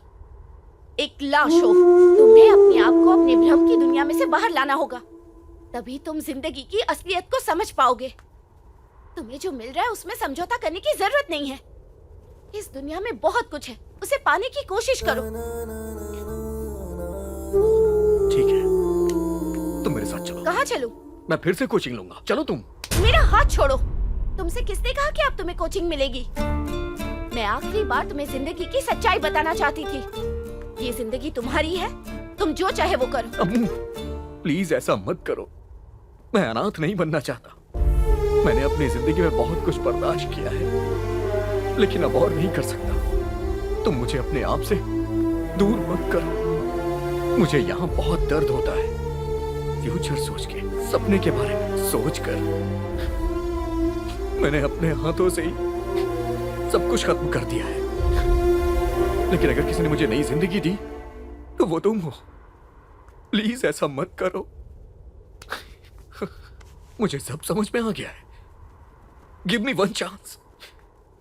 Speaker 5: एक लाश हो। तुम्हें अपने आप को अपने भ्रम की दुनिया में से बाहर लाना होगा, तभी तुम जिंदगी की असलियत को समझ पाओगे। तुम्हें जो मिल रहा है उसमें समझौता करने की जरूरत नहीं है। इस दुनिया में बहुत कुछ है, उसे पाने की कोशिश करो।
Speaker 12: ठीक है, तुम मेरे साथ चलो।
Speaker 5: कहाँ चलूं?
Speaker 12: मैं फिर से कोचिंग लूंगा। चलो तुम।
Speaker 5: मेरा हाथ छोड़ो। तुमसे किसने कहा कि अब तुम्हें कोचिंग मिलेगी? मैं आखिरी बार तुम्हें जिंदगी की सच्चाई बताना चाहती थी। ये जिंदगी तुम्हारी है, तुम जो चाहे वो करो।
Speaker 12: अम्मू, प्लीज ऐसा मत करो। मैं अनाथ नहीं बनना चाहता। मैंने अपनी जिंदगी में बहुत कुछ बर्दाश्त किया है,
Speaker 3: लेकिन अब और नहीं कर सकता। तुम मुझे अपने आप से दूर मत करो। मुझे यहाँ बहुत दर्द होता है, फ्यूचर सोच के, सपने के बारे में सोच कर। मैंने अपने हाथों से ही सब कुछ खत्म कर दिया है, लेकिन अगर किसी ने मुझे नई जिंदगी दी तो वो तुम हो। प्लीज ऐसा मत करो। मुझे सब समझ में आ गया है। Give me one chance.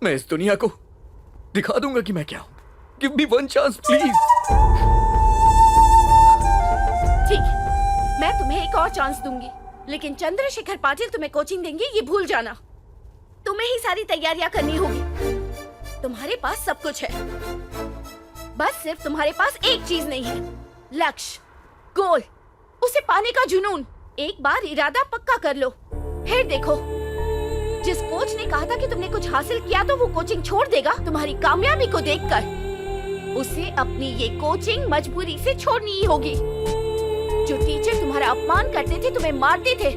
Speaker 3: मैं इस दुनिया को दिखा दूंगा कि मैं क्या हूं। Give me one chance please.
Speaker 5: ठीक है, मैं तुम्हें एक और चांस दूंगी, लेकिन चंद्रशेखर पाटिल तुम्हें कोचिंग देंगे ये भूल जाना। तुम्हें ही सारी तैयारियां करनी होगी। तुम्हारे पास सब कुछ है, बस सिर्फ तुम्हारे पास एक चीज नहीं है, लक्ष्य, गोल, उसे पाने का जुनून। एक बार इरादा पक्का कर लो, फिर देखो। जिस कोच ने कहा था कि तुमने कुछ हासिल किया तो वो कोचिंग छोड़ देगा तुम्हारी कामयाबी को देखकर, उसे अपनी ये कोचिंग मजबूरी से छोड़नी ही होगी। जो टीचर तुम्हारा अपमान करते थे, तुम्हें मारते थे,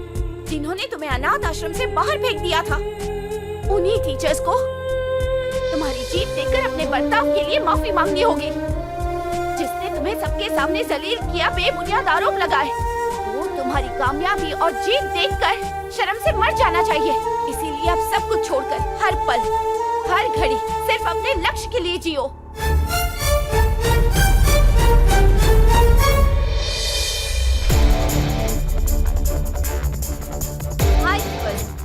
Speaker 5: जिन्होंने तुम्हें अनाथ आश्रम से बाहर फेंक दिया था, उन्हीं टीचर्स को तुम्हारी जीत देखकर अपने बर्ताव के लिए माफी मांगनी होगी। जिसने तुम्हें सबके सामने जलील किया, बेबुनियाद आरोप लगाए, वो तुम्हारी कामयाबी और जीत देखकर शर्म से मर जाना चाहिए। इसीलिए अब सब कुछ छोड़कर हर पल, हर घड़ी सिर्फ अपने लक्ष्य के लिए जियो।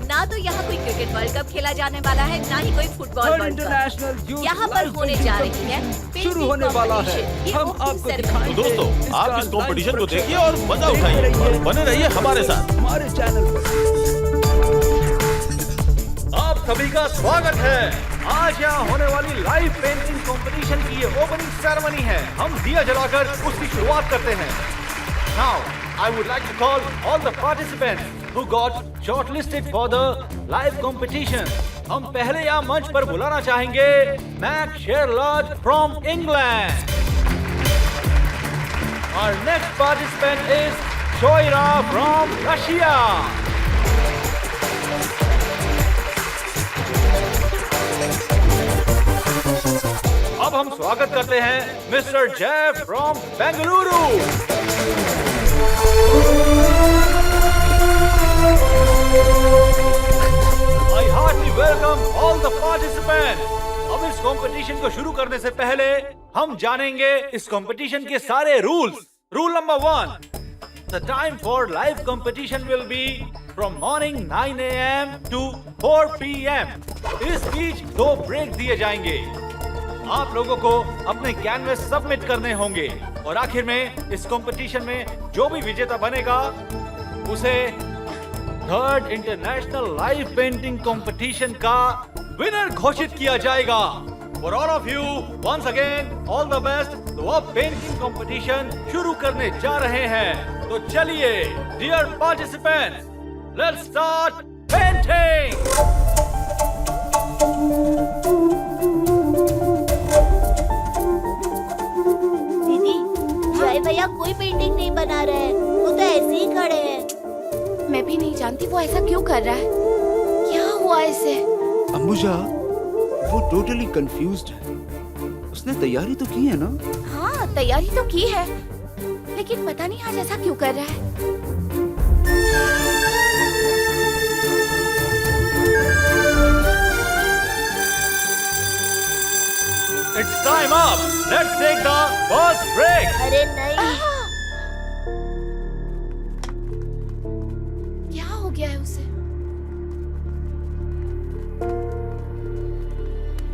Speaker 10: ना तो यहाँ कोई क्रिकेट वर्ल्ड कप खेला जाने वाला है, ना ही कोई फुटबॉल वर्ल्ड कप। यहाँ पर होने जा रही है
Speaker 13: शुरू होने वाला है। हम आपको दिखाएंगे।
Speaker 7: तो दोस्तों, आप इस कंपटीशन को देखिए और मजा उठाइए और बने रहिए हमारे साथ
Speaker 13: हमारे चैनल पर।
Speaker 11: आप सभी का स्वागत है। आज यहाँ होने वाली लाइव पेंटिंग कंपटीशन की ये ओपनिंग सेरेमनी है। हम दिया जलाकर उसकी शुरुआत करते हैं। Now, I would like to call all the participants who got shortlisted for the live competition. हम पहले यहाँ मंच पर बुलाना चाहेंगे Mac शेरलॉज from England. Our next participant is Shoira from Russia. अब हम स्वागत करते हैं mister Jeff from Bengaluru. I heartily welcome all the participants. अब इस कंपटीशन को शुरू करने से पहले हम जानेंगे इस कंपटीशन के सारे rules. Rule number 1, the time for live competition will be from morning 9 AM to 4 PM. इस बीच 2 ब्रेक दिए जाएंगे। आप लोगों को अपने कैनवस सबमिट करने होंगे और आखिर में इस कंपटीशन में जो भी विजेता बनेगा उसे 3rd international live painting competition का विनर घोषित किया जाएगा। For all of you once again all the best. तो अब पेंटिंग कंपटीशन शुरू करने जा रहे हैं। तो चलिए dear participants, let's start painting.
Speaker 10: भैया कोई पेंटिंग नहीं बना रहे हैं, वो तो ऐसे ही खड़े हैं।
Speaker 5: मैं भी नहीं जानती वो ऐसा क्यों कर रहा है। क्या हुआ इसे?
Speaker 1: अंबुजा, वो टोटली कंफ्यूज्ड है। उसने तैयारी तो की है ना?
Speaker 5: हाँ, तैयारी तो की है, लेकिन पता नहीं आज ऐसा क्यों कर रहा है।
Speaker 11: It's time up. Let's take the first break.
Speaker 10: अरे नहीं।
Speaker 5: क्या हो गया है उसे?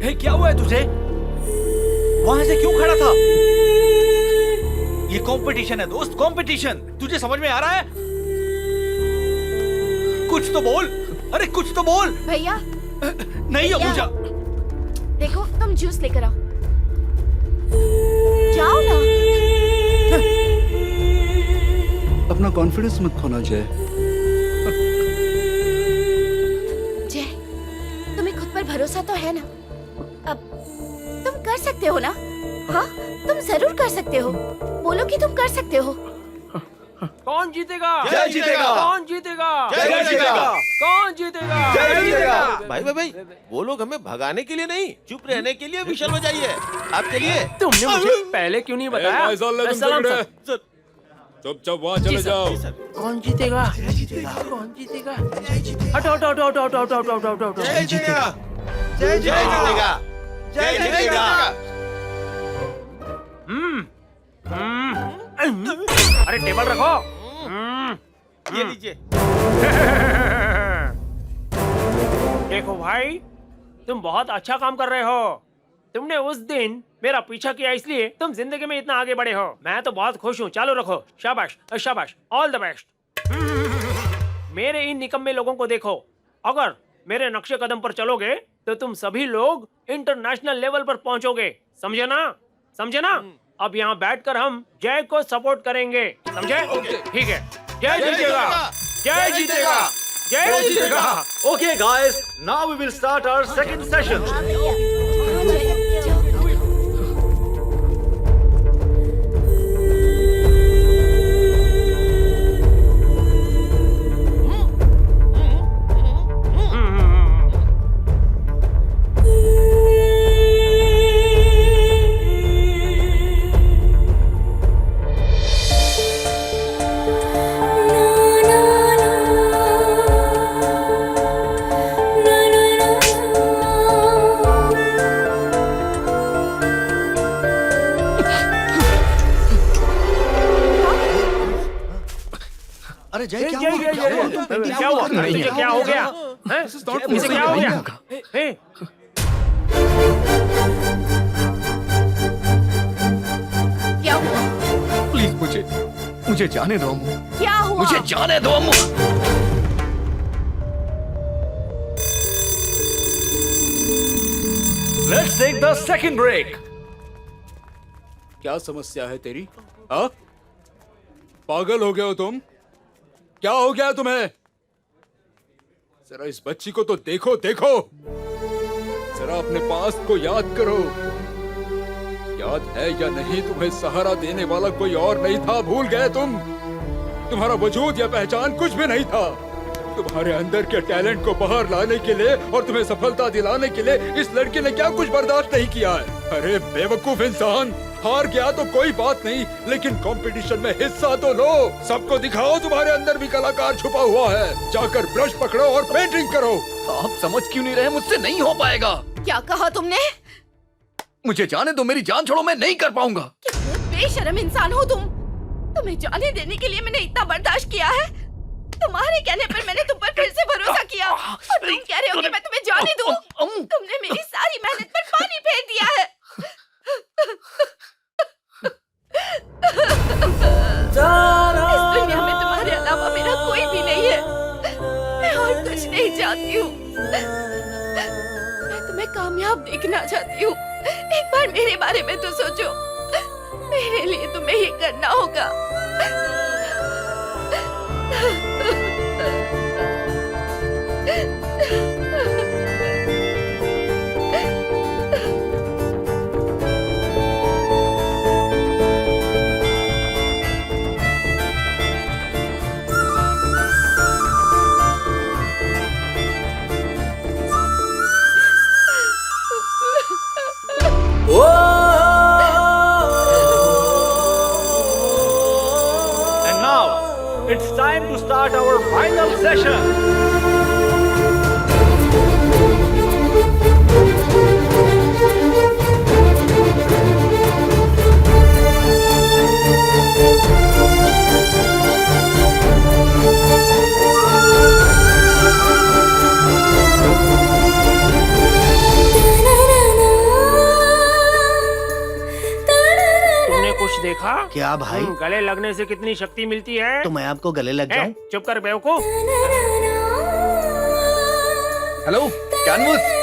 Speaker 11: हे, क्या हुआ है तुझे? वहां से क्यों खड़ा था? ये कंपटीशन है दोस्त, कंपटीशन। तुझे समझ में आ रहा है? कुछ तो बोल। अरे कुछ तो बोल।
Speaker 5: भैया।
Speaker 11: नहीं अंबुजा।
Speaker 5: देखो, तुम जूस लेकर आओ। जाओ ना।
Speaker 1: अपना कॉन्फिडेंस मत खोना जय।
Speaker 5: जय, तुम्हें खुद पर भरोसा तो है ना? अब तुम कर सकते हो ना? हाँ, तुम जरूर कर सकते हो। बोलो कि तुम कर सकते हो।
Speaker 6: कौन जीतेगा?
Speaker 3: जय जीतेगा।
Speaker 6: कौन जीतेगा?
Speaker 3: जय जीतेगा।
Speaker 6: कौन जीतेगा?
Speaker 3: जय जीतेगा।
Speaker 7: भाई वो लोग हमें भगाने के लिए नहीं, चुप रहने के लिए विशल बजाइए। आप चलिए।
Speaker 6: तुमने मुझे पहले क्यों नहीं बताया?
Speaker 2: भाई साहब, तुम
Speaker 6: सलाम
Speaker 2: झगड़े।
Speaker 6: सर।
Speaker 2: चुपचाप वहाँ चले जाओ।
Speaker 6: कौन जीतेगा? कौन जीतेगा? हटो हटो हटो हटो हटो हटो हटो हटो हटो।
Speaker 3: जय जीतेगा।
Speaker 7: जय जीतेगा। जय जीतेगा।
Speaker 6: अरे टेबल रखो।
Speaker 7: ये लीजिए।
Speaker 6: देखो भाई, तुम बहुत अच्छा काम कर रहे हो। तुमने उस दिन मेरा पीछा किया, इसलिए तुम जिंदगी में इतना आगे बढ़े हो। मैं तो बहुत खुश हूँ। चालू रखो। शाबाश शाबाश, ऑल द बेस्ट। मेरे इन निकम्मे लोगों को देखो। अगर मेरे नक्शे कदम पर चलोगे तो तुम सभी लोग इंटरनेशनल लेवल पर पहुंचोगे। समझे ना? समझे ना? अब यहाँ बैठकर हम जय को सपोर्ट करेंगे। समझे? ठीक है। जय जीतेगा। जय जीतेगा। जय जीतेगा।
Speaker 11: Okay, guys, now we will start our second session.
Speaker 12: अरे जय क्या
Speaker 6: जय
Speaker 12: हुआ?
Speaker 6: जय
Speaker 12: क्या हुआ?
Speaker 6: जय
Speaker 12: तुम
Speaker 6: क्या हुआ? तुझे क्या हो गया? हैं? इसे क्या हो गया? हैं?
Speaker 10: क्या हुआ?
Speaker 3: प्लीज मुझे जाने दो अम्मू।
Speaker 10: क्या हुआ?
Speaker 3: मुझे जाने दो अम्मू।
Speaker 11: Let's take the second break.
Speaker 1: क्या समस्या है तेरी? हाँ? पागल हो गए हो तुम? क्या हो गया तुम्हें? जरा इस बच्ची को तो देखो देखो। जरा अपने पास्ट को याद करो। याद है या नहीं, तुम्हें सहारा देने वाला कोई और नहीं था। भूल गए तुम? तुम्हारा वजूद या पहचान कुछ भी नहीं था। तुम्हारे अंदर के टैलेंट को बाहर लाने के लिए और तुम्हें सफलता दिलाने के लिए इस लड़के ने क्या कुछ बर्दाश्त नहीं किया है? अरे बेवकूफ इंसान, हार गया तो कोई बात नहीं, लेकिन कंपटीशन में हिस्सा तो लो। सबको दिखाओ तुम्हारे अंदर भी कलाकार छुपा हुआ है। जाकर ब्रश पकड़ो और पेंटिंग करो।
Speaker 3: आप समझ क्यों नहीं रहे? मुझसे नहीं हो पाएगा।
Speaker 5: क्या कहा तुमने?
Speaker 3: मुझे जाने दो, मेरी जान छोड़ो, मैं नहीं कर पाऊंगा।
Speaker 5: कितने बेशर्म इंसान हो तुम। तुम्हें जाने देने के लिए मैंने इतना बर्दाश्त किया है। तुम्हारे कहने पर मैंने तुम पर फिर से भरोसा किया और तुम कह रहे हो कि मैं तुम्हें जाने दूं? तुमने मेरी सारी मेहनत पर पानी फेर दिया है। इस दुनिया में तुम्हारे अलावा मेरा कोई भी नहीं है। मैं और कुछ नहीं चाहती हूँ। मैं तुम्हें कामयाब देखना चाहती हूँ। एक बार मेरे बारे में तो सोचो। मेरे लिए तुम्हें ये करना होगा।
Speaker 11: And now, it's time to start our final session.
Speaker 6: तुमने कुछ देखा?
Speaker 12: क्या भाई?
Speaker 6: गले लगने से कितनी शक्ति मिलती है?
Speaker 12: तो मैं आपको गले लग जाऊं?
Speaker 6: चुप कर बेवकूफ।
Speaker 3: Hello canvas.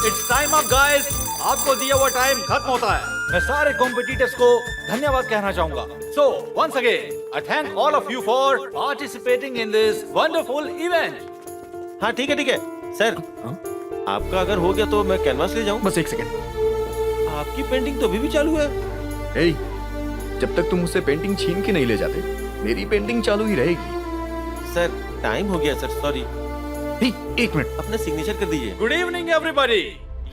Speaker 11: It's time up, guys. आपको दिया हुआ टाइम खत्म होता है। मैं सारे कॉम्पिटिटर्स को धन्यवाद कहना चाहूंगा। So, once again, I thank all of you for participating in this wonderful event.
Speaker 7: हाँ ठीक है सर। आपका अगर हो गया तो मैं कैनवास ले जाऊं?
Speaker 3: बस एक सेकंड।
Speaker 7: आपकी पेंटिंग तो अभी भी चालू है।
Speaker 3: ए, जब तक तुम मुझसे पेंटिंग छीन के नहीं ले जाते, मेरी पेंटिंग चालू ही रहेगी।
Speaker 7: सर टाइम हो गया सर, सॉरी।
Speaker 3: एक मिनट,
Speaker 7: अपना सिग्नेचर कर दीजिए।
Speaker 11: Good evening everybody.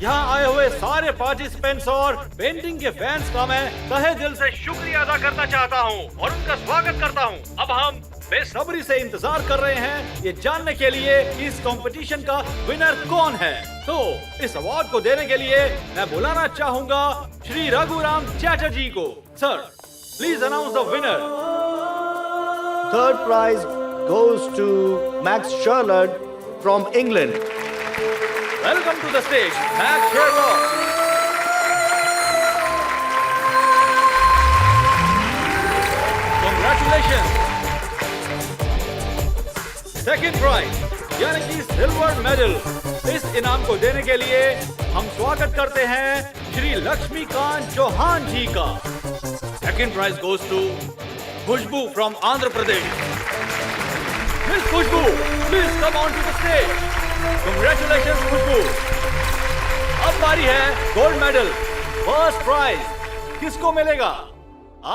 Speaker 11: यहाँ आए हुए सारे पार्टिसिपेंट्स और पेंटिंग के फैंस का मैं तहे दिल से शुक्रिया अदा करना चाहता हूँ और उनका स्वागत करता हूँ। अब हम बेसब्री से इंतजार कर रहे हैं ये जानने के लिए कि इस कंपटीशन का विनर कौन है। तो इस अवार्ड को देने के लिए मैं बुलाना चाहूंगा श्री रघुराम चैटर्जी को। Sir, please announce the winner.
Speaker 12: Third prize goes to Max Sherlock from England.
Speaker 11: Welcome to the stage, Max Sherlock. Congratulations. Second prize, यानी कि सिल्वर मेडल। इस इनाम को देने के लिए हम स्वागत करते हैं श्री लक्ष्मीकांत चौहान जी का। Second prize goes to Khushboo from Andhra Pradesh. Miss Khushboo, please come on to the stage. Congratulations खुशबू। अब बारी है गोल्ड मेडल। फर्स्ट प्राइज किसको मिलेगा?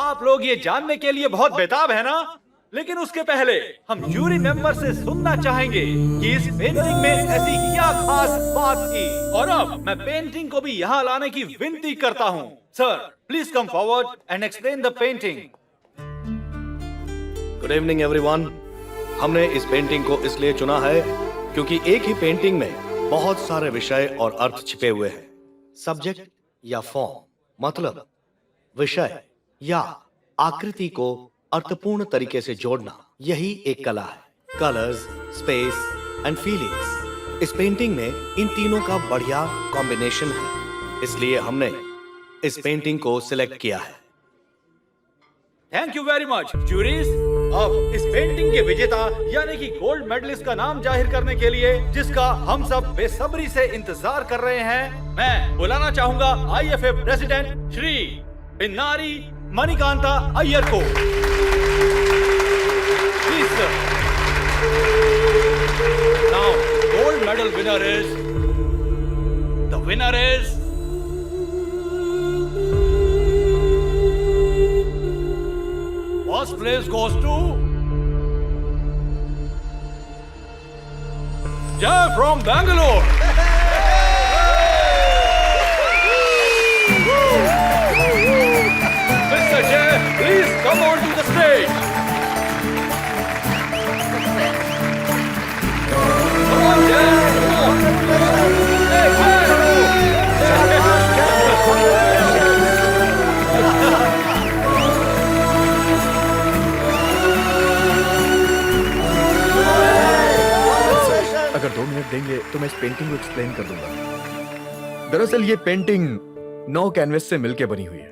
Speaker 11: आप लोग ये जानने के लिए बहुत बेताब है ना? लेकिन उसके पहले हम जूरी मेंबर से सुनना चाहेंगे कि इस पेंटिंग में ऐसी क्या खास बात थी। और अब मैं पेंटिंग को भी यहाँ लाने की विनती करता हूँ। Sir, please come forward and explain the painting.
Speaker 12: Good evening everyone. हमने इस पेंटिंग को इसलिए चुना है क्योंकि एक ही पेंटिंग में बहुत सारे विषय और अर्थ छिपे हुए हैं। सब्जेक्ट या फॉर्म, मतलब विषय या आकृति को अर्थपूर्ण तरीके से जोड़ना, यही एक कला है। कलर्स, स्पेस एंड फीलिंग्स, इस पेंटिंग में इन तीनों का बढ़िया कॉम्बिनेशन है, इसलिए हमने इस पेंटिंग को सिलेक्ट किया है।
Speaker 11: Thank you very much juries. अब इस पेंटिंग के विजेता यानी कि गोल्ड मेडलिस्ट का नाम जाहिर करने के लिए, जिसका हम सब बेसब्री से इंतजार कर रहे हैं, मैं बुलाना चाहूंगा IFA प्रेसिडेंट श्री बिन्नारी मणिकांता अय्यर को। Please sir. Now gold medal winner is First place goes to Jay from Bangalore. Mr. Jay, please come on to the stage. Come on, Jay. Come on. Hey, Jay.
Speaker 3: अगर 2 minute देंगे तो मैं इस painting को explain कर दूंगा। दरअसल ये पेंटिंग 9 कैनवस से मिलकर बनी हुई है।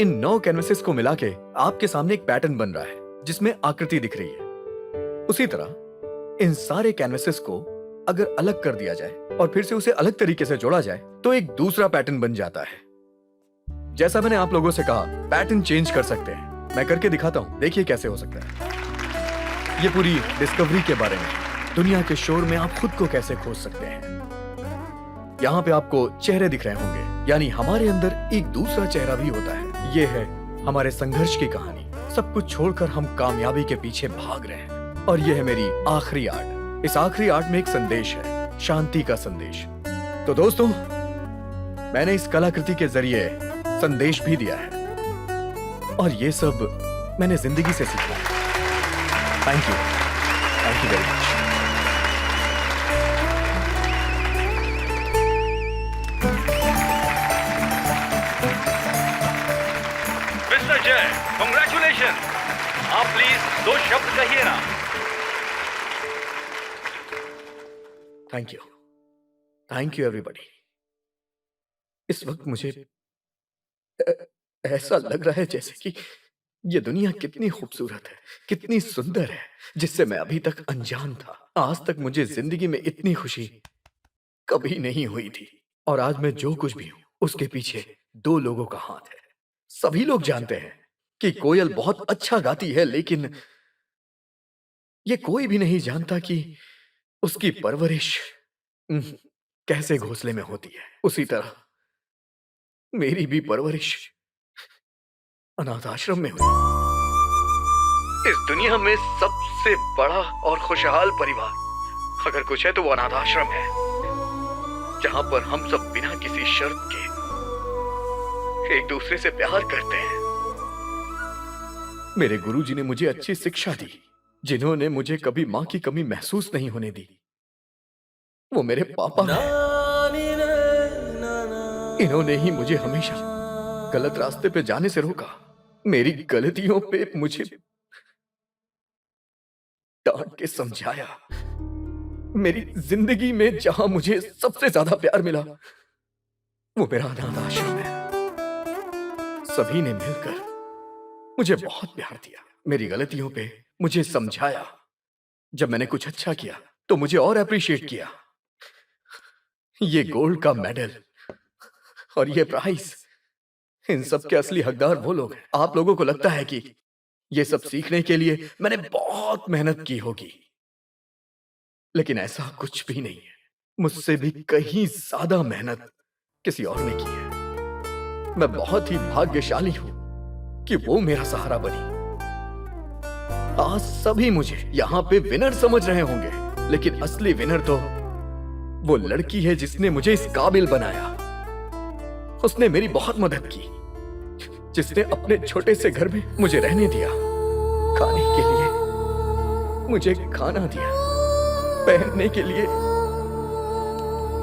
Speaker 3: इन 9 कैनवसेस को मिला के आपके सामने एक पैटर्न बन रहा है जिसमें आकृति दिख रही है। उसी तरह इन सारे कैनवसेस को अगर अलग कर दिया जाए और फिर से उसे अलग तरीके से जोड़ा जाए तो एक दूसरा पैटर्न बन जाता है। जैसा मैंने आप लोगों से कहा, पैटर्न चेंज कर सकते हैं। मैं करके दिखाता हूं, देखिए कैसे हो सकता है। ये पूरी डिस्कवरी के बारे में, दुनिया के शोर में आप खुद को कैसे खोज सकते हैं। यहाँ पे आपको चेहरे दिख रहे होंगे, यानी हमारे अंदर एक दूसरा चेहरा भी होता है। ये है हमारे संघर्ष की कहानी। सब कुछ छोड़कर हम कामयाबी के पीछे भाग रहे हैं। और ये है मेरी आखिरी आर्ट। इस आखिरी आर्ट में एक संदेश है, शांति का संदेश। तो दोस्तों, मैंने इस कलाकृति के जरिए संदेश भी दिया है और ये सब मैंने जिंदगी से सीखा है। Thank you very much.
Speaker 11: Mister जय, कांग्रेचुलेशन। आप प्लीज 2 शब्द कहिए ना।
Speaker 3: Thank you everybody. इस वक्त मुझे ऐसा लग रहा है जैसे कि ये दुनिया कितनी खूबसूरत है, कितनी सुंदर है, जिससे मैं अभी तक अनजान था। आज तक मुझे जिंदगी में इतनी खुशी कभी नहीं हुई थी। और आज मैं जो कुछ भी हूं, उसके पीछे 2 लोगों का हाथ है। सभी लोग जानते हैं कि कोयल बहुत अच्छा गाती है, लेकिन ये कोई भी नहीं जानता कि उसकी परवरिश कैसे घोंसले में होती है। उसी तरह मेरी भी परवरिश अनाथ आश्रम में हुई। इस दुनिया में सबसे बड़ा और खुशहाल परिवार अगर कुछ है तो वो अनाथ आश्रम है, जहां पर हम सब बिना किसी शर्त के एक दूसरे से प्यार करते हैं। मेरे गुरुजी ने मुझे अच्छी शिक्षा दी, जिन्होंने मुझे कभी मां की कमी महसूस नहीं होने दी। वो मेरे पापा हैं। इन्होंने ही मुझे हमेशा गलत रास्ते पे जाने से रोका, मेरी गलतियों पे मुझे डांट के समझाया। मेरी जिंदगी में जहां मुझे सबसे ज्यादा प्यार मिला वो मेरा अनाथ आश्रम है। सभी ने मिलकर मुझे बहुत प्यार दिया, मेरी गलतियों पे मुझे समझाया। जब मैंने कुछ अच्छा किया तो मुझे और अप्रिशिएट किया। ये गोल्ड का मेडल और ये प्राइज, इन सब के असली हकदार वो लोग हैं। आप लोगों को लगता है कि ये सब सीखने के लिए मैंने बहुत मेहनत की होगी, लेकिन ऐसा कुछ भी नहीं है। मुझसे भी कहीं ज्यादा मेहनत किसी और ने की है। मैं बहुत ही भाग्यशाली हूं कि वो मेरा सहारा बनी। आज सभी मुझे यहाँ पे विनर समझ रहे होंगे, लेकिन असली विनर तो वो लड़की है जिसने मुझे इस काबिल बनाया। उसने मेरी बहुत मदद की, जिसने अपने छोटे से घर में मुझे रहने दिया, खाने के लिए मुझे खाना दिया, पहनने के लिए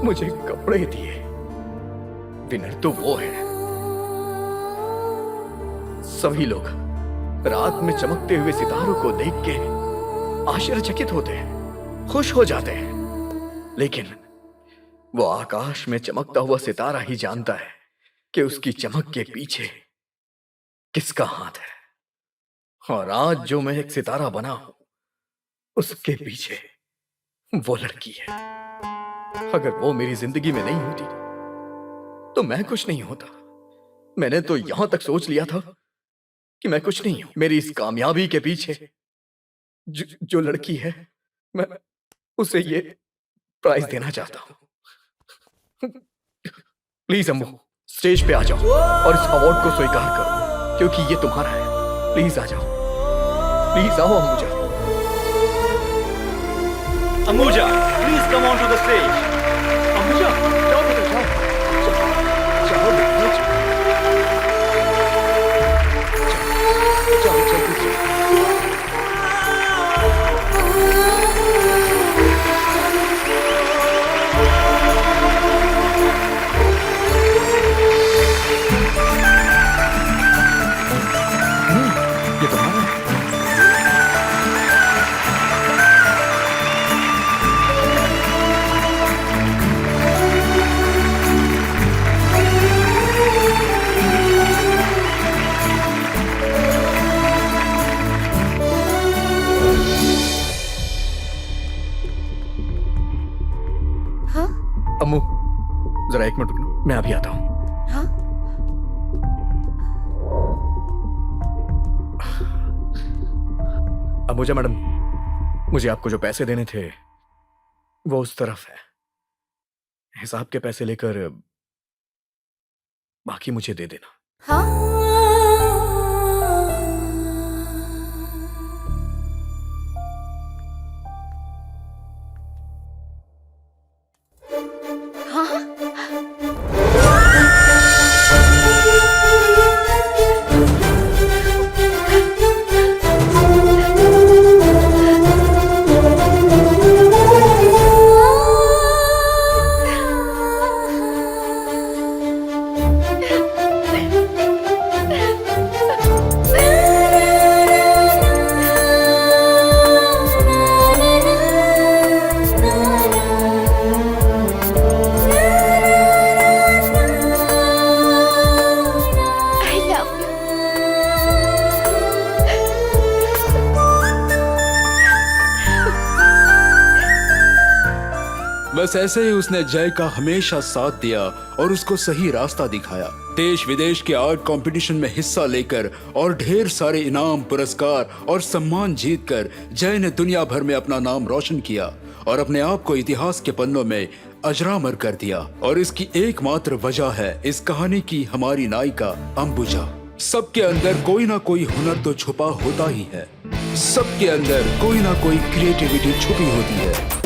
Speaker 3: मुझे कपड़े दिए। विनर तो वो है। सभी लोग रात में चमकते हुए सितारों को देख के आश्चर्यचकित होते हैं, खुश हो जाते हैं, लेकिन वो आकाश में चमकता हुआ सितारा ही जानता है कि उसकी चमक के पीछे किसका हाथ है। और आज जो मैं एक सितारा बना हूं, उसके पीछे वो लड़की है। अगर वो मेरी जिंदगी में नहीं होती तो मैं कुछ नहीं होता। मैंने तो यहां तक सोच लिया था कि मैं कुछ नहीं हूं। मेरी इस कामयाबी के पीछे जो लड़की है, मैं उसे ये प्राइज देना चाहता हूं। प्लीज अम्मू, स्टेज पे आ जाओ और इस अवार्ड को स्वीकार करो, क्योंकि ये तुम्हारा है। प्लीज आ जाओ, प्लीज आओ Ambuja.
Speaker 11: Ambuja, please come on to the stage.
Speaker 3: Ambuja, जाओ बेटा, जाओ जाओ बेटा, जाओ जल्दी से। ये तुम्हारा है।
Speaker 5: हाँ?
Speaker 3: अम्मू, जरा एक मिनट रुकना, मैं अभी आता हूँ।
Speaker 5: हाँ?
Speaker 3: अंबुजा मैडम, मुझे आपको जो पैसे देने थे वो उस तरफ है। हिसाब के पैसे लेकर बाकी मुझे दे देना।
Speaker 5: हाँ?
Speaker 1: बस ऐसे ही उसने जय का हमेशा साथ दिया और उसको सही रास्ता दिखाया। देश विदेश के आर्ट कंपटीशन में हिस्सा लेकर और ढेर सारे इनाम, पुरस्कार और सम्मान जीतकर जय ने दुनिया भर में अपना नाम रोशन किया और अपने आप को इतिहास के पन्नों में अजरामर कर दिया। और इसकी एकमात्र वजह है इस कहानी की हमारी नायिका अंबुजा। सबके अंदर कोई ना कोई हुनर तो छुपा होता ही है, सबके अंदर कोई ना कोई क्रिएटिविटी छुपी होती है।